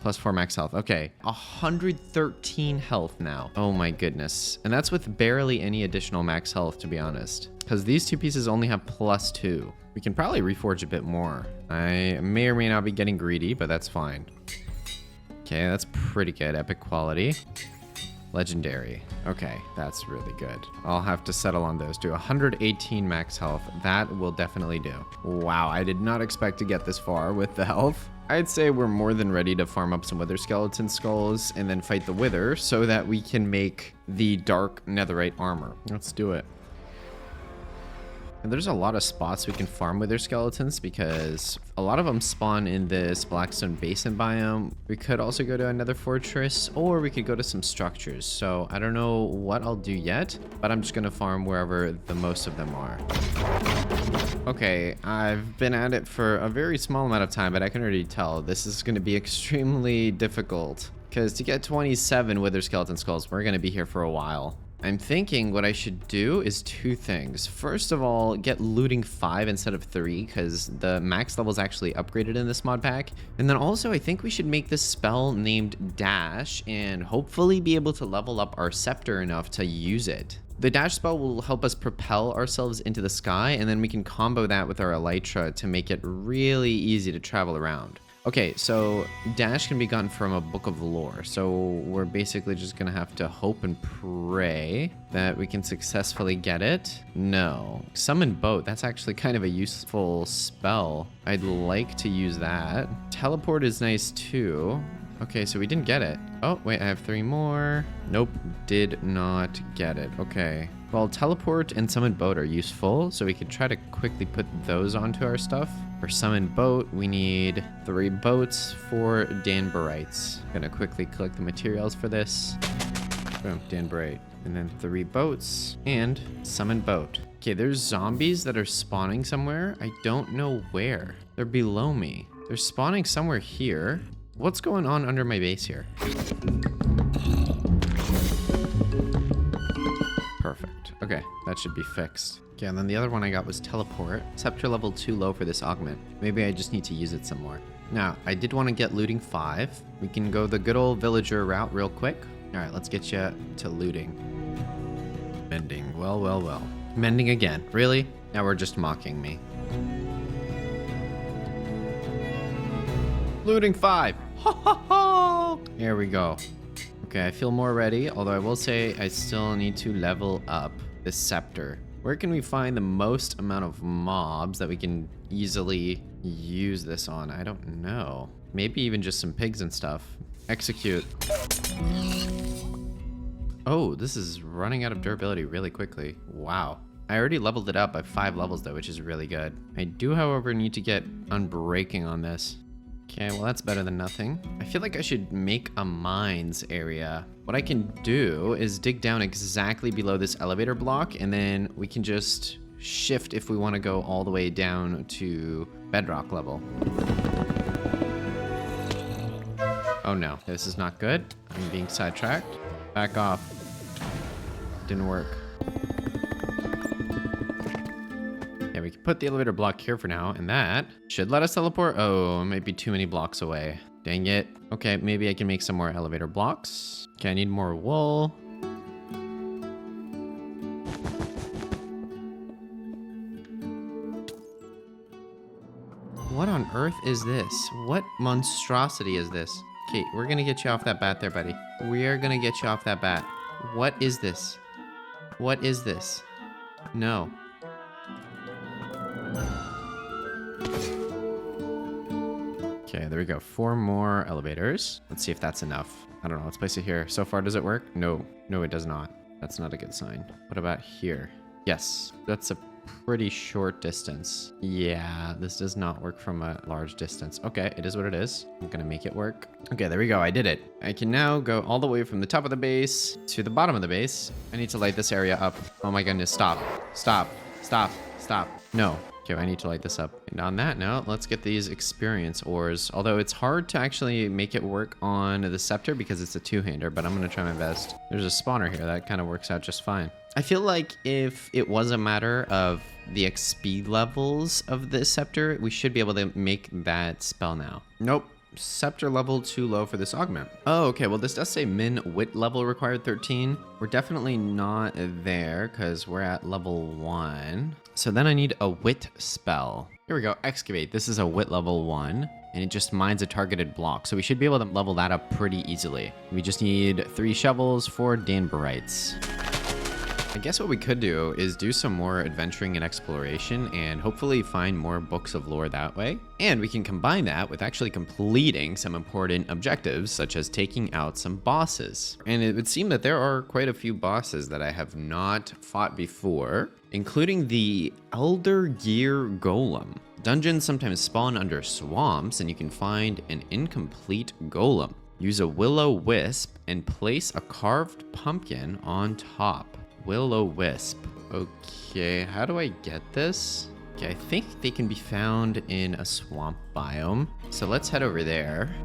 Speaker 1: +4 max health. Okay, 113 health now. Oh my goodness. And that's with barely any additional max health, to be honest, because these 2 pieces only have +2. We can probably reforge a bit more. I may or may not be getting greedy, but that's fine. Okay, that's pretty good. Epic quality. Legendary. Okay, that's really good. I'll have to settle on those two. 118 max health. That will definitely do. Wow, I did not expect to get this far with the health. I'd say we're more than ready to farm up some wither skeleton skulls and then fight the wither so that we can make the dark netherite armor. Let's do it. And there's a lot of spots we can farm wither skeletons because a lot of them spawn in this Blackstone Basin biome. We could also go to another fortress, or we could go to some structures. So I don't know what I'll do yet, but I'm just gonna farm wherever the most of them are. Okay, I've been at it for a very small amount of time, but I can already tell this is gonna be extremely difficult because to get 27 wither skeleton skulls, we're gonna be here for a while. I'm thinking what I should do is 2 things. First of all, get looting 5 instead of 3 because the max level is actually upgraded in this mod pack. And then also I think we should make this spell named Dash and hopefully be able to level up our scepter enough to use it. The dash spell will help us propel ourselves into the sky, and then we can combo that with our elytra to make it really easy to travel around. Okay, so dash can be gotten from a book of lore, so we're basically just gonna have to hope and pray that we can successfully get it. No. Summon boat, that's actually kind of a useful spell. I'd like to use that. Teleport is nice too. Okay, so we didn't get it. Oh, wait, I have 3 more. Nope, did not get it. Okay. Well, teleport and summon boat are useful, so we could try to quickly put those onto our stuff. For summon boat, we need 3 boats, 4 danbarites. Gonna quickly collect the materials for this. Boom, danbarite. And then 3 boats and summon boat. Okay, there's zombies that are spawning somewhere. I don't know where. They're below me. They're spawning somewhere here. What's going on under my base here? Perfect. Okay, that should be fixed. Okay, and then the other one I got was teleport. Scepter level 2 low for this augment. Maybe I just need to use it some more. Now, I did want to get looting 5. We can go the good old villager route real quick. All right, let's get you to looting. Mending. Well, well, well. Mending again. Really? Now we're just mocking me. Looting 5. Ha ha ha! Here we go. Okay, I feel more ready, although I will say I still need to level up this scepter. Where can we find the most amount of mobs that we can easily use this on? I don't know. Maybe even just some pigs and stuff. Execute. Oh, this is running out of durability really quickly. Wow. I already leveled it up by 5 levels though, which is really good. I do, however, need to get unbreaking on this. Okay, well that's better than nothing. I feel like I should make a mines area what I can do is dig down exactly below this elevator block, and then we can just shift if we want to go all the way down to bedrock level. Oh no, this is not good. I'm being sidetracked. Back off. Didn't work. Yeah, we can put the elevator block here for now, and that should let us teleport. Oh, it might be too many blocks away. Dang it. Okay, maybe I can make some more elevator blocks. Okay, I need more wool. What on earth is this? What monstrosity is this? Okay, we're gonna get you off that bat there, buddy. We are gonna get you off that bat. What is this? What is this? No. Okay, there we go. 4 more elevators. Let's see if that's enough. I don't know. Let's place it here. So far, does it work? No. No, it does not. That's not a good sign. What about here? Yes, that's a pretty short distance. Yeah, this does not work from a large distance. Okay, it is what it is. I'm gonna make it work. Okay, there we go. I did it. I can now go all the way from the top of the base to the bottom of the base. I need to light this area up. Oh my goodness, stop. Stop. Stop. Stop. No. Okay, I need to light this up. And on that note, let's get these experience ores. Although it's hard to actually make it work on the scepter because it's a two-hander, but I'm gonna try my best. There's a spawner here. That kind of works out just fine. I feel like if it was a matter of the XP levels of the scepter, we should be able to make that spell now. Nope. Scepter level too low for this augment. Oh, okay. Well, this does say min wit level required 13. We're definitely not there because we're at level 1. So then I need a wit spell. Here we go. Excavate. This is a wit level 1. And it just mines a targeted block. So we should be able to level that up pretty easily. We just need 3 shovels, 4 danberites. I guess what we could do is do some more adventuring and exploration and hopefully find more books of lore that way. And we can combine that with actually completing some important objectives, such as taking out some bosses. And it would seem that there are quite a few bosses that I have not fought before, including the Elder Gear Golem. Dungeons sometimes spawn under swamps, and you can find an incomplete golem. Use a willow wisp and place a carved pumpkin on top. Willow wisp. Okay, how do I get this? Okay, I think they can be found in a swamp biome. So let's head over there.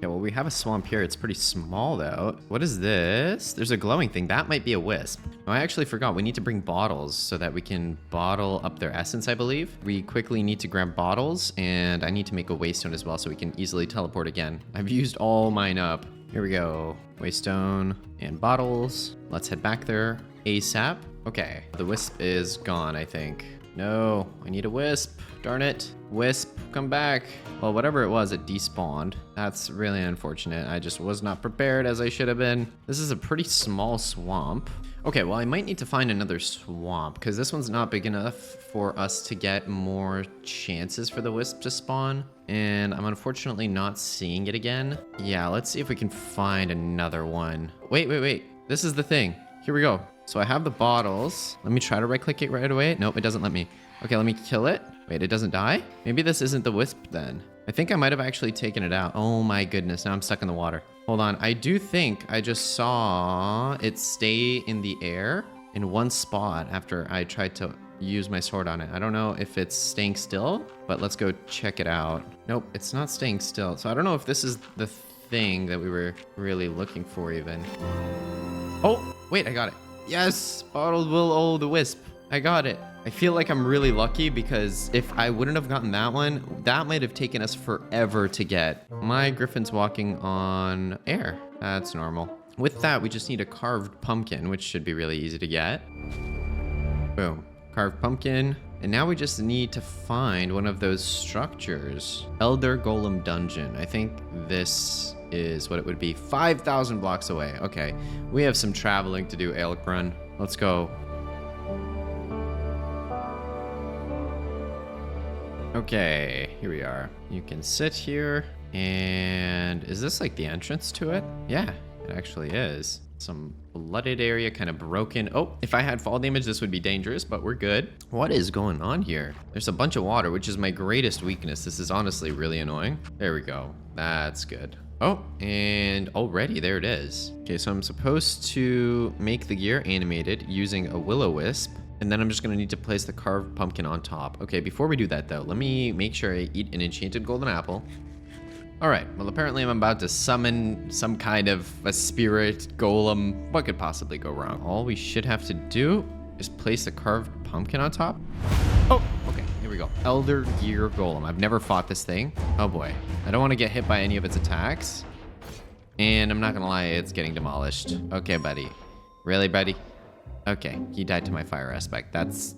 Speaker 1: Yeah, well, we have a swamp here. It's pretty small, though. What is this? There's a glowing thing. That might be a wisp. Oh, I actually forgot. We need to bring bottles so that we can bottle up their essence, I believe. We quickly need to grab bottles, and I need to make a waystone as well so we can easily teleport again. I've used all mine up. Here we go. Waystone and bottles. Let's head back there ASAP. Okay, the wisp is gone, I think. No, I need a wisp. Darn it. Wisp, come back. Well, whatever it was, it despawned. That's really unfortunate. I just was not prepared as I should have been. This is a pretty small swamp. Okay, well, I might need to find another swamp because this one's not big enough for us to get more chances for the wisp to spawn. And I'm unfortunately not seeing it again. Yeah, let's see if we can find another one. Wait. This is the thing. Here we go. So I have the bottles. Let me try to right-click it right away. Nope, it doesn't let me. Okay, let me kill it. Wait, it doesn't die? Maybe this isn't the wisp then. I think I might have actually taken it out. Oh my goodness, now I'm stuck in the water. Hold on, I do think I just saw it stay in the air in one spot after I tried to use my sword on it. I don't know if it's staying still, but let's go check it out. Nope, it's not staying still. So I don't know if this is the thing that we were really looking for even. Oh, wait, I got it. Yes, bottled will the wisp. I got it. I feel like I'm really lucky because if I wouldn't have gotten that one, that might have taken us forever to get. My griffin's walking on air. That's normal. With that, we just need a carved pumpkin, which should be really easy to get. Boom. Carved pumpkin. And now we just need to find one of those structures. Elder Golem Dungeon. I think this is what it would be. 5,000 blocks away. Okay. We have some traveling to do, Aelkrun. Let's go. Okay, here we are. You can sit here, and is this like the entrance to it? Yeah, it actually is. Some flooded area, kind of broken. Oh, if I had fall damage, this would be dangerous, but we're good. What is going on here? There's a bunch of water, which is my greatest weakness. This is honestly really annoying. There we go. That's good. Oh, and already there it is. Okay, so I'm supposed to make the gear animated using a will-o-wisp. And then I'm just gonna need to place the carved pumpkin on top. Okay, before we do that though, let me make sure I eat an enchanted golden apple. All right, well apparently I'm about to summon some kind of a spirit golem. What could possibly go wrong? All we should have to do is place the carved pumpkin on top. Oh, okay, here we go. Elder Gear Golem. I've never fought this thing. Oh boy, I don't wanna get hit by any of its attacks. And I'm not gonna lie, it's getting demolished. Okay, buddy. Really, buddy? Okay, he died to my fire aspect. That's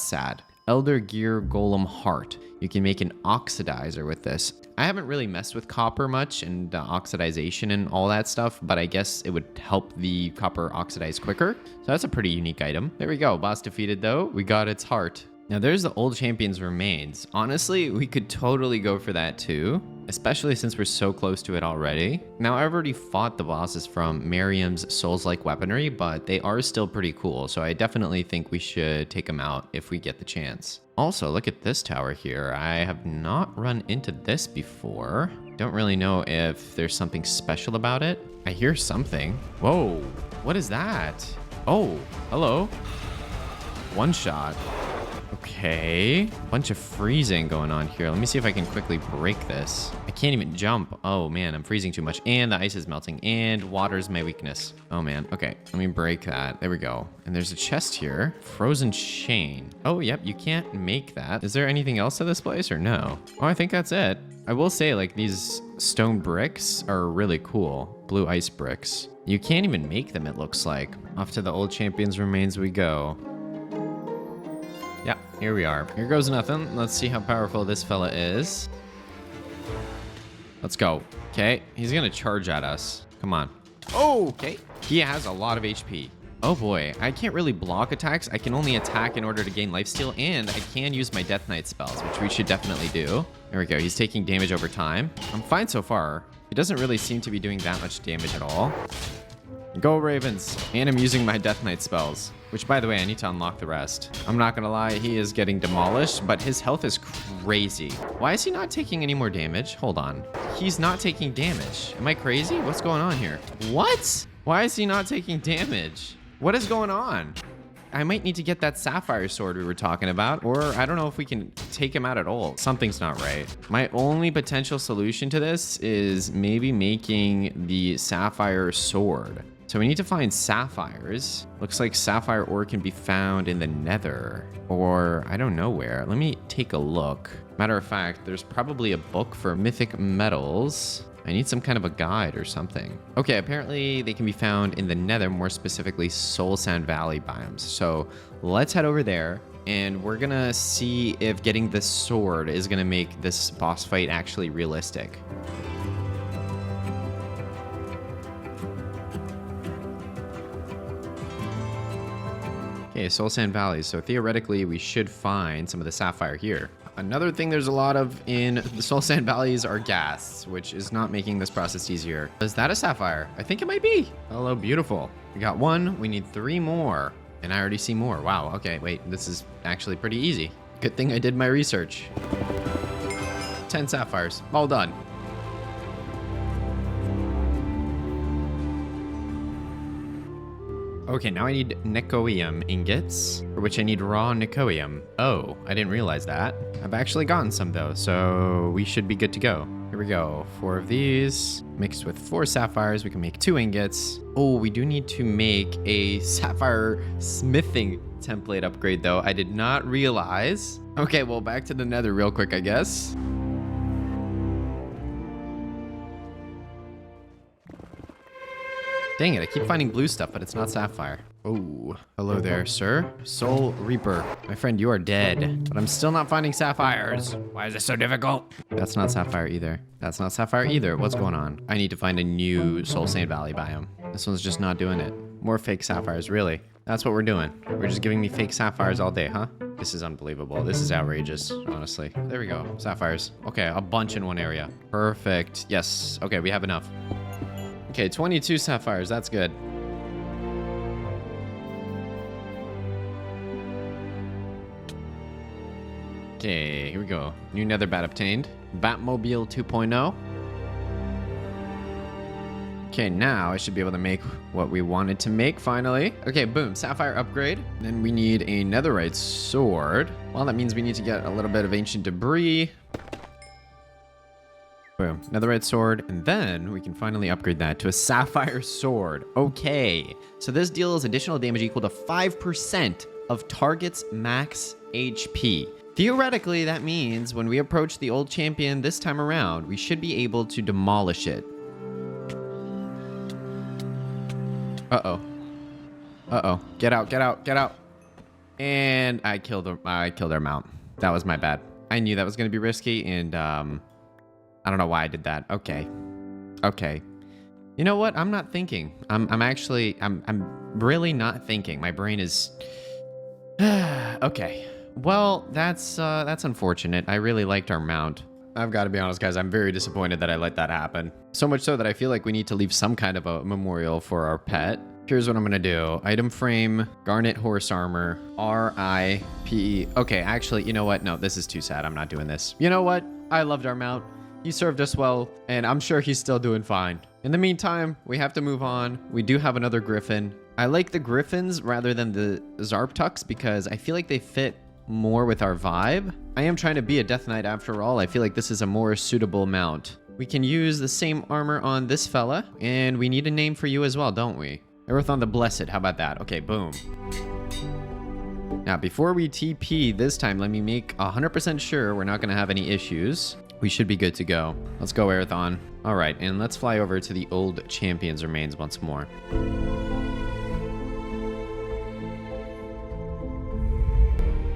Speaker 1: sad. Elder Gear Golem Heart. You can make an oxidizer with this. I haven't really messed with copper much and oxidization and all that stuff, but I guess it would help the copper oxidize quicker. So that's a pretty unique item. There we go. Boss defeated though. We got its heart. Now there's the old champion's remains. Honestly, we could totally go for that too, especially since we're so close to it already. Now I've already fought the bosses from Miriam's Souls-like weaponry, but they are still pretty cool. So I definitely think we should take them out if we get the chance. Also, look at this tower here. I have not run into this before. Don't really know if there's something special about it. I hear something. Whoa, what is that? Oh, hello. One shot. Okay, bunch of freezing going on here. Let me see if I can quickly break this. I can't even jump. Oh man, I'm freezing too much. And the ice is melting and water's my weakness. Oh man, okay, let me break that. There we go. And there's a chest here. Frozen chain. Oh, yep, you can't make that. Is there anything else to this place or no? Oh, I think that's it. I will say, like, these stone bricks are really cool. Blue ice bricks. You can't even make them, it looks like. Off to the old champion's remains we go. Yeah, here we are. Here goes nothing. Let's see how powerful this fella is. Let's go. Okay, he's gonna charge at us. Come on. Oh, okay. He has a lot of HP. Oh boy, I can't really block attacks. I can only attack in order to gain lifesteal, and I can use my Death Knight spells, which we should definitely do. There we go. He's taking damage over time. I'm fine so far. He doesn't really seem to be doing that much damage at all. Go Ravens. And I'm using my Death Knight spells, which by the way, I need to unlock the rest. I'm not gonna lie, he is getting demolished, but his health is crazy. Why is he not taking any more damage? Hold on. He's not taking damage. Am I crazy? What's going on here? What? Why is he not taking damage? What is going on? I might need to get that sapphire sword we were talking about, or I don't know if we can take him out at all. Something's not right. My only potential solution to this is maybe making the sapphire sword. So we need to find sapphires. Looks like sapphire ore can be found in the nether, or I don't know where. Let me take a look. Matter of fact, there's probably a book for mythic metals. I need some kind of a guide or something. Okay, apparently they can be found in the nether, more specifically Soul Sand Valley biomes. So let's head over there and we're gonna see if getting this sword is gonna make this boss fight actually realistic. Okay, Soul Sand Valley. So theoretically, we should find some of the sapphire here. Another thing there's a lot of in the Soul Sand Valleys are ghasts, which is not making this process easier. Is that a sapphire? I think it might be. Hello, beautiful. We got one. We need 3 more. And I already see more. Wow. Okay, wait. This is actually pretty easy. Good thing I did my research. 10 sapphires. All done. Okay, now I need Necoium ingots, for which I need raw Necoium. Oh, I didn't realize that. I've actually gotten some though, so we should be good to go. Here we go, 4 of these. Mixed with 4 sapphires, we can make 2 ingots. Oh, we do need to make a sapphire smithing template upgrade though. I did not realize. Okay, well, back to the nether real quick, I guess. Dang it, I keep finding blue stuff, but it's not sapphire. Oh, hello there, sir. Soul Reaper. My friend, you are dead. But I'm still not finding sapphires. Why is this so difficult? That's not sapphire either. That's not sapphire either. What's going on? I need to find a new Soul Sand Valley biome. This one's just not doing it. More fake sapphires, really. That's what we're doing. We're just giving me fake sapphires all day, huh? This is unbelievable. This is outrageous, honestly. There we go, sapphires. Okay, a bunch in one area. Perfect. Yes, okay, we have enough. Okay, 22 sapphires, that's good. Okay, here we go. New nether bat obtained. Batmobile 2.0. Okay, now I should be able to make what we wanted to make finally. Okay, boom, sapphire upgrade. Then we need a netherite sword. Well, that means we need to get a little bit of ancient debris. Boom, netherite sword. And then we can finally upgrade that to a sapphire sword. Okay, so this deals additional damage equal to 5% of target's max HP. Theoretically, that means when we approach the old champion this time around, we should be able to demolish it. Uh-oh. Uh-oh. Get out, get out, get out. And I killed our mount. That was my bad. I knew that was going to be risky, and I don't know why I did that. Okay. Okay. You know what? I'm not thinking. I'm really not thinking. My brain is okay. Well, that's unfortunate. I really liked our mount. I've got to be honest, guys, I'm very disappointed that I let that happen. So much so that I feel like we need to leave some kind of a memorial for our pet. Here's what I'm gonna do. Item frame, garnet horse armor, R-I-P-E. Okay, actually, you know what? No, this is too sad. I'm not doing this. You know what? I loved our mount. He served us well, and I'm sure he's still doing fine. In the meantime, we have to move on. We do have another griffin. I like the griffins rather than the Zarptucks because I feel like they fit more with our vibe. I am trying to be a Death Knight after all. I feel like this is a more suitable mount. We can use the same armor on this fella, and we need a name for you as well, don't we? Erathon the Blessed, how about that? Okay, boom. Now, before we TP this time, let me make 100% sure we're not gonna have any issues. We should be good to go. Let's go, Erathon. All right, and let's fly over to the old champion's remains once more.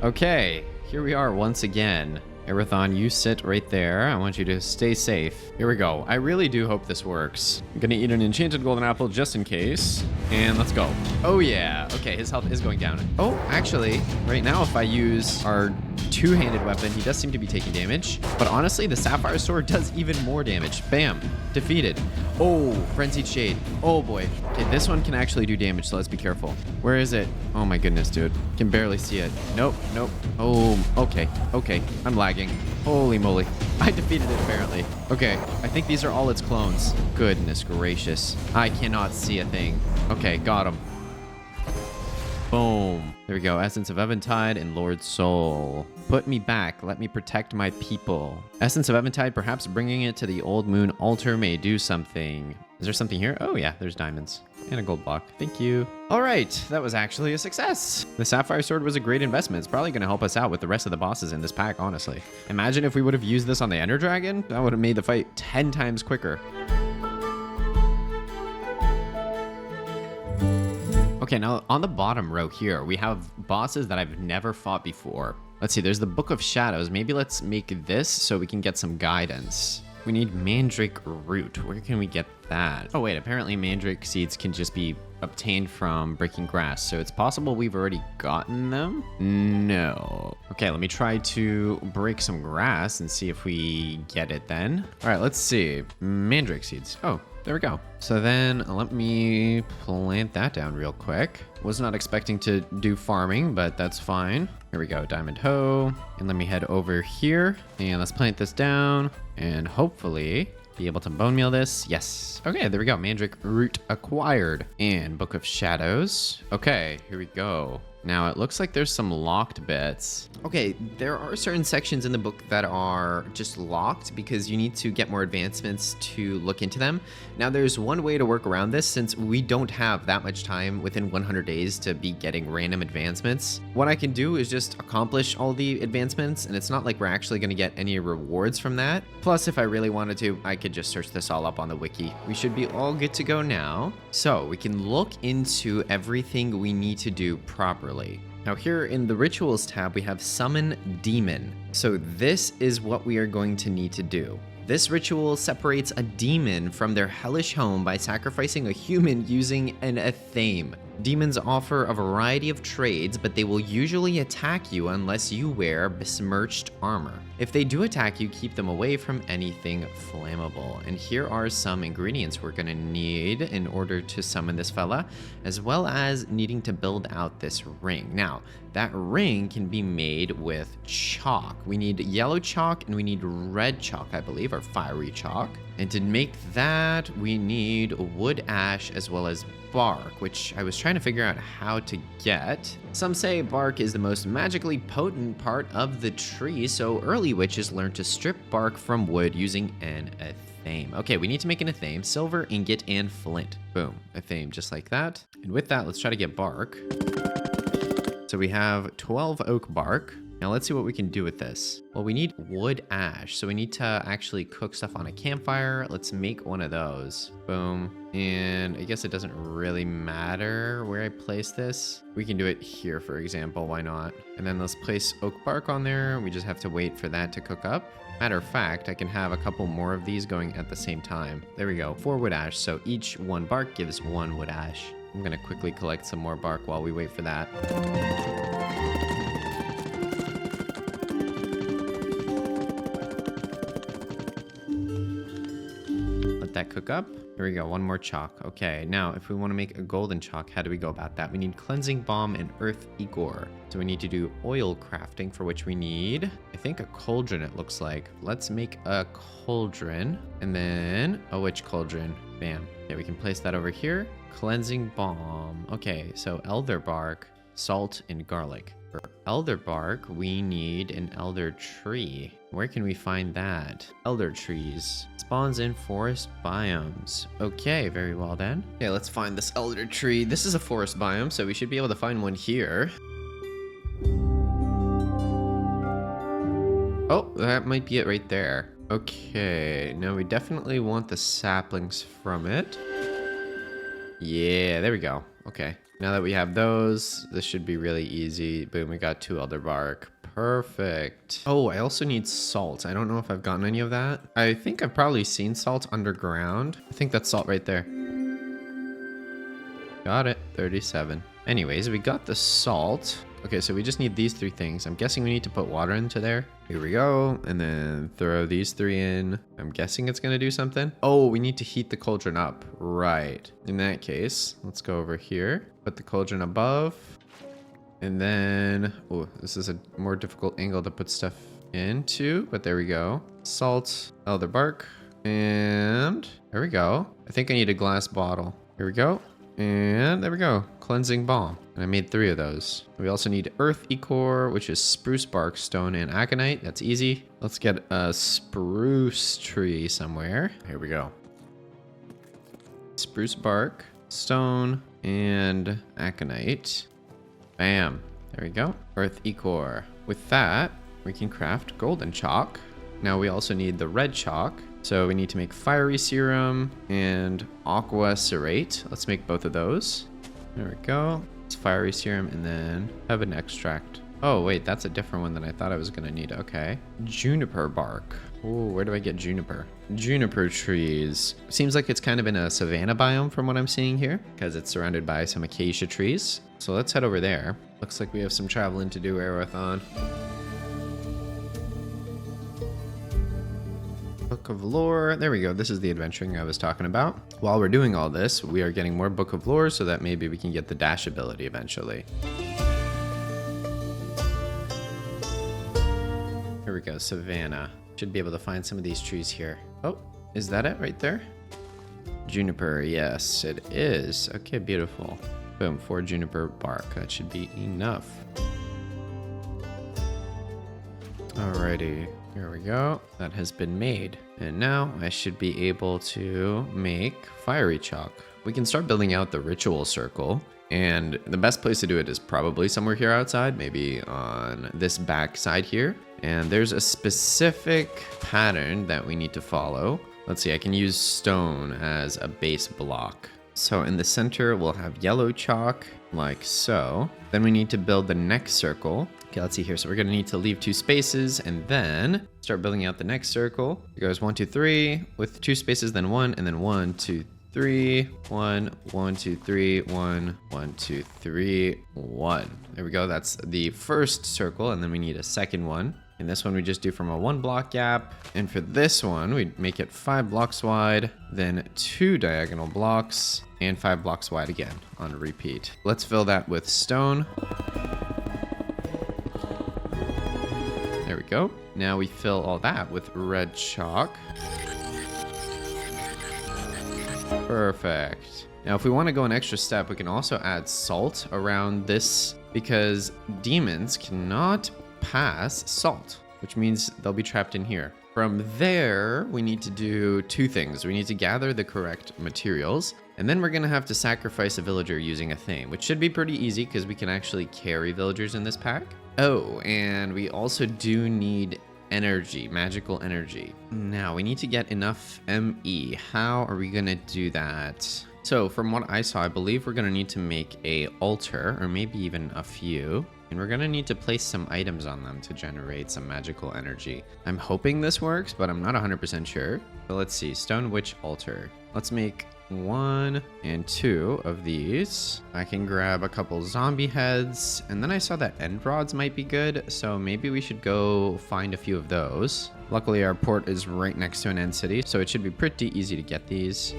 Speaker 1: Okay, here we are once again. Erathon, you sit right there. I want you to stay safe. Here we go. I really do hope this works. I'm gonna eat an enchanted golden apple just in case. And let's go. Oh yeah. Okay, his health is going down. Oh, actually, right now if I use our two-handed weapon, he does seem to be taking damage. But honestly, the sapphire sword does even more damage. Bam. Defeated. Oh, frenzied shade. Oh boy. Okay, this one can actually do damage, so let's be careful. Where is it? Oh my goodness, dude. Can barely see it. Nope, nope. Oh, okay. Okay. I'm lagging. Holy moly. I defeated it, apparently. Okay, I think these are all its clones. Goodness gracious. I cannot see a thing. Okay, got him. Boom. There we go. Essence of Eventide and Lord Soul. Put me back. Let me protect my people. Essence of Eventide, perhaps bringing it to the Old Moon altar may do something. Is there something here? Oh yeah, there's diamonds. And a gold block. Thank you. All right, that was actually a success. The Sapphire Sword was a great investment. It's probably going to help us out with the rest of the bosses in this pack, honestly. Imagine if we would have used this on the Ender Dragon. That would have made the fight 10 times quicker. Okay, now on the bottom row here, we have bosses that I've never fought before. Let's see, there's the Book of Shadows. Maybe let's make this so we can get some guidance. We need Mandrake Root. Where can we get that? Oh wait, apparently Mandrake seeds can just be obtained from breaking grass. So it's possible we've already gotten them? No. Okay, let me try to break some grass and see if we get it then. All right, let's see. Mandrake seeds. Oh, there we go. So then let me plant that down real quick. Was not expecting to do farming, but that's fine. Here we go, diamond hoe. And let me head over here and let's plant this down and hopefully be able to bone meal this. Yes. Okay, there we go. Mandrake root acquired and Book of Shadows. Okay, here we go. Now it looks like there's some locked bits. Okay, there are certain sections in the book that are just locked because you need to get more advancements to look into them. Now there's one way to work around this since we don't have that much time within 100 days to be getting random advancements. What I can do is just accomplish all the advancements and it's not like we're actually going to get any rewards from that. Plus, if I really wanted to, I could just search this all up on the wiki. We should be all good to go now. So we can look into everything we need to do properly. Now here in the rituals tab, we have summon demon. So this is what we are going to need to do. This ritual separates a demon from their hellish home by sacrificing a human using a tame. Demons offer a variety of trades, but they will usually attack you unless you wear besmirched armor. If they do attack you, keep them away from anything flammable. And here are some ingredients we're gonna need in order to summon this fella, as well as needing to build out this ring. Now, that ring can be made with chalk. We need yellow chalk and we need red chalk, I believe, or fiery chalk. And to make that, we need wood ash as well as bark, which I was trying to figure out how to get. Some say bark is the most magically potent part of the tree, so early witches learned to strip bark from wood using an athame. Okay, we need to make an athame, silver, ingot, and flint. Boom, athame just like that. And with that, let's try to get bark. So we have 12 oak bark. Now let's see what we can do with this. Well, we need wood ash, so we need to actually cook stuff on a campfire. Let's make one of those. Boom. And I guess it doesn't really matter where I place this. We can do it here, for example, why not? And then let's place oak bark on there. We just have to wait for that to cook up. Matter of fact, I can have a couple more of these going at the same time. There we go, 4 wood ash. So each 1 bark gives 1 wood ash. I'm gonna quickly collect some more bark while we wait for that. That cook up. Here we go, 1 more chalk. Okay, now if we want to make a golden chalk, how do we go about that? We need cleansing balm and earth ichor. So we need to do oil crafting, for which we need, I think, a cauldron, it looks like. Let's make a cauldron, and then a witch cauldron. Bam. Okay, we can place that over here. Cleansing balm. Okay, so elder bark, salt, and garlic. For elder bark, we need an elder tree. Where can we find that? Elder trees. Spawns in forest biomes. Okay, very well then. Okay, let's find this elder tree. This is a forest biome, so we should be able to find one here. Oh, that might be it right there. Okay, now we definitely want the saplings from it. Yeah, there we go. Okay, now that we have those, this should be really easy. Boom, we got 2 elder bark. Perfect. Oh, I also need salt. I don't know if I've gotten any of that. I think I've probably seen salt underground. I think that's salt right there. Got it, 37. Anyways, we got the salt. Okay, so we just need these 3 things. I'm guessing we need to put water into there. Here we go. And then throw these 3 in. I'm guessing it's gonna do something. Oh, we need to heat the cauldron up. Right. In that case, let's go over here. Put the cauldron above. And then, oh, this is a more difficult angle to put stuff into, but there we go. Salt, elder bark, and there we go. I think I need a glass bottle. Here we go. And there we go, cleansing balm. And I made 3 of those. We also need earth ichor, which is spruce bark, stone, and aconite. That's easy. Let's get a spruce tree somewhere. Here we go. Spruce bark, stone, and aconite. Bam. There we go. Earth ichor. With that, we can craft golden chalk. Now we also need the red chalk. So we need to make fiery serum and aqua cerate. Let's make both of those. There we go. It's fiery serum and then heaven extract. Oh, wait, that's a different one than I thought I was gonna need. Okay. Juniper bark. Oh, where do I get juniper? Juniper trees. Seems like it's kind of in a savanna biome from what I'm seeing here, because it's surrounded by some acacia trees. So let's head over there. Looks like we have some traveling to do, Arathon. Book of Lore. There we go. This is the adventuring I was talking about. While we're doing all this, we are getting more Book of Lore so that maybe we can get the dash ability eventually. Here we go, Savannah. Should be able to find some of these trees here. Oh, is that it right there? Juniper, yes, it is. Okay, beautiful. Boom, 4 juniper bark. That should be enough. Alrighty, here we go. That has been made. And now I should be able to make fiery chalk. We can start building out the ritual circle. And the best place to do it is probably somewhere here outside, maybe on this back side here. And there's a specific pattern that we need to follow. Let's see, I can use stone as a base block. So in the center, we'll have yellow chalk, like so. Then we need to build the next circle. Okay, let's see here. So we're gonna need to leave 2 spaces and then start building out the next circle. It goes 1, 2, 3 with 2 spaces, then 1, and then 1, 2, 3, 1, 1, 2, 3, 1, 1, 2, 3, 1. There we go. That's the first circle, and then we need a second one. And this one we just do from a 1 block gap. And for this one, we make it 5 blocks wide, then 2 diagonal blocks, and 5 blocks wide again on repeat. Let's fill that with stone. There we go. Now we fill all that with red chalk. Perfect. Now, if we want to go an extra step, we can also add salt around this because demons cannot pass salt, which means they'll be trapped in here. From there, we need to do 2 things. We need to gather the correct materials, and then we're going to have to sacrifice a villager using a tame, which should be pretty easy because we can actually carry villagers in this pack. Oh, and we also do need energy, magical energy. Now, we need to get enough ME. How are we going to do that? So, from what I saw, I believe we're going to need to make a altar, or maybe even a few. And we're going to need to place some items on them to generate some magical energy. I'm hoping this works, but I'm not 100% sure. So let's see, Stone Witch Altar. Let's make 1 and 2 of these. I can grab a couple zombie heads, and then I saw that end rods might be good, so maybe we should go find a few of those. Luckily, our port is right next to an end city, so it should be pretty easy to get these.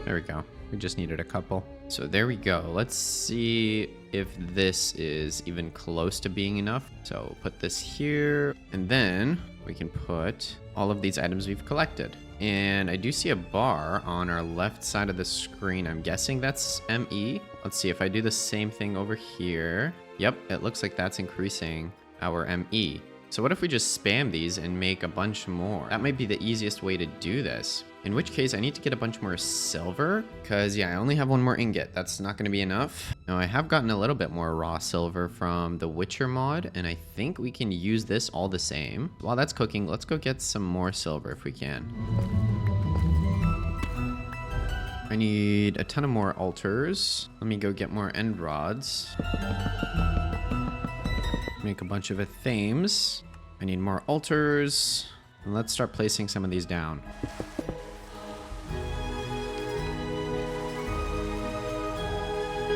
Speaker 1: There we go. We just needed a couple. So there we go. Let's see if this is even close to being enough. So put this here, and then we can put all of these items we've collected. And I do see a bar on our left side of the screen. I'm guessing that's ME. Let's see if I do the same thing over here. Yep, it looks like that's increasing our ME. So what if we just spam these and make a bunch more? That might be the easiest way to do this. In which case, I need to get a bunch more silver, because, yeah, I only have 1 more ingot. That's not going to be enough. Now, I have gotten a little bit more raw silver from the Witcher mod, and I think we can use this all the same. While that's cooking, let's go get some more silver if we can. I need a ton of more altars. Let me go get more end rods. Make a bunch of thames. I need more altars. And let's start placing some of these down.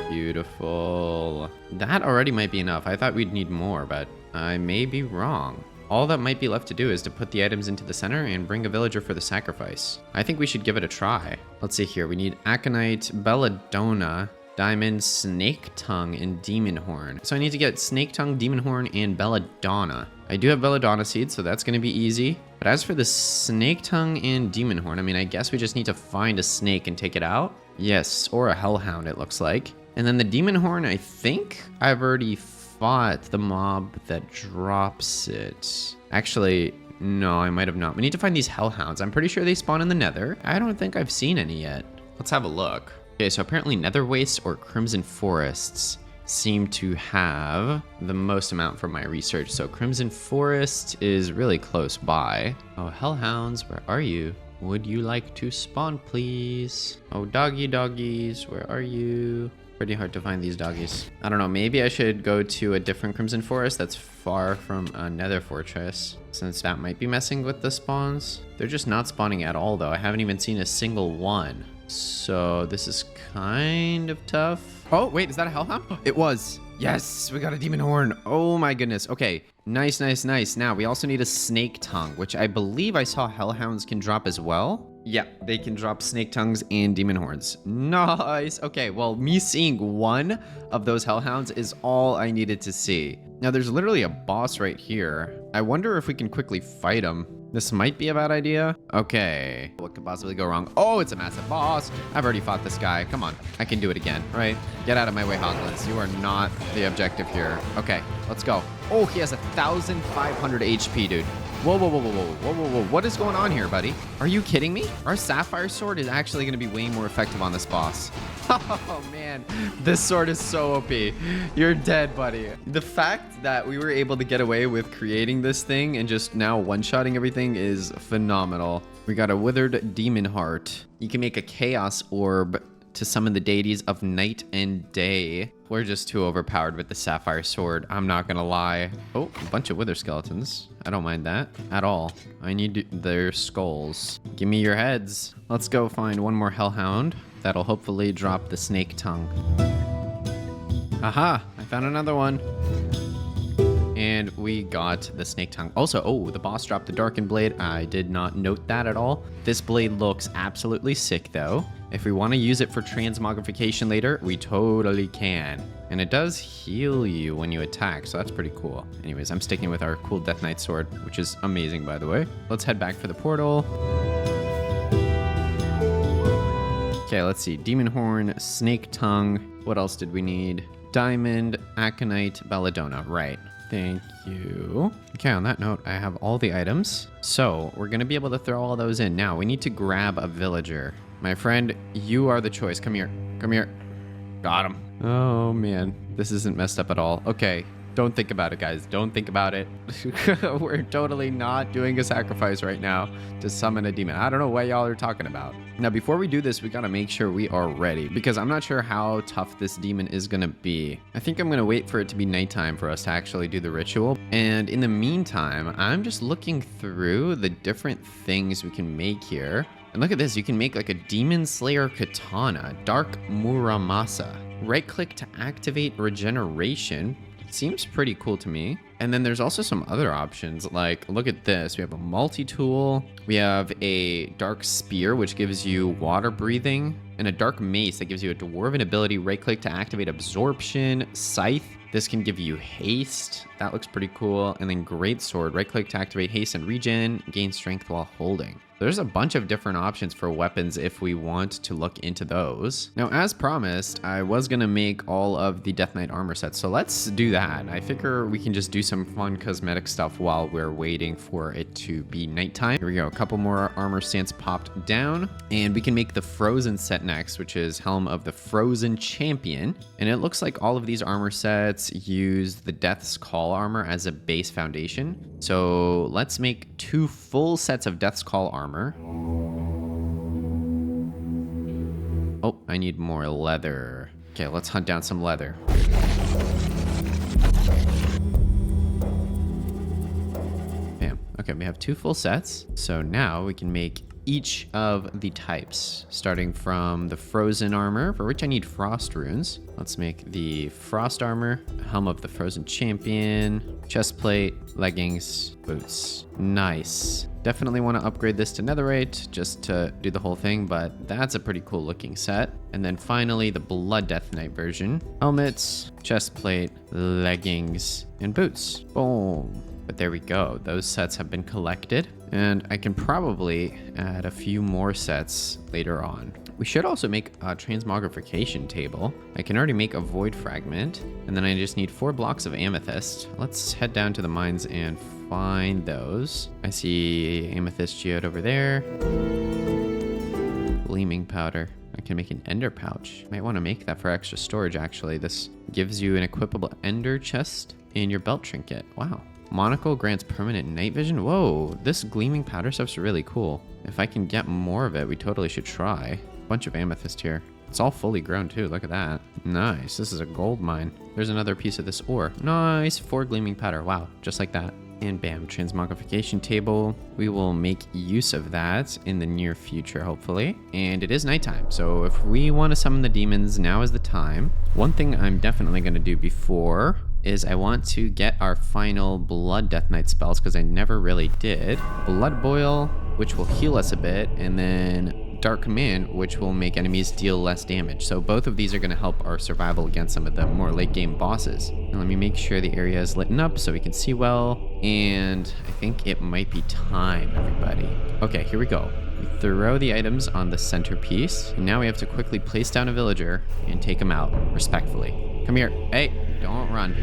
Speaker 1: Beautiful. That already might be enough. I thought we'd need more, but I may be wrong. All that might be left to do is to put the items into the center and bring a villager for the sacrifice. I think we should give it a try. Let's see here. We need aconite, belladonna, diamond, snake tongue, and demon horn. So I need to get snake tongue, demon horn, and belladonna. I do have belladonna seeds, so that's going to be easy. But as for the snake tongue and demon horn, I mean, I guess we just need to find a snake and take it out. Yes, or a hellhound, it looks like. And then the demon horn, I think I've already fought the mob that drops it. Actually, no, I might have not. We need to find these hellhounds. I'm pretty sure they spawn in the nether. I don't think I've seen any yet. Let's have a look. Okay, so apparently nether wastes or crimson forests seem to have the most amount from my research. So crimson forest is really close by. Oh, hellhounds, where are you? Would you like to spawn, please? Oh, doggies, where are you? Pretty hard to find these doggies. I don't know, maybe I should go to a different crimson forest that's far from a nether fortress, since that might be messing with the spawns. They're just not spawning at all, though. I haven't even seen a single one. So this is kind of tough. Oh, wait, is that a hellhound? It was. Yes, we got a demon horn. Oh my goodness. Okay, nice. Now, we also need a snake tongue, which I believe I saw hellhounds can drop as well. Yeah, they can drop snake tongues and demon horns. Nice. Okay, well, me seeing one of those hellhounds is all I needed to see. Now, there's literally a boss right here. I wonder if we can quickly fight him. This might be a bad idea. Okay, what could possibly go wrong? Oh, it's a massive boss. I've already fought this guy. Come on, I can do it again, right? Get out of my way, Hoglins. You are not the objective here. Okay, let's go. Oh, he has 1,500 HP, dude. Whoa. What is going on here, buddy? Are you kidding me? Our sapphire sword is actually going to be way more effective on this boss. Oh, man. This sword is so OP. You're dead, buddy. The fact that we were able to get away with creating this thing and just now one-shotting everything is phenomenal. We got a withered demon heart. You can make a chaos orb to summon the deities of night and day. We're just too overpowered with the sapphire sword. I'm not gonna lie. Oh, a bunch of wither skeletons. I don't mind that at all. I need their skulls. Give me your heads. Let's go find one more hellhound. That'll hopefully drop the snake tongue. Aha, I found another one. And we got the snake tongue. Also, oh, the boss dropped the darkened blade. I did not note that at all. This blade looks absolutely sick though. If we want to use it for transmogrification later, we totally can. And it does heal you when you attack, so that's pretty cool. Anyways, I'm sticking with our cool Death Knight sword, which is amazing, by the way. Let's head back for the portal. Okay, let's see. Demon Horn, Snake Tongue. What else did we need? Diamond, Aconite, Belladonna. Right. Thank you. Okay, on that note, I have all the items. So we're going to be able to throw all those in. Now, we need to grab a villager. My friend, you are the choice. Come here. Come here. Got him. Oh, man. This isn't messed up at all. Okay. Don't think about it, guys. Don't think about it. We're totally not doing a sacrifice right now to summon a demon. I don't know what y'all are talking about. Now, before we do this, we got to make sure we are ready because I'm not sure how tough this demon is going to be. I think I'm going to wait for it to be nighttime for us to actually do the ritual. And in the meantime, I'm just looking through the different things we can make here. And look at this. You can make like a Demon Slayer Katana, Dark Muramasa. Right click to activate regeneration. Seems pretty cool to me. And then there's also some other options, like look at this. We have a multi-tool, we have a dark spear which gives you water breathing, and a dark mace that gives you a dwarven ability. Right click to activate absorption. Scythe, this can give you haste. That looks pretty cool. And then great sword, right click to activate haste and regen, gain strength while holding. There's a bunch of different options for weapons if we want to look into those. Now, as promised, I was gonna make all of the Death Knight armor sets, so let's do that. I figure we can just do some fun cosmetic stuff while we're waiting for it to be nighttime. Here we go, a couple more armor stands popped down, and we can make the Frozen set next, which is Helm of the Frozen Champion. And it looks like all of these armor sets use the Death's Call armor as a base foundation. So let's make 2 full sets of Death's Call armor. Oh, I need more leather. Okay, let's hunt down some leather. Bam. Okay, we have 2 full sets. So now we can make each of the types, starting from the frozen armor, for which I need frost runes. Let's make the frost armor, helm of the frozen champion, chest plate, leggings, boots. Nice. Definitely want to upgrade this to netherite just to do the whole thing, but that's a pretty cool looking set. And then finally the Blood Death Knight version. Helmets, chest plate, leggings, and boots. Boom. But there we go. Those sets have been collected, and I can probably add a few more sets later on. We should also make a transmogrification table. I can already make a void fragment, and then I just need 4 blocks of amethyst. Let's head down to the mines and find those. I see amethyst geode over there. Gleaming powder. I can make an ender pouch. Might want to make that for extra storage, actually. This gives you an equipable ender chest in your belt trinket. Wow. Monocle grants permanent night vision. Whoa, this gleaming powder stuff's really cool. If I can get more of it, we totally should try. Bunch of amethyst here. It's all fully grown too. Look at that. Nice. This is a gold mine. There's another piece of this ore. Nice. 4 gleaming powder. Wow. Just like that. And bam, transmogrification table. We will make use of that in the near future, hopefully. And it is nighttime, so if we want to summon the demons, now is the time. One thing I'm definitely going to do before is I want to get our final Blood Death Knight spells, because I never really did. Blood Boil, which will heal us a bit, and then Dark Command, which will make enemies deal less damage. So both of these are going to help our survival against some of the more late game bosses. And let me make sure the area is lit up so we can see well. And I think it might be time, everybody. Okay, here we go. We throw the items on the centerpiece. And now we have to quickly place down a villager and take him out respectfully. Come here. Hey, don't run.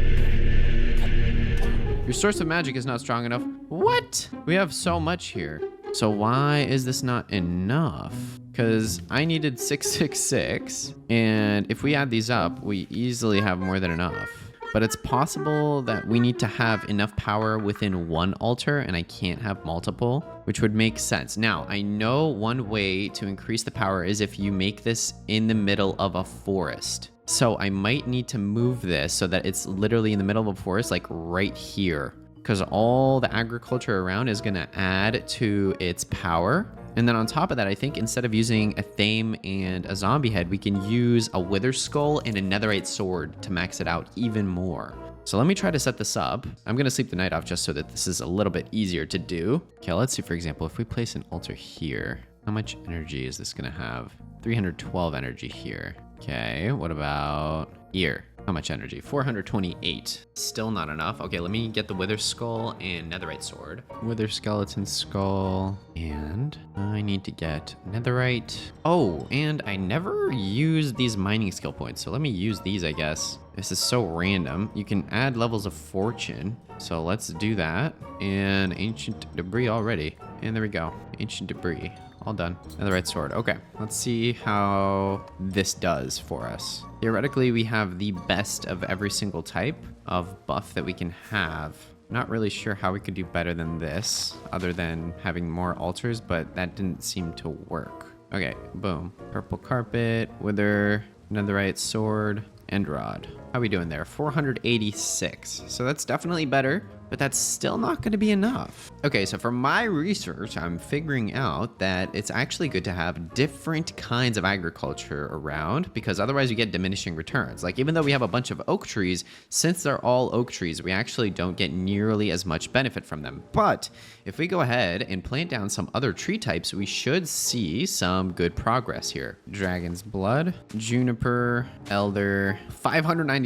Speaker 1: Your source of magic is not strong enough. What? We have so much here. So why is this not enough? Because I needed 666, and if we add these up, we easily have more than enough. but it's possible that we need to have enough power within one altar and I can't have multiple, which would make sense. Now, I know one way to increase the power is if you make this in the middle of a forest. So I might need to move this so that it's literally in the middle of a forest, like right here, because all the agriculture around is going to add to its power. And then on top of that, I think instead of using a tame and a zombie head, we can use a wither skull and a netherite sword to max it out even more. So let me try to set this up. I'm going to sleep the night off just so that this is a little bit easier to do. Okay, let's see, for example, if we place an altar here, how much energy is this going to have? 312 energy here. Okay, what about here? How much energy? 428. Still not enough. Okay, let me get the wither skull and netherite sword. Wither skeleton skull. And I need to get netherite. Oh, and I never used these mining skill points, so let me use these, I guess. This is so random. You can add levels of fortune. So let's do that. And ancient debris already. And there we go. Ancient debris. All done. Netherite sword. Okay, let's see how this does for us. Theoretically, we have the best of every single type of buff that we can have. Not really sure how we could do better than this, other than having more altars, but that didn't seem to work. Okay, boom. Purple carpet, wither, netherite sword, end rod. How are we doing there? 486. So that's definitely better, but that's still not going to be enough. Okay, so from my research, I'm figuring out that it's actually good to have different kinds of agriculture around, because otherwise you get diminishing returns. Like, even though we have a bunch of oak trees, since they're all oak trees, we actually don't get nearly as much benefit from them. But if we go ahead and plant down some other tree types, we should see some good progress here. Dragon's blood, juniper, elder, 592.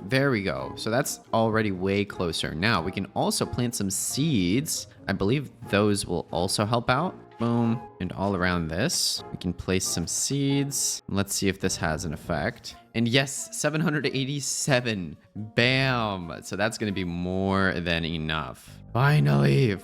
Speaker 1: There we go. So that's already way closer. Now we can also plant some seeds. I believe those will also help out. Boom. And all around this, we can place some seeds. Let's see if this has an effect. And yes, 787. Bam. So that's going to be more than enough. Finally.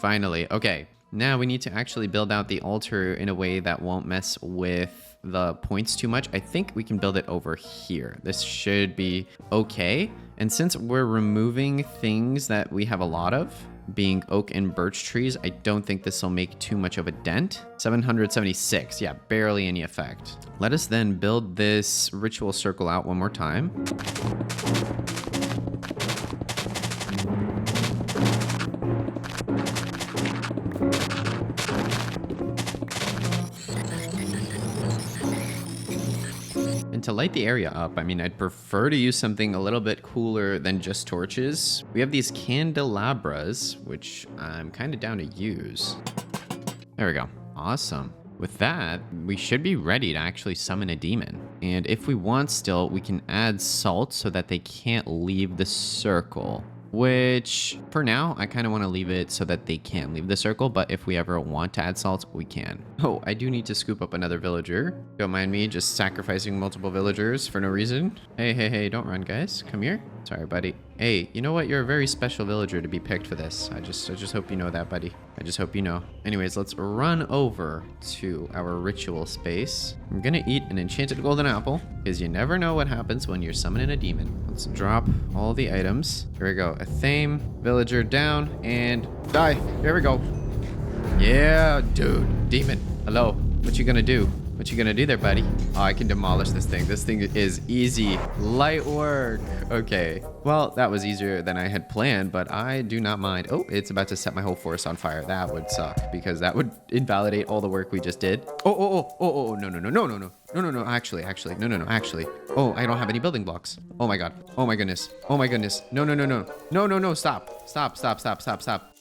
Speaker 1: Okay. Now we need to actually build out the altar in a way that won't mess with the points too much. I think we can build it over here. This should be okay. And since we're removing things that we have a lot of, being oak and birch trees, I don't think this will make too much of a dent. 776, yeah, barely any effect. Let us then build this ritual circle out one more time. And to light the area up, I mean, I'd prefer to use something a little bit cooler than just torches. We have these candelabras, which I'm kind of down to use. There we go. Awesome. With that, we should be ready to actually summon a demon. And if we want still, we can add salt so that they can't leave the circle. Which, for now, I kind of want to leave it so that they can't leave the circle, but if we ever want to add salt, we can. Oh, I do need to scoop up another villager. Don't mind me just sacrificing multiple villagers for no reason. Hey, don't run, guys. Come here. Sorry, buddy. Hey, you know what? You're a very special villager to be picked for this. I just hope you know that, buddy. I just hope you know. Anyways, let's run over to our ritual space. I'm gonna eat an enchanted golden apple, because you never know what happens when you're summoning a demon. Let's drop all the items. Here we go. A tame, villager down, and die. Here we go. Yeah, dude. Demon. Hello. What you gonna do? What you gonna do there, buddy? Oh, I can demolish this thing. This thing is easy. Light work. Okay. Well, that was easier than I had planned, but I do not mind. Oh, it's about to set my whole forest on fire. That would suck, because that would invalidate all the work we just did. Oh, no. Actually. Oh, I don't have any building blocks. Oh my God. Oh my goodness. No. Stop.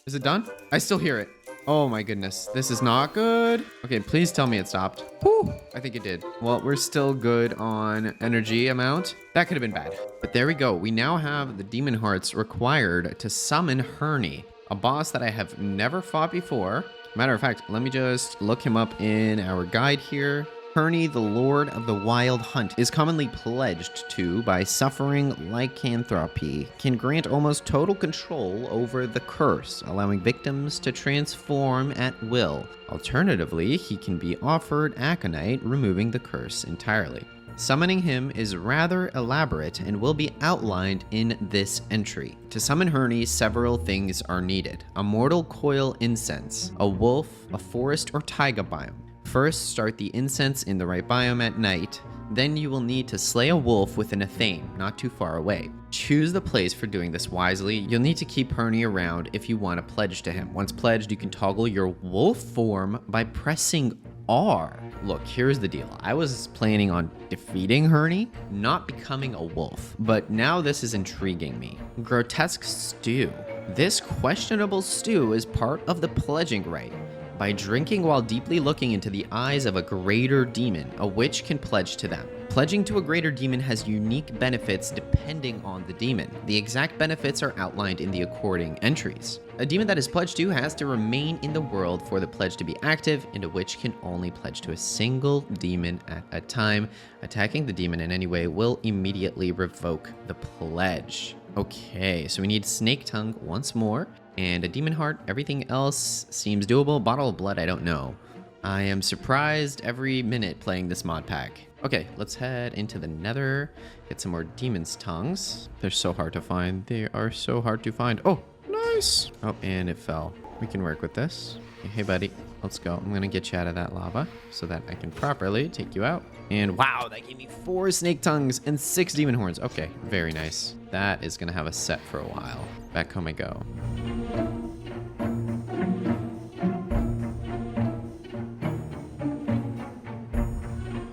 Speaker 1: Is it done? I still hear it. Oh my goodness, this is not good. Okay, please tell me it stopped. Whew, I think it did. Well, we're still good on energy amount. That could have been bad. But there we go. We now have the demon hearts required to summon Herney, a boss that I have never fought before. Matter of fact, let me just look him up in our guide here. Herney, the Lord of the Wild Hunt, is commonly pledged to by suffering lycanthropy, can grant almost total control over the curse, allowing victims to transform at will. Alternatively, he can be offered aconite, removing the curse entirely. Summoning him is rather elaborate and will be outlined in this entry. To summon Herney, several things are needed. A mortal coil incense, a wolf, a forest or taiga biome. First, start the incense in the right biome at night. Then you will need to slay a wolf within a tame, not too far away. Choose the place for doing this wisely. You'll need to keep Herney around if you want to pledge to him. Once pledged, you can toggle your wolf form by pressing R. Look, here's the deal. I was planning on defeating Herney, not becoming a wolf, but now this is intriguing me. Grotesque stew. This questionable stew is part of the pledging rite. By drinking while deeply looking into the eyes of a greater demon, a witch can pledge to them. Pledging to a greater demon has unique benefits depending on the demon. The exact benefits are outlined in the according entries. A demon that is pledged to has to remain in the world for the pledge to be active, and a witch can only pledge to a single demon at a time. Attacking the demon in any way will immediately revoke the pledge. Okay, so we need Snake Tongue once more. And a demon heart. Everything else seems doable. Bottle of blood, I don't know. I am surprised every minute playing this mod pack. Okay, let's head into the nether, get some more demon's tongues. They're so hard to find. They are so hard to find. Oh, nice. Oh, and it fell. We can work with this. Hey, buddy, let's go. I'm gonna get you out of that lava so that I can properly take you out. And wow, that gave me 4 snake tongues and 6 demon horns. Okay, very nice. That is gonna have us set for a while. Back home I go.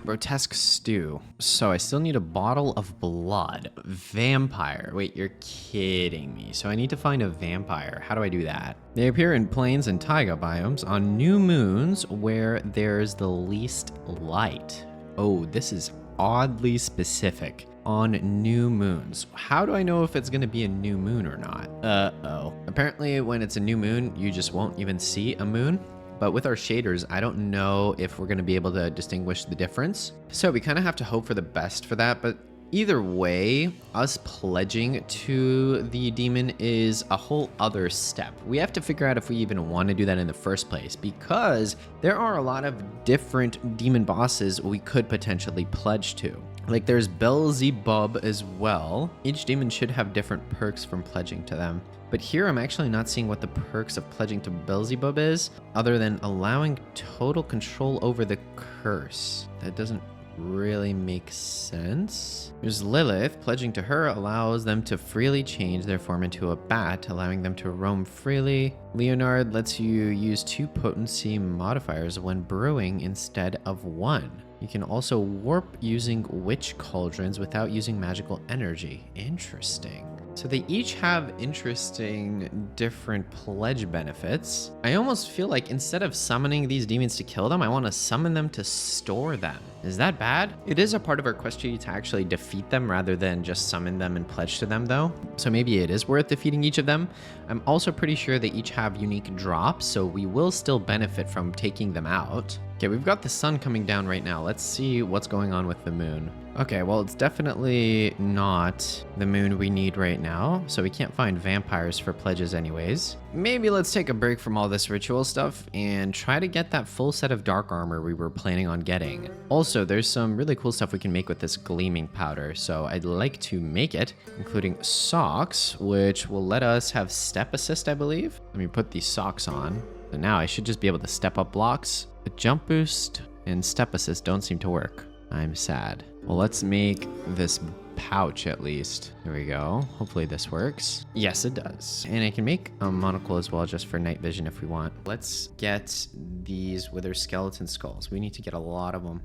Speaker 1: Grotesque stew. So I still need a bottle of blood. Vampire. Wait, you're kidding me. So I need to find a vampire. How do I do that? They appear in plains and taiga biomes on new moons where there's the least light. Oh, this is oddly specific. On new moons. How do I know if it's going to be a new moon or not? Uh-oh. Apparently when it's a new moon, you just won't even see a moon. But with our shaders, I don't know if we're going to be able to distinguish the difference. So we kind of have to hope for the best for that. But either way, us pledging to the demon is a whole other step. We have to figure out if we even want to do that in the first place, because there are a lot of different demon bosses we could potentially pledge to. Like there's Beelzebub as well. Each demon should have different perks from pledging to them. But here I'm actually not seeing what the perks of pledging to Beelzebub is, other than allowing total control over the curse. That doesn't really make sense. There's Lilith. Pledging to her allows them to freely change their form into a bat, allowing them to roam freely. Leonard lets you use 2 potency modifiers when brewing instead of 1. You can also warp using witch cauldrons without using magical energy. Interesting. So they each have interesting different pledge benefits. I almost feel like instead of summoning these demons to kill them, I want to summon them to store them. Is that bad? It is a part of our quest tree to actually defeat them rather than just summon them and pledge to them though. So maybe it is worth defeating each of them. I'm also pretty sure they each have unique drops, so we will still benefit from taking them out. Okay, we've got the sun coming down right now. Let's see what's going on with the moon. Okay, well, it's definitely not the moon we need right now, so we can't find vampires for pledges anyways. Maybe let's take a break from all this ritual stuff and try to get that full set of dark armor we were planning on getting. Also, there's some really cool stuff we can make with this gleaming powder, so I'd like to make it, including socks, which will let us have step assist, I believe. Let me put these socks on. So now I should just be able to step up blocks. The jump boost and step assist don't seem to work. I'm sad. Well, let's make this pouch at least. There we go. Hopefully this works. Yes, it does. And I can make a monocle as well just for night vision if we want. Let's get these wither skeleton skulls. We need to get a lot of them.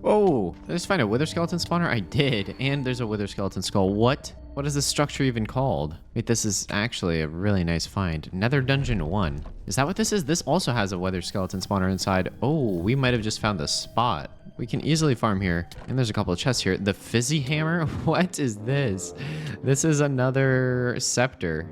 Speaker 1: Oh, did I just find a wither skeleton spawner? I did. And there's a wither skeleton skull. What? What is this structure even called? Wait, this is actually a really nice find. Nether Dungeon 1. Is that what this is? This also has a wither skeleton spawner inside. Oh, we might have just found the spot. We can easily farm here. And there's a couple of chests here. The fizzy hammer? What is this? This is another scepter.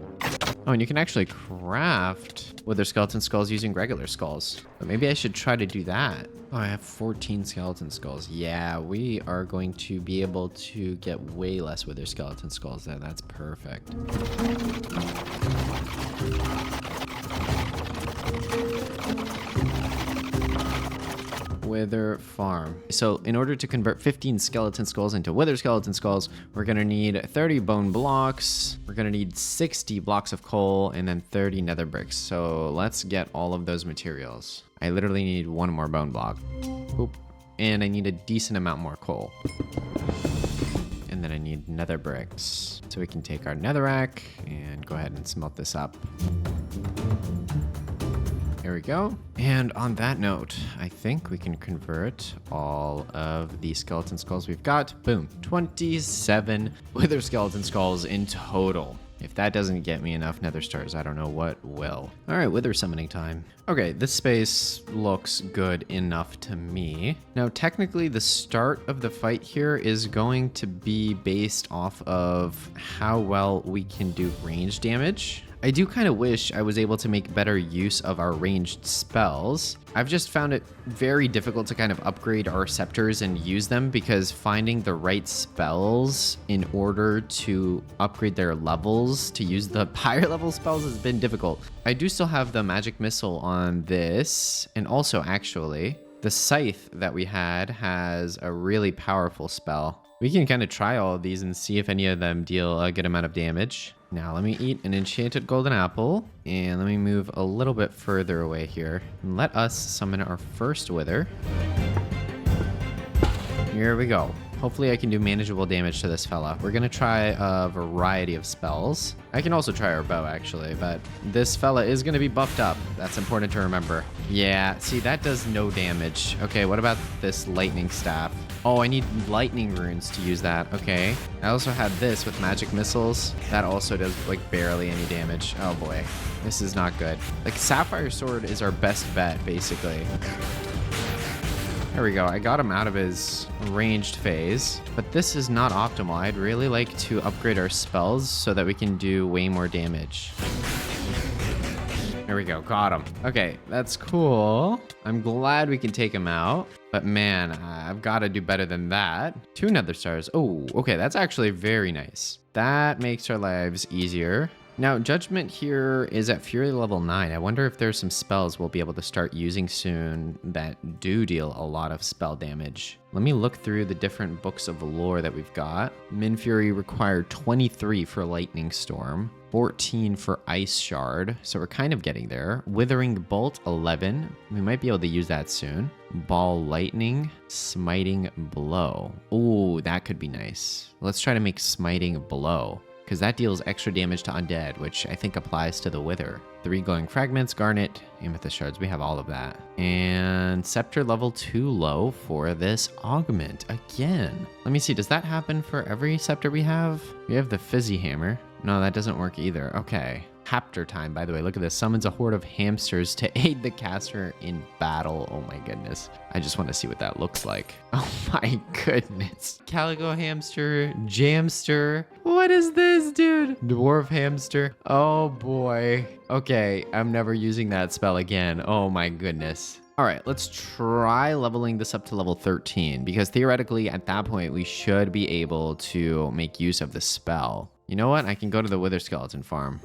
Speaker 1: Oh, and you can actually craft wither skeleton skulls using regular skulls. But maybe I should try to do that. Oh, I have 14 skeleton skulls. Yeah, we are going to be able to get way less wither skeleton skulls there. That's perfect. Wither farm. So in order to convert 15 skeleton skulls into wither skeleton skulls, we're gonna need 30 bone blocks. We're gonna need 60 blocks of coal and then 30 nether bricks. So let's get all of those materials. I literally need one more bone block. Boop. And I need a decent amount more coal. And then I need nether bricks. So we can take our netherrack and go ahead and smelt this up. There we go. And on that note, I think we can convert all of the skeleton skulls we've got. Boom. 27 wither skeleton skulls in total. If that doesn't get me enough nether stars, I don't know what will. All right, wither summoning time. Okay, this space looks good enough to me. Now, technically, the start of the fight here is going to be based off of how well we can do range damage. I do kind of wish I was able to make better use of our ranged spells. I've just found it very difficult to kind of upgrade our scepters and use them because finding the right spells in order to upgrade their levels to use the higher level spells has been difficult. I do still have the magic missile on this, and also actually the scythe that we had has a really powerful spell. We can kind of try all of these and see if any of them deal a good amount of damage. Now let me eat an enchanted golden apple, and let me move a little bit further away here. And let us summon our first wither. Here we go. Hopefully I can do manageable damage to this fella. We're gonna try a variety of spells. I can also try our bow actually, but this fella is gonna be buffed up. That's important to remember. Yeah, see, that does no damage. Okay, what about this lightning staff? Oh, I need lightning runes to use that. Okay. I also had this with magic missiles. That also does like barely any damage. Oh boy, this is not good. Like sapphire sword is our best bet basically. There we go. I got him out of his ranged phase, but this is not optimal. I'd really like to upgrade our spells so that we can do way more damage. There we go. Got him. Okay, that's cool. I'm glad we can take him out, but man, I've got to do better than that. 2 nether stars. Oh, okay. That's actually very nice. That makes our lives easier. Now, Judgment here is at Fury level 9. I wonder if there's some spells we'll be able to start using soon that do deal a lot of spell damage. Let me look through the different books of lore that we've got. Min Fury required 23 for Lightning Storm, 14 for Ice Shard, so we're kind of getting there. Withering Bolt, 11. We might be able to use that soon. Ball Lightning, Smiting Blow. Ooh, that could be nice. Let's try to make Smiting Blow, because that deals extra damage to undead, which I think applies to the Wither. 3 glowing fragments, garnet, amethyst shards. We have all of that. And scepter level 2 low for this augment again. Let me see, does that happen for every scepter we have? We have the fizzy hammer. No, that doesn't work either. Okay. Hapter time, by the way. Look at this. Summons a horde of hamsters to aid the caster in battle. Oh my goodness. I just want to see what that looks like. Oh my goodness. Calico hamster, jamster. What is this, dude? Dwarf hamster. Oh boy. Okay, I'm never using that spell again. Oh my goodness. All right, let's try leveling this up to level 13, because theoretically at that point we should be able to make use of the spell. You know what? I can go to the Wither Skeleton farm.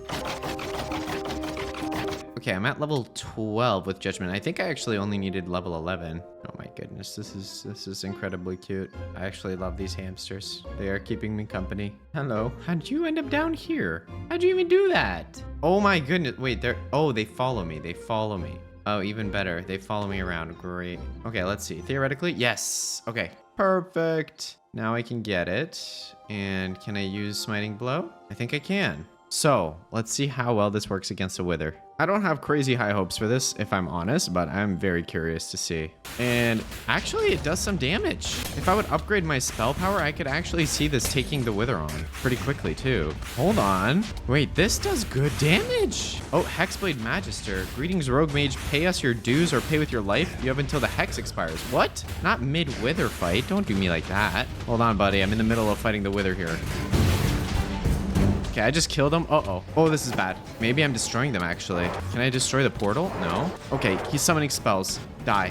Speaker 1: Okay, I'm at level 12 with Judgment. I think I actually only needed level 11. Oh my goodness, this is incredibly cute. I actually love these hamsters. They are keeping me company. Hello. How did you end up down here? How'd you even do that? Oh my goodness. Wait, they follow me. They follow me. Oh, even better. They follow me around. Great. Okay, let's see. Theoretically, yes. Okay, perfect. Now I can get it. And can I use Smiting Blow? I think I can. So let's see how well this works against a Wither. I don't have crazy high hopes for this, if I'm honest, but I'm very curious to see. And actually, it does some damage. If I would upgrade my spell power, I could actually see this taking the Wither on pretty quickly too. Hold on. Wait, this does good damage. Oh, Hexblade Magister. Greetings, Rogue Mage. Pay us your dues or pay with your life. You have until the Hex expires. What? Not mid-Wither fight. Don't do me like that. Hold on, buddy. I'm in the middle of fighting the Wither here. Okay, I just killed him. Uh-oh. Oh, this is bad. Maybe I'm destroying them, actually. Can I destroy the portal? No. Okay, he's summoning spells. Die.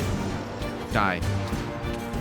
Speaker 1: Die.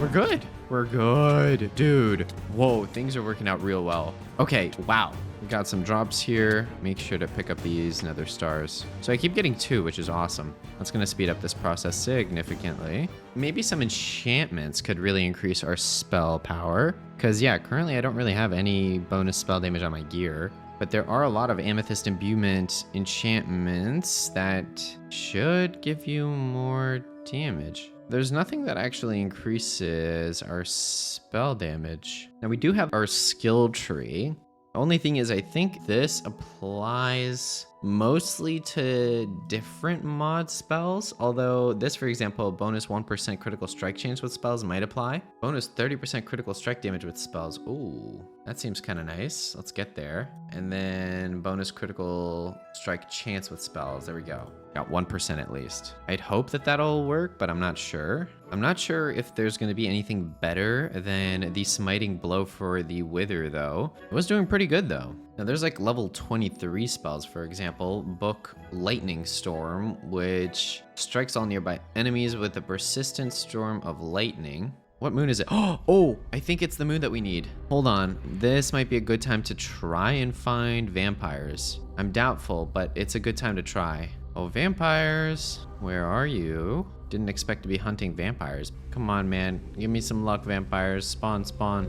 Speaker 1: We're good. We're good, dude. Whoa, things are working out real well. Okay, wow. We got some drops here. Make sure to pick up these nether stars. So I keep getting 2, which is awesome. That's going to speed up this process significantly. Maybe some enchantments could really increase our spell power. Because, yeah, currently I don't really have any bonus spell damage on my gear. But there are a lot of amethyst imbuement enchantments that should give you more damage. There's nothing that actually increases our spell damage. Now we do have our skill tree. Only thing is, I think this applies mostly to different mod spells. Although this, for example, bonus 1% critical strike chance with spells might apply. Bonus 30% critical strike damage with spells. Ooh, that seems kind of nice. Let's get there. And then bonus critical strike chance with spells. There we go. Got 1% at least. I'd hope that that'll work, but I'm not sure. I'm not sure if there's going to be anything better than the smiting blow for the wither, though. It was doing pretty good, though. Now, there's like level 23 spells, for example. Book Lightning Storm, which strikes all nearby enemies with a persistent storm of lightning. What moon is it? Oh, I think it's the moon that we need. Hold on. This might be a good time to try and find vampires. I'm doubtful, but it's a good time to try. Oh, vampires, where are you? Didn't expect to be hunting vampires. Come on, man. Give me some luck, vampires. Spawn, spawn.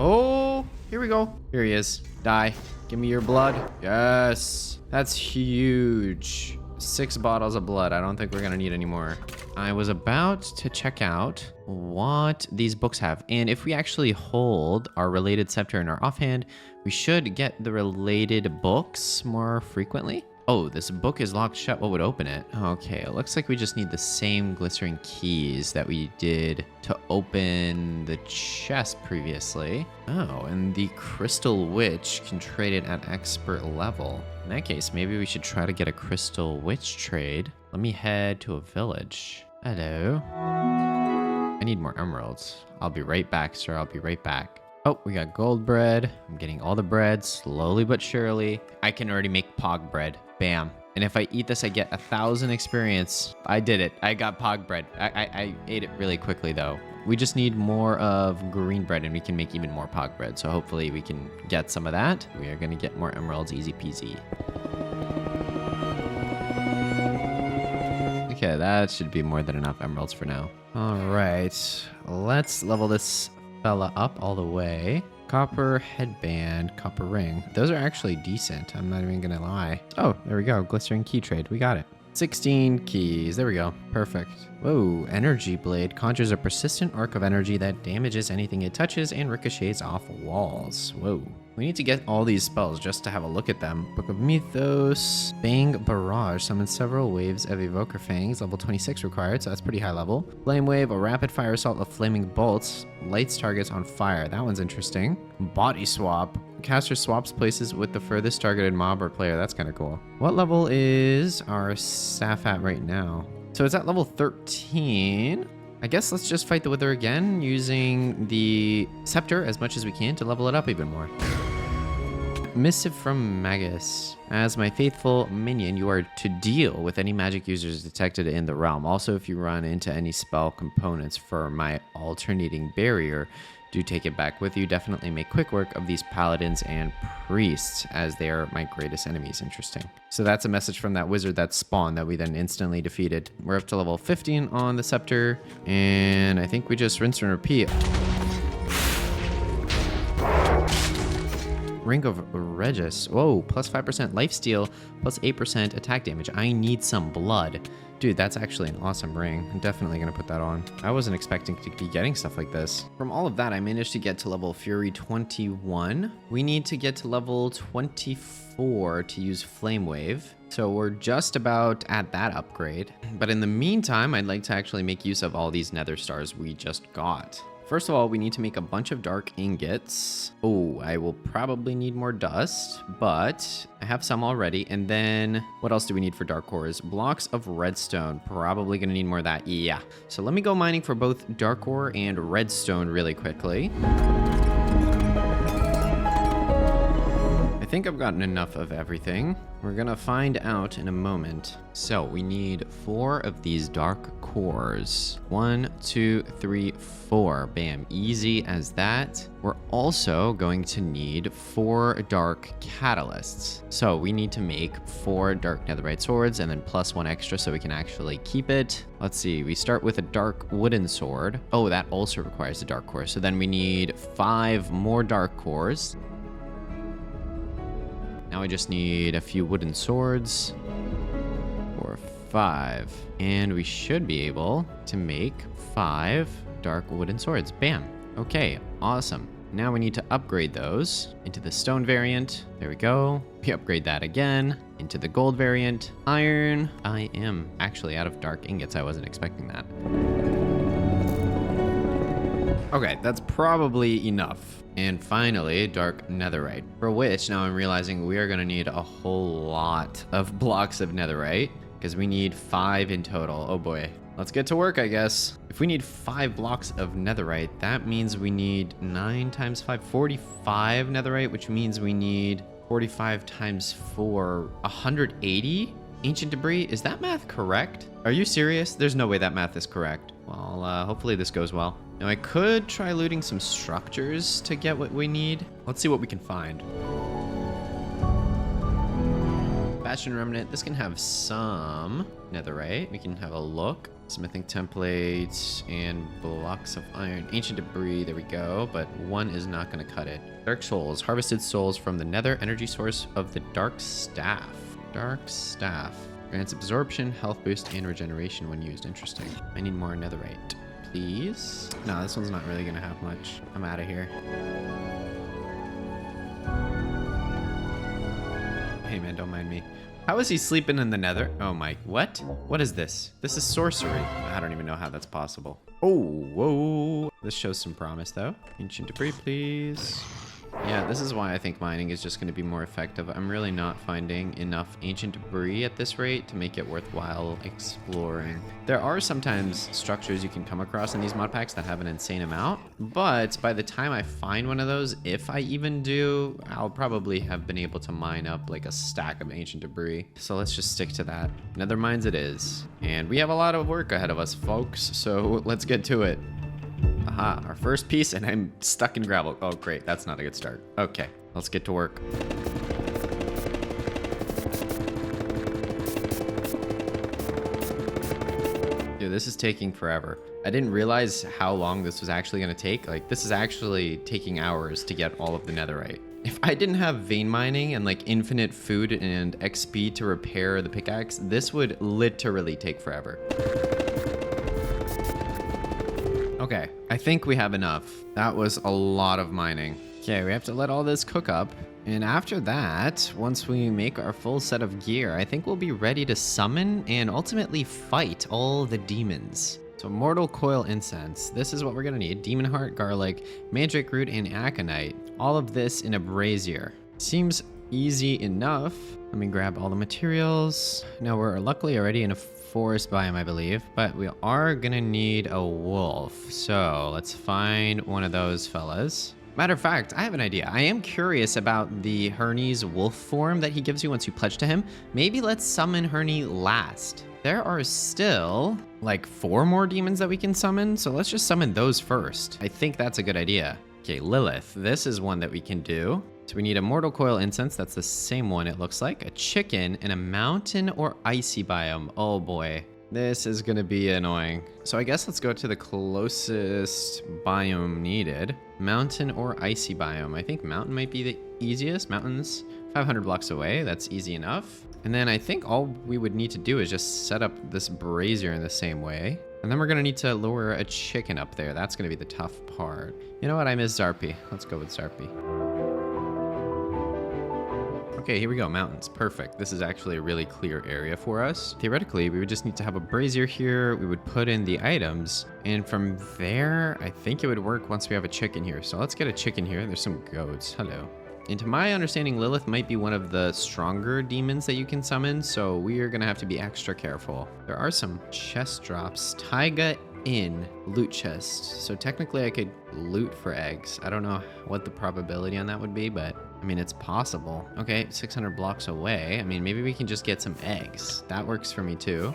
Speaker 1: Oh, here we go. Here he is. Die. Give me your blood. Yes. That's huge. 6 bottles of blood. I don't think we're gonna need any more. I was about to check out what these books have. And if we actually hold our related scepter in our offhand, we should get the related books more frequently. Oh, this book is locked shut. What would open it? Okay, it looks like we just need the same glycerin keys that we did to open the chest previously. Oh, and the crystal witch can trade it at expert level. In that case, maybe we should try to get a crystal witch trade. Let me head to a village. Hello. I need more emeralds. I'll be right back, sir. I'll be right back. Oh, we got gold bread. I'm getting all the bread slowly but surely. I can already make pog bread. Bam. And if I eat this, I get 1,000 experience. I did it. I got pog bread. I ate it really quickly, though. We just need more of green bread, and we can make even more pog bread. So hopefully we can get some of that. We are going to get more emeralds, easy peasy. Okay, that should be more than enough emeralds for now. All right, let's level this fella up all the way. Copper headband, copper ring. Those are actually decent. I'm not even gonna lie. Oh, there we go. Glycerin key trade. We got it. 16 keys. There we go. Perfect. Whoa, energy blade conjures a persistent arc of energy that damages anything it touches and ricochets off walls. Whoa. We need to get all these spells just to have a look at them. Book of Mythos, Fang Barrage, summons several waves of Evoker Fangs, level 26 required, so that's pretty high level. Flame Wave, a rapid fire assault of flaming bolts, lights targets on fire. That one's interesting. Body Swap, caster swaps places with the furthest targeted mob or player. That's kind of cool. What level is our staff at right now? So it's at level 13. I guess let's just fight the wither again using the scepter as much as we can to level it up even more. Missive from Magus. As my faithful minion, you are to deal with any magic users detected in the realm. Also, if you run into any spell components for my alternating barrier, do take it back with you. Definitely make quick work of these paladins and priests, as they are my greatest enemies. Interesting. So that's a message from that wizard that spawned that we then instantly defeated. We're up to level 15 on the scepter, and I think we just rinse and repeat. Ring of Regis. Whoa, plus 5% lifesteal, plus 8% attack damage. I need some blood. Dude, that's actually an awesome ring. I'm definitely going to put that on. I wasn't expecting to be getting stuff like this. From all of that, I managed to get to level Fury 21. We need to get to level 24 to use Flame Wave. So we're just about at that upgrade. But in the meantime, I'd like to actually make use of all these nether stars we just got. First of all, we need to make a bunch of dark ingots. Oh, I will probably need more dust, but I have some already. And then what else do we need for dark cores? Blocks of redstone. Probably gonna need more of that. Yeah. So let me go mining for both dark ore and redstone really quickly. I think I've gotten enough of everything. We're gonna find out in a moment. So we need 4 of these dark cores. 1, 2, 3, 4. Bam, easy as that. We're also going to need 4 dark catalysts. So we need to make 4 dark netherite swords and then plus 1 extra so we can actually keep it. Let's see, we start with a dark wooden sword. Oh, that also requires a dark core. So then we need 5 more dark cores. Now we just need a few wooden swords. 4, 5. And we should be able to make 5 dark wooden swords. Bam. Okay, awesome. Now we need to upgrade those into the stone variant. There we go. We upgrade that again into the gold variant. Iron. I am actually out of dark ingots. I wasn't expecting that. Okay, that's probably enough. And finally, dark netherite, for which now I'm realizing we are going to need a whole lot of blocks of netherite because we need 5 in total. Oh boy. Let's get to work, I guess. If we need 5 blocks of netherite, that means we need 9 times 5, 45 netherite, which means we need 45 times 4, 180 ancient debris. Is that math correct? Are you serious? There's no way that math is correct. Well, hopefully this goes well. Now I could try looting some structures to get what we need. Let's see what we can find. Bastion remnant, this can have some netherite. We can have a look. Smithing templates and blocks of iron. Ancient debris, there we go, but 1 is not gonna cut it. Dark souls, harvested souls from the nether energy source of the dark staff. Dark staff. Grants absorption, health boost, and regeneration when used. Interesting. I need more netherite, please. No, this one's not really gonna have much. I'm out of here. Hey man, don't mind me. How is he sleeping in the nether? Oh my, what? What is this? This is sorcery. I don't even know how that's possible. Oh, whoa. This shows some promise though. Ancient debris, please. Yeah, this is why I think mining is just going to be more effective. I'm really not finding enough ancient debris at this rate to make it worthwhile exploring. There are sometimes structures you can come across in these mod packs that have an insane amount, but by the time I find one of those, if I even do, I'll probably have been able to mine up like a stack of ancient debris. So let's just stick to that. Nether mines it is. And we have a lot of work ahead of us, folks, so let's get to it. Aha, our first piece, and I'm stuck in gravel. Oh, great. That's not a good start. Okay, let's get to work. Dude, this is taking forever. I didn't realize how long this was actually going to take. Like, this is actually taking hours to get all of the netherite. If I didn't have vein mining and like infinite food and XP to repair the pickaxe, this would literally take forever. Okay, I think we have enough. That was a lot of mining. Okay, we have to let all this cook up. And after that, once we make our full set of gear, I think we'll be ready to summon and ultimately fight all the demons. So mortal coil incense, this is what we're gonna need. Demon heart, garlic, magic root, and aconite. All of this in a brazier. Seems easy enough. Let me grab all the materials. Now we're luckily already in a forest biome, I believe, but we are gonna need a wolf. So let's find one of those fellas. Matter of fact, I have an idea. I am curious about the Herney's wolf form that he gives you once you pledge to him. Maybe let's summon Herney last. There are still like 4 more demons that we can summon, so let's just summon those first. I think that's a good idea. Okay, Lilith, this is one that we can do. So we need a mortal coil incense, that's the same one it looks like, a chicken, and a mountain or icy biome. Oh boy, this is gonna be annoying. So I guess let's go to the closest biome needed. Mountain or icy biome. I think mountain might be the easiest. Mountain's 500 blocks away, that's easy enough. And then I think all we would need to do is just set up this brazier in the same way. And then we're gonna need to lure a chicken up there. That's gonna be the tough part. You know what, I miss Zarpy. Let's go with Zarpy. Okay, here we go, mountains, perfect. This is actually a really clear area for us. Theoretically, we would just need to have a brazier here. We would put in the items, and from there, I think it would work once we have a chicken here. So let's get a chicken here. There's some goats, hello. And to my understanding, Lilith might be one of the stronger demons that you can summon, so we are gonna have to be extra careful. There are some chest drops. Taiga Inn, loot chest. So technically I could loot for eggs. I don't know what the probability on that would be, but I mean, it's possible. Okay, 600 blocks away. I mean, maybe we can just get some eggs. That works for me too.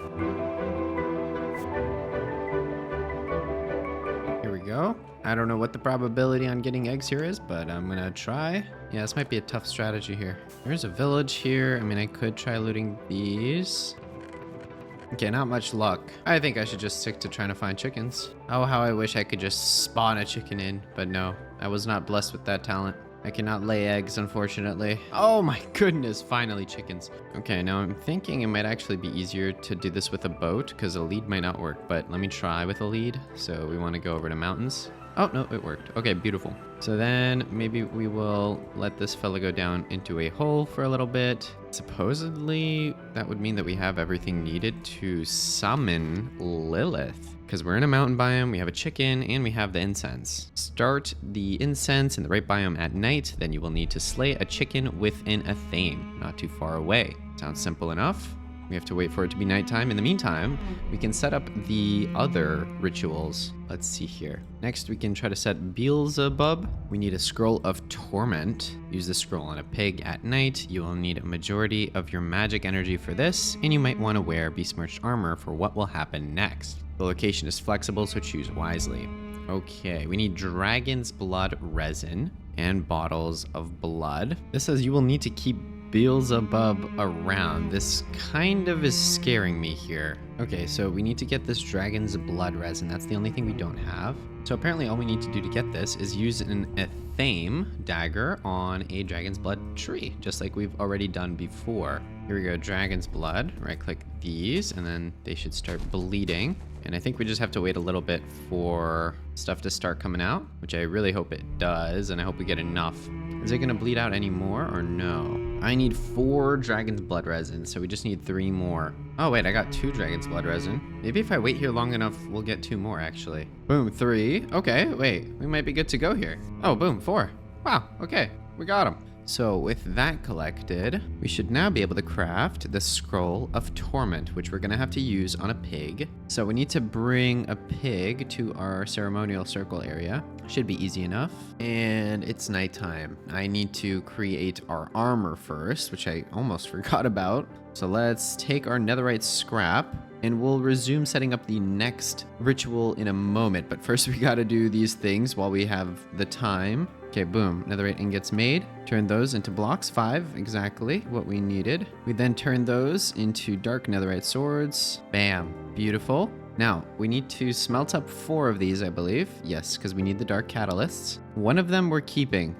Speaker 1: Here we go. I don't know what the probability on getting eggs here is, but I'm gonna try. Yeah, this might be a tough strategy here. There's a village here. I mean, I could try looting these. Okay, not much luck. I think I should just stick to trying to find chickens. Oh, how I wish I could just spawn a chicken in, but no, I was not blessed with that talent. I cannot lay eggs, unfortunately. Oh my goodness, finally chickens. Okay, now I'm thinking it might actually be easier to do this with a boat because a lead might not work, but let me try with a lead. So we want to go over to mountains. Oh, no, it worked. Okay, beautiful. So then maybe we will let this fella go down into a hole for a little bit. Supposedly, that would mean that we have everything needed to summon Lilith. Because we're in a mountain biome, we have a chicken, and we have the incense. Start the incense in the right biome at night, then you will need to slay a chicken within a tame, not too far away. Sounds simple enough. We have to wait for it to be nighttime. In the meantime, we can set up the other rituals. Let's see here. Next, we can try to set Beelzebub. We need a scroll of torment. Use the scroll on a pig at night. You will need a majority of your magic energy for this, and you might want to wear besmirched armor for what will happen next. The location is flexible, so choose wisely. Okay, we need dragon's blood resin and bottles of blood. This says you will need to keep Beelzebub around. This kind of is scaring me here. Okay, so we need to get this dragon's blood resin. That's the only thing we don't have. So apparently all we need to do to get this is use a tame dagger on a dragon's blood tree, just like we've already done before. Here we go, dragon's blood. Right click these, and then they should start bleeding. And I think we just have to wait a little bit for stuff to start coming out, which I really hope it does, and I hope we get enough. Is it gonna bleed out anymore or no? I need 4 dragon's blood resin, so we just need 3 more. Oh wait, I got 2 dragon's blood resin. Maybe if I wait here long enough, we'll get 2 more actually. Boom, 3. Okay, wait, we might be good to go here. Oh, boom, 4. Wow, okay, we got them. So with that collected, we should now be able to craft the Scroll of Torment, which we're gonna have to use on a pig. So we need to bring a pig to our ceremonial circle area. Should be easy enough. And it's nighttime. I need to create our armor first, which I almost forgot about. So let's take our netherite scrap and we'll resume setting up the next ritual in a moment. But first we gotta do these things while we have the time. Okay, boom, netherite ingots made. Turn those into blocks, 5, exactly what we needed. We then turn those into dark netherite swords. Bam, beautiful. Now, we need to smelt up 4 of these, I believe. Yes, because we need the dark catalysts. 1 of them we're keeping.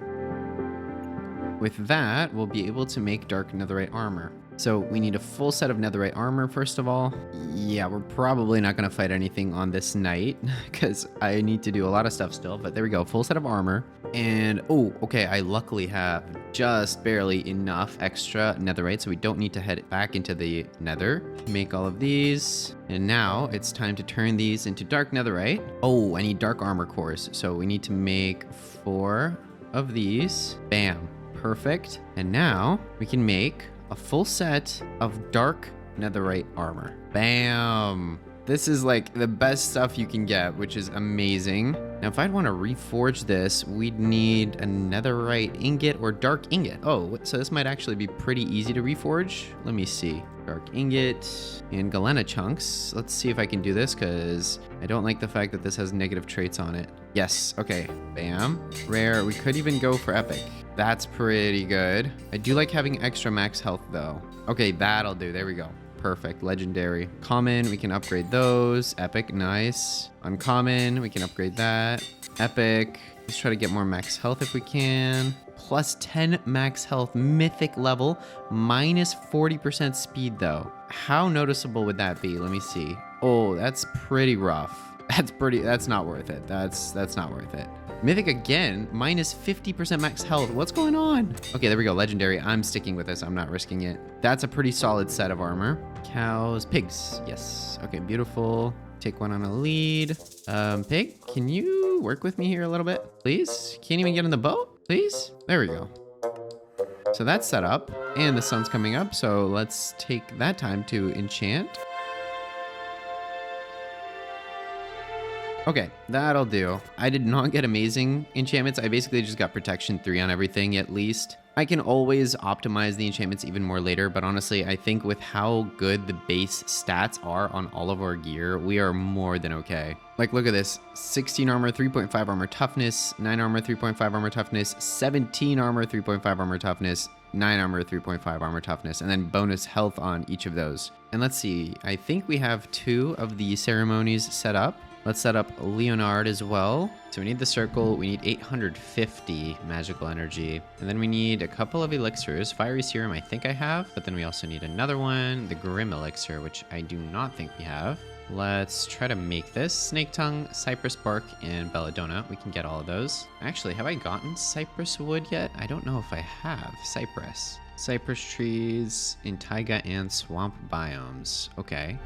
Speaker 1: With that, we'll be able to make dark netherite armor. So we need a full set of netherite armor, first of all. Yeah, we're probably not going to fight anything on this night because I need to do a lot of stuff still. But there we go, full set of armor. And, oh, okay, I luckily have just barely enough extra netherite, so we don't need to head back into the nether. Make all of these. And now it's time to turn these into dark netherite. Oh, I need dark armor cores. So we need to make 4 of these. Bam, perfect. And now we can make a full set of dark netherite armor. Bam! This is like the best stuff you can get, which is amazing. Now, if I'd want to reforge this, we'd need a netherite ingot or dark ingot. Oh, so this might actually be pretty easy to reforge. Let me see. Dark ingot and galena chunks. Let's see if I can do this because I don't like the fact that this has negative traits on it. Yes, okay, bam. Rare, we could even go for epic. That's pretty good. I do like having extra max health though. Okay, that'll do, there we go. Perfect, legendary. Common, we can upgrade those. Epic, nice. Uncommon, we can upgrade that. Epic, let's try to get more max health if we can. Plus 10 max health, mythic level, minus 40% speed though. How noticeable would that be? Let me see. Oh, that's pretty rough. That's not worth it. That's not worth it. Mythic again, minus 50% max health. What's going on? Okay, there we go. Legendary. I'm sticking with this. I'm not risking it. That's a pretty solid set of armor. Cows, pigs. Yes. Okay, beautiful. Take one on a lead. Pig, can you work with me here a little bit, please? Can't even get in the boat, please? There we go. So that's set up, and the sun's coming up, so let's take that time to enchant. Okay, that'll do. I did not get amazing enchantments. I basically just got protection 3 on everything at least. I can always optimize the enchantments even more later, but honestly, I think with how good the base stats are on all of our gear, we are more than okay. Like, look at this. 16 armor, 3.5 armor toughness, 9 armor, 3.5 armor toughness, 17 armor, 3.5 armor toughness, 9 armor, 3.5 armor toughness, and then bonus health on each of those. And let's see, I think we have 2 of the ceremonies set up. Let's set up Leonard as well. So we need the circle, we need 850 magical energy, and then we need a couple of elixirs. Fiery Serum I think I have, but then we also need another one, the Grim Elixir, which I do not think we have. Let's try to make this. Snake Tongue, Cypress Bark, and Belladonna. We can get all of those. Actually, have I gotten Cypress Wood yet? I don't know if I have. Cypress. Cypress trees in taiga and swamp biomes. Okay.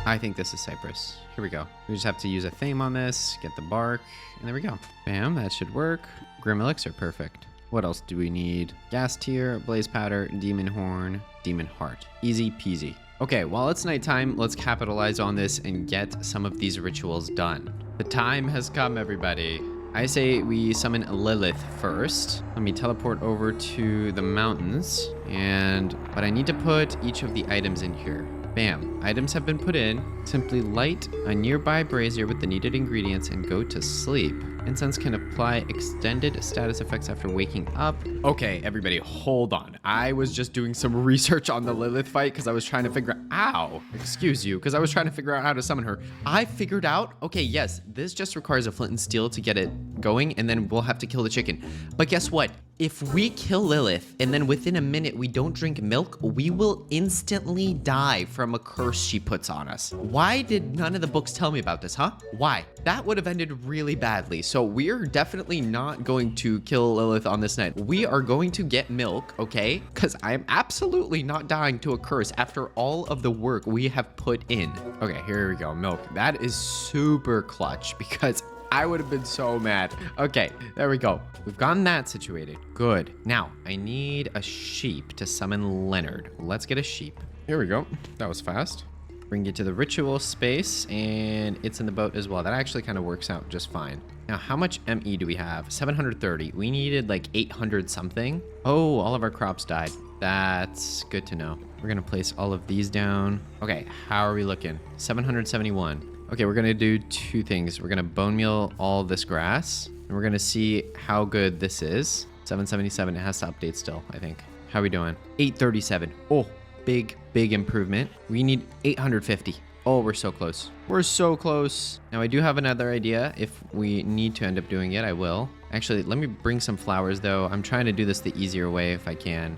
Speaker 1: I think this is cypress. Here we go. We just have to use a tame on this, get the bark, and there we go. Bam, that should work. Grim Elixir, perfect. What else do we need? Gas Tear, Blaze Powder, Demon Horn, Demon Heart. Easy peasy. Okay, while it's nighttime, let's capitalize on this and get some of these rituals done. The time has come, everybody. I say we summon Lilith first. Let me teleport over to the mountains, but I need to put each of the items in here. Bam, items have been put in. Simply light a nearby brazier with the needed ingredients and go to sleep. Incense can apply extended status effects after waking up. Okay, everybody, hold on. I was just doing some research on the Lilith fight because I was trying to figure out, because I was trying to figure out how to summon her. I figured out, okay, yes, this just requires a flint and steel to get it going, and then we'll have to kill the chicken. But guess what? If we kill Lilith and then within a minute we don't drink milk, we will instantly die from a curse she puts on us. Why did none of the books tell me about this, huh? Why? That would have ended really badly. So we're definitely not going to kill Lilith on this night. We are going to get milk, okay? Because I am absolutely not dying to a curse after all of the work we have put in. Okay, here we go, milk. That is super clutch because I would have been so mad. Okay, there we go. We've gotten that situated. Good. Now, I need a sheep to summon Leonard. Let's get a sheep. Here we go. That was fast. Bring you to the ritual space, and it's in the boat as well. That actually kind of works out just fine. Now, how much ME do we have? 730. We needed like 800 something. Oh, all of our crops died. That's good to know. We're going to place all of these down. Okay, how are we looking? 771. Okay, we're gonna do 2 things. We're gonna bone meal all this grass, and we're gonna see how good this is. 777, it has to update still, I think. How are we doing? 837. Oh, big improvement. We need 850. Oh, we're so close. We're so close. Now, I do have another idea. If we need to end up doing it, I will. Actually, let me bring some flowers, though. I'm trying to do this the easier way if I can.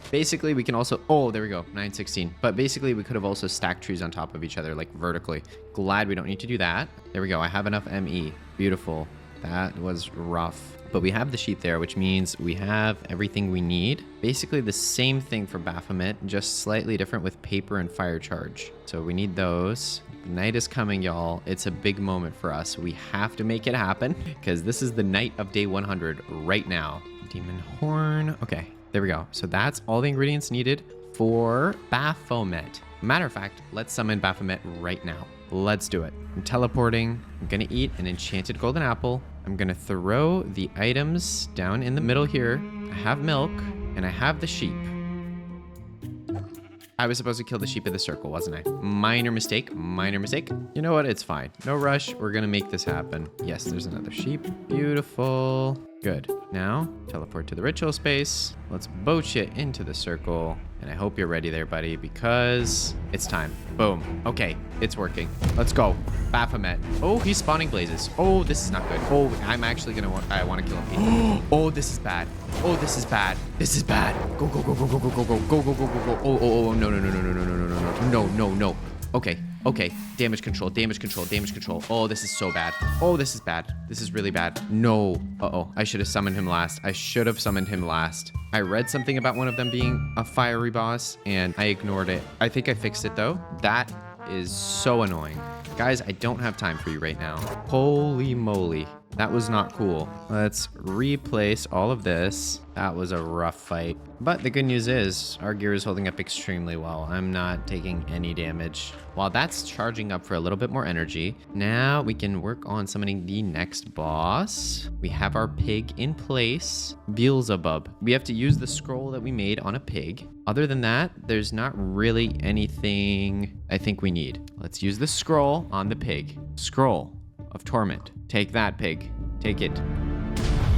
Speaker 1: Basically, we can also, oh, there we go, 916. But basically, we could have also stacked trees on top of each other, like vertically. Glad we don't need to do that. There we go, I have enough ME. Beautiful. That was rough. But we have the sheep there, which means we have everything we need. Basically, the same thing for Baphomet, just slightly different with paper and fire charge. So we need those. The night is coming, y'all. It's a big moment for us. We have to make it happen, because this is the night of day 100 right now. Demon Horn, okay. There we go. So that's all the ingredients needed for Baphomet. Matter of fact, let's summon Baphomet right now. Let's do it. I'm teleporting. I'm going to eat an enchanted golden apple. I'm going to throw the items down in the middle here. I have milk and I have the sheep. I was supposed to kill the sheep in the circle, wasn't I? Minor mistake, minor mistake. You know what? It's fine. No rush. We're going to make this happen. Yes, there's another sheep. Beautiful. Good. Now, teleport to the ritual space. Let's boat you into the circle. And I hope you're ready there, buddy, because it's time. Boom. Okay, it's working. Let's go. Baphomet. Oh, he's spawning blazes. Oh, this is not good. Oh, I'm actually going to I want to kill him. Oh, this is bad. Oh, this is bad. This is bad. Go, go, go, go, go, go, go, go, go, go, go, go, go. Oh, no, no, no, no, no, no, no, no, no, no, no, no. Okay. Okay, damage control, damage control, damage control. Oh, this is so bad. Oh, this is bad. This is really bad. No. Uh-oh, I should have summoned him last. I should have summoned him last. I read something about one of them being a fiery boss, and I ignored it. I think I fixed it, though. That is so annoying. Guys, I don't have time for you right now. Holy moly. That was not cool. Let's replace all of this. That was a rough fight. But the good news is our gear is holding up extremely well. I'm not taking any damage. While that's charging up for a little bit more energy, now we can work on summoning the next boss. We have our pig in place. Beelzebub. We have to use the scroll that we made on a pig. Other than that, there's not really anything I think we need. Let's use the scroll on the pig. Scroll of torment. Take that, pig. Take it.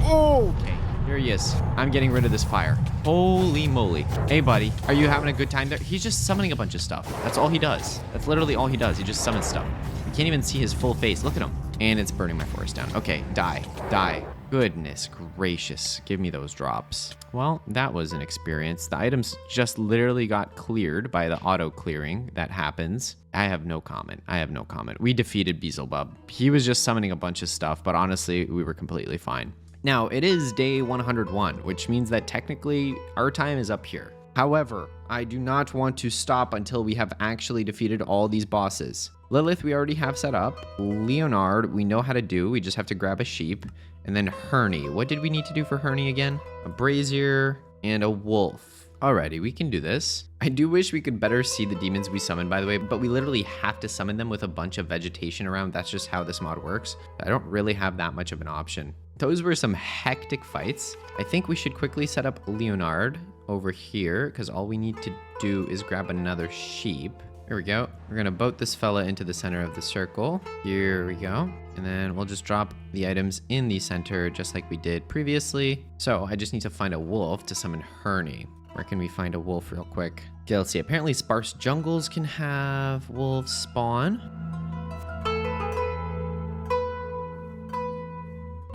Speaker 1: Oh, okay. Here he is. I'm getting rid of this fire. Holy moly. Hey, buddy. Are you having a good time there? He's just summoning a bunch of stuff. That's all he does. That's literally all he does. He just summons stuff. You can't even see his full face. Look at him. And it's burning my forest down. Okay, die. Die. Goodness gracious. Give me those drops. Well, that was an experience. The items just literally got cleared by the auto clearing that happens. I have no comment. I have no comment. We defeated Beelzebub. He was just summoning a bunch of stuff, but honestly, we were completely fine. Now, it is day 101, which means that technically our time is up here. However, I do not want to stop until we have actually defeated all these bosses. Lilith, we already have set up. Leonard, we know how to do. We just have to grab a sheep. And then Herney. What did we need to do for Herney again? A brazier and a wolf. Alrighty, we can do this. I do wish we could better see the demons we summon, by the way, but we literally have to summon them with a bunch of vegetation around. That's just how this mod works. I don't really have that much of an option. Those were some hectic fights. I think we should quickly set up Leonard over here because all we need to do is grab another sheep. Here we go. We're gonna boat this fella into the center of the circle. Here we go. And then we'll just drop the items in the center just like we did previously. So I just need to find a wolf to summon Herney. Where can we find a wolf real quick? Okay, let's see. Apparently sparse jungles can have wolves spawn.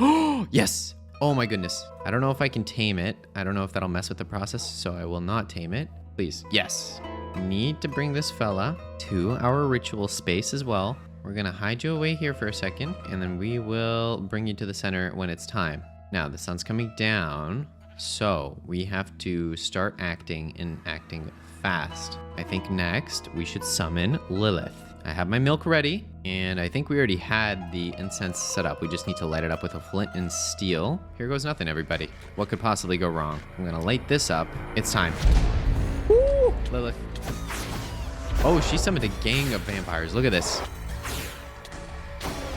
Speaker 1: Oh, yes. Oh my goodness. I don't know if I can tame it. I don't know if that'll mess with the process, so I will not tame it. Please. Yes. Need to bring this fella to our ritual space as well. We're gonna hide you away here for a second, and then we will bring you to the center when it's time. Now, the sun's coming down, so we have to start acting and acting fast. I think next we should summon Lilith. I have my milk ready, and I think we already had the incense set up. We just need to light it up with a flint and steel. Here goes nothing, everybody. What could possibly go wrong? I'm gonna light this up. It's time. Woo! Lilith. Oh, she summoned a gang of vampires. Look at this.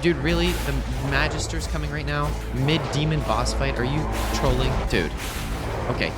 Speaker 1: Dude, really? The Magister's coming right now? Mid-demon boss fight? Are you trolling? Dude. Okay.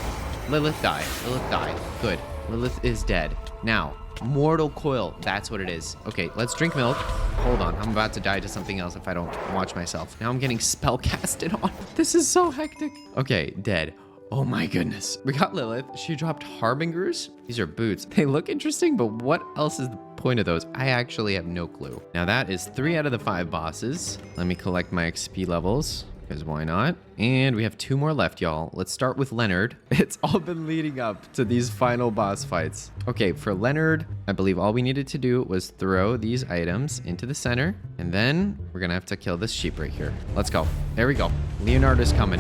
Speaker 1: Lilith die. Lilith die. Good. Lilith is dead. Now, Mortal Coil. That's what it is. Okay, let's drink milk. Hold on. I'm about to die to something else if I don't watch myself. Now I'm getting spell casted on. This is so hectic. Okay, dead. Oh my goodness. We got Lilith. She dropped Harbingers. These are boots. They look interesting, but what else is the point of those? I actually have no clue. Now that is 3 out of the 5 bosses. Let me collect my XP levels, because why not? And we have 2 more left, y'all. Let's start with Leonard. It's all been leading up to these final boss fights. Okay, for Leonard, I believe all we needed to do was throw these items into the center, and then we're gonna have to kill this sheep right here. Let's go. There we go. Leonard is coming.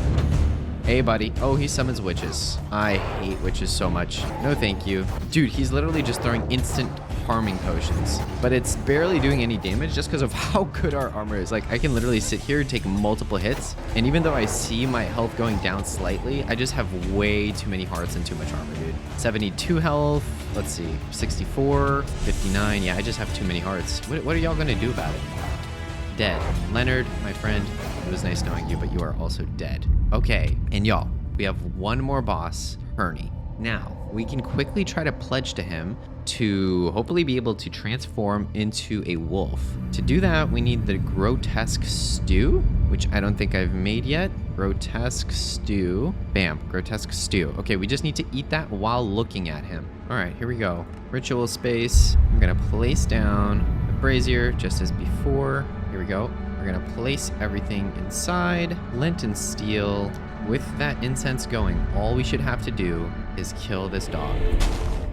Speaker 1: Hey, buddy. Oh, he summons witches. I hate witches so much. No, thank you. Dude, he's literally just throwing instant harming potions. But it's barely doing any damage just because of how good our armor is. Like, I can literally sit here and take multiple hits. And even though I see my health going down slightly, I just have way too many hearts and too much armor, dude. 72 health. Let's see. 64. 59. Yeah, I just have too many hearts. What are y'all going to do about it? Dead. Leonard, my friend, it was nice knowing you, but you are also dead. Okay, and y'all, we have one more boss, Herney. Now, we can quickly try to pledge to him to hopefully be able to transform into a wolf. To do that, we need the grotesque stew, which I don't think I've made yet. Grotesque stew. Bam, grotesque stew. Okay, we just need to eat that while looking at him. All right, here we go. Ritual space. I'm gonna place down the brazier just as before. Here we go. We're gonna place everything inside. Flint and steel. With that incense going, all we should have to do is kill this dog.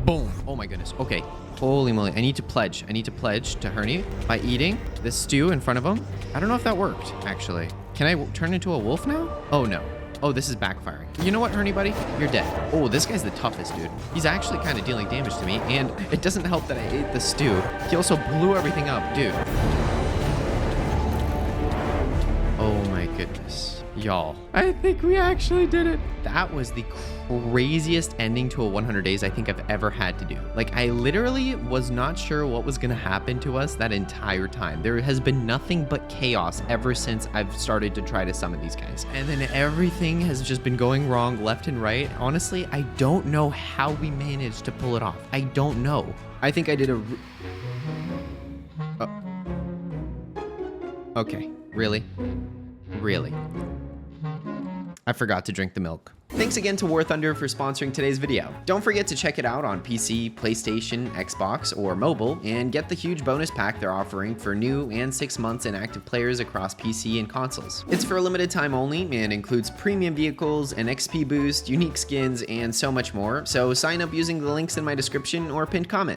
Speaker 1: Boom. Oh my goodness. Okay. Holy moly. I need to pledge. I need to pledge to Herney by eating this stew in front of him. I don't know if that worked, actually. Can I turn into a wolf now? Oh, no. Oh, this is backfiring. You know what, Herney, buddy? You're dead. Oh, this guy's the toughest, dude. He's actually kind of dealing damage to me, and it doesn't help that I ate the stew. He also blew everything up, dude. Oh my goodness. goodness. Y'all, I think we actually did it. That was the craziest ending to a 100 days I think I've ever had to do. Like, I literally was not sure what was gonna happen to us that entire time. There has been nothing but chaos ever since I've started to try to summon these guys. And then everything has just been going wrong left and right. Honestly, I don't know how we managed to pull it off. I don't know. I think I did a... Okay, really? Really? I forgot to drink the milk. Thanks again to War Thunder for sponsoring today's video. Don't forget to check it out on PC, PlayStation, Xbox, or mobile, and get the huge bonus pack they're offering for new and 6 months inactive players across PC and consoles. It's for a limited time only and includes premium vehicles, an XP boost, unique skins, and so much more, so sign up using the links in my description or pinned comment.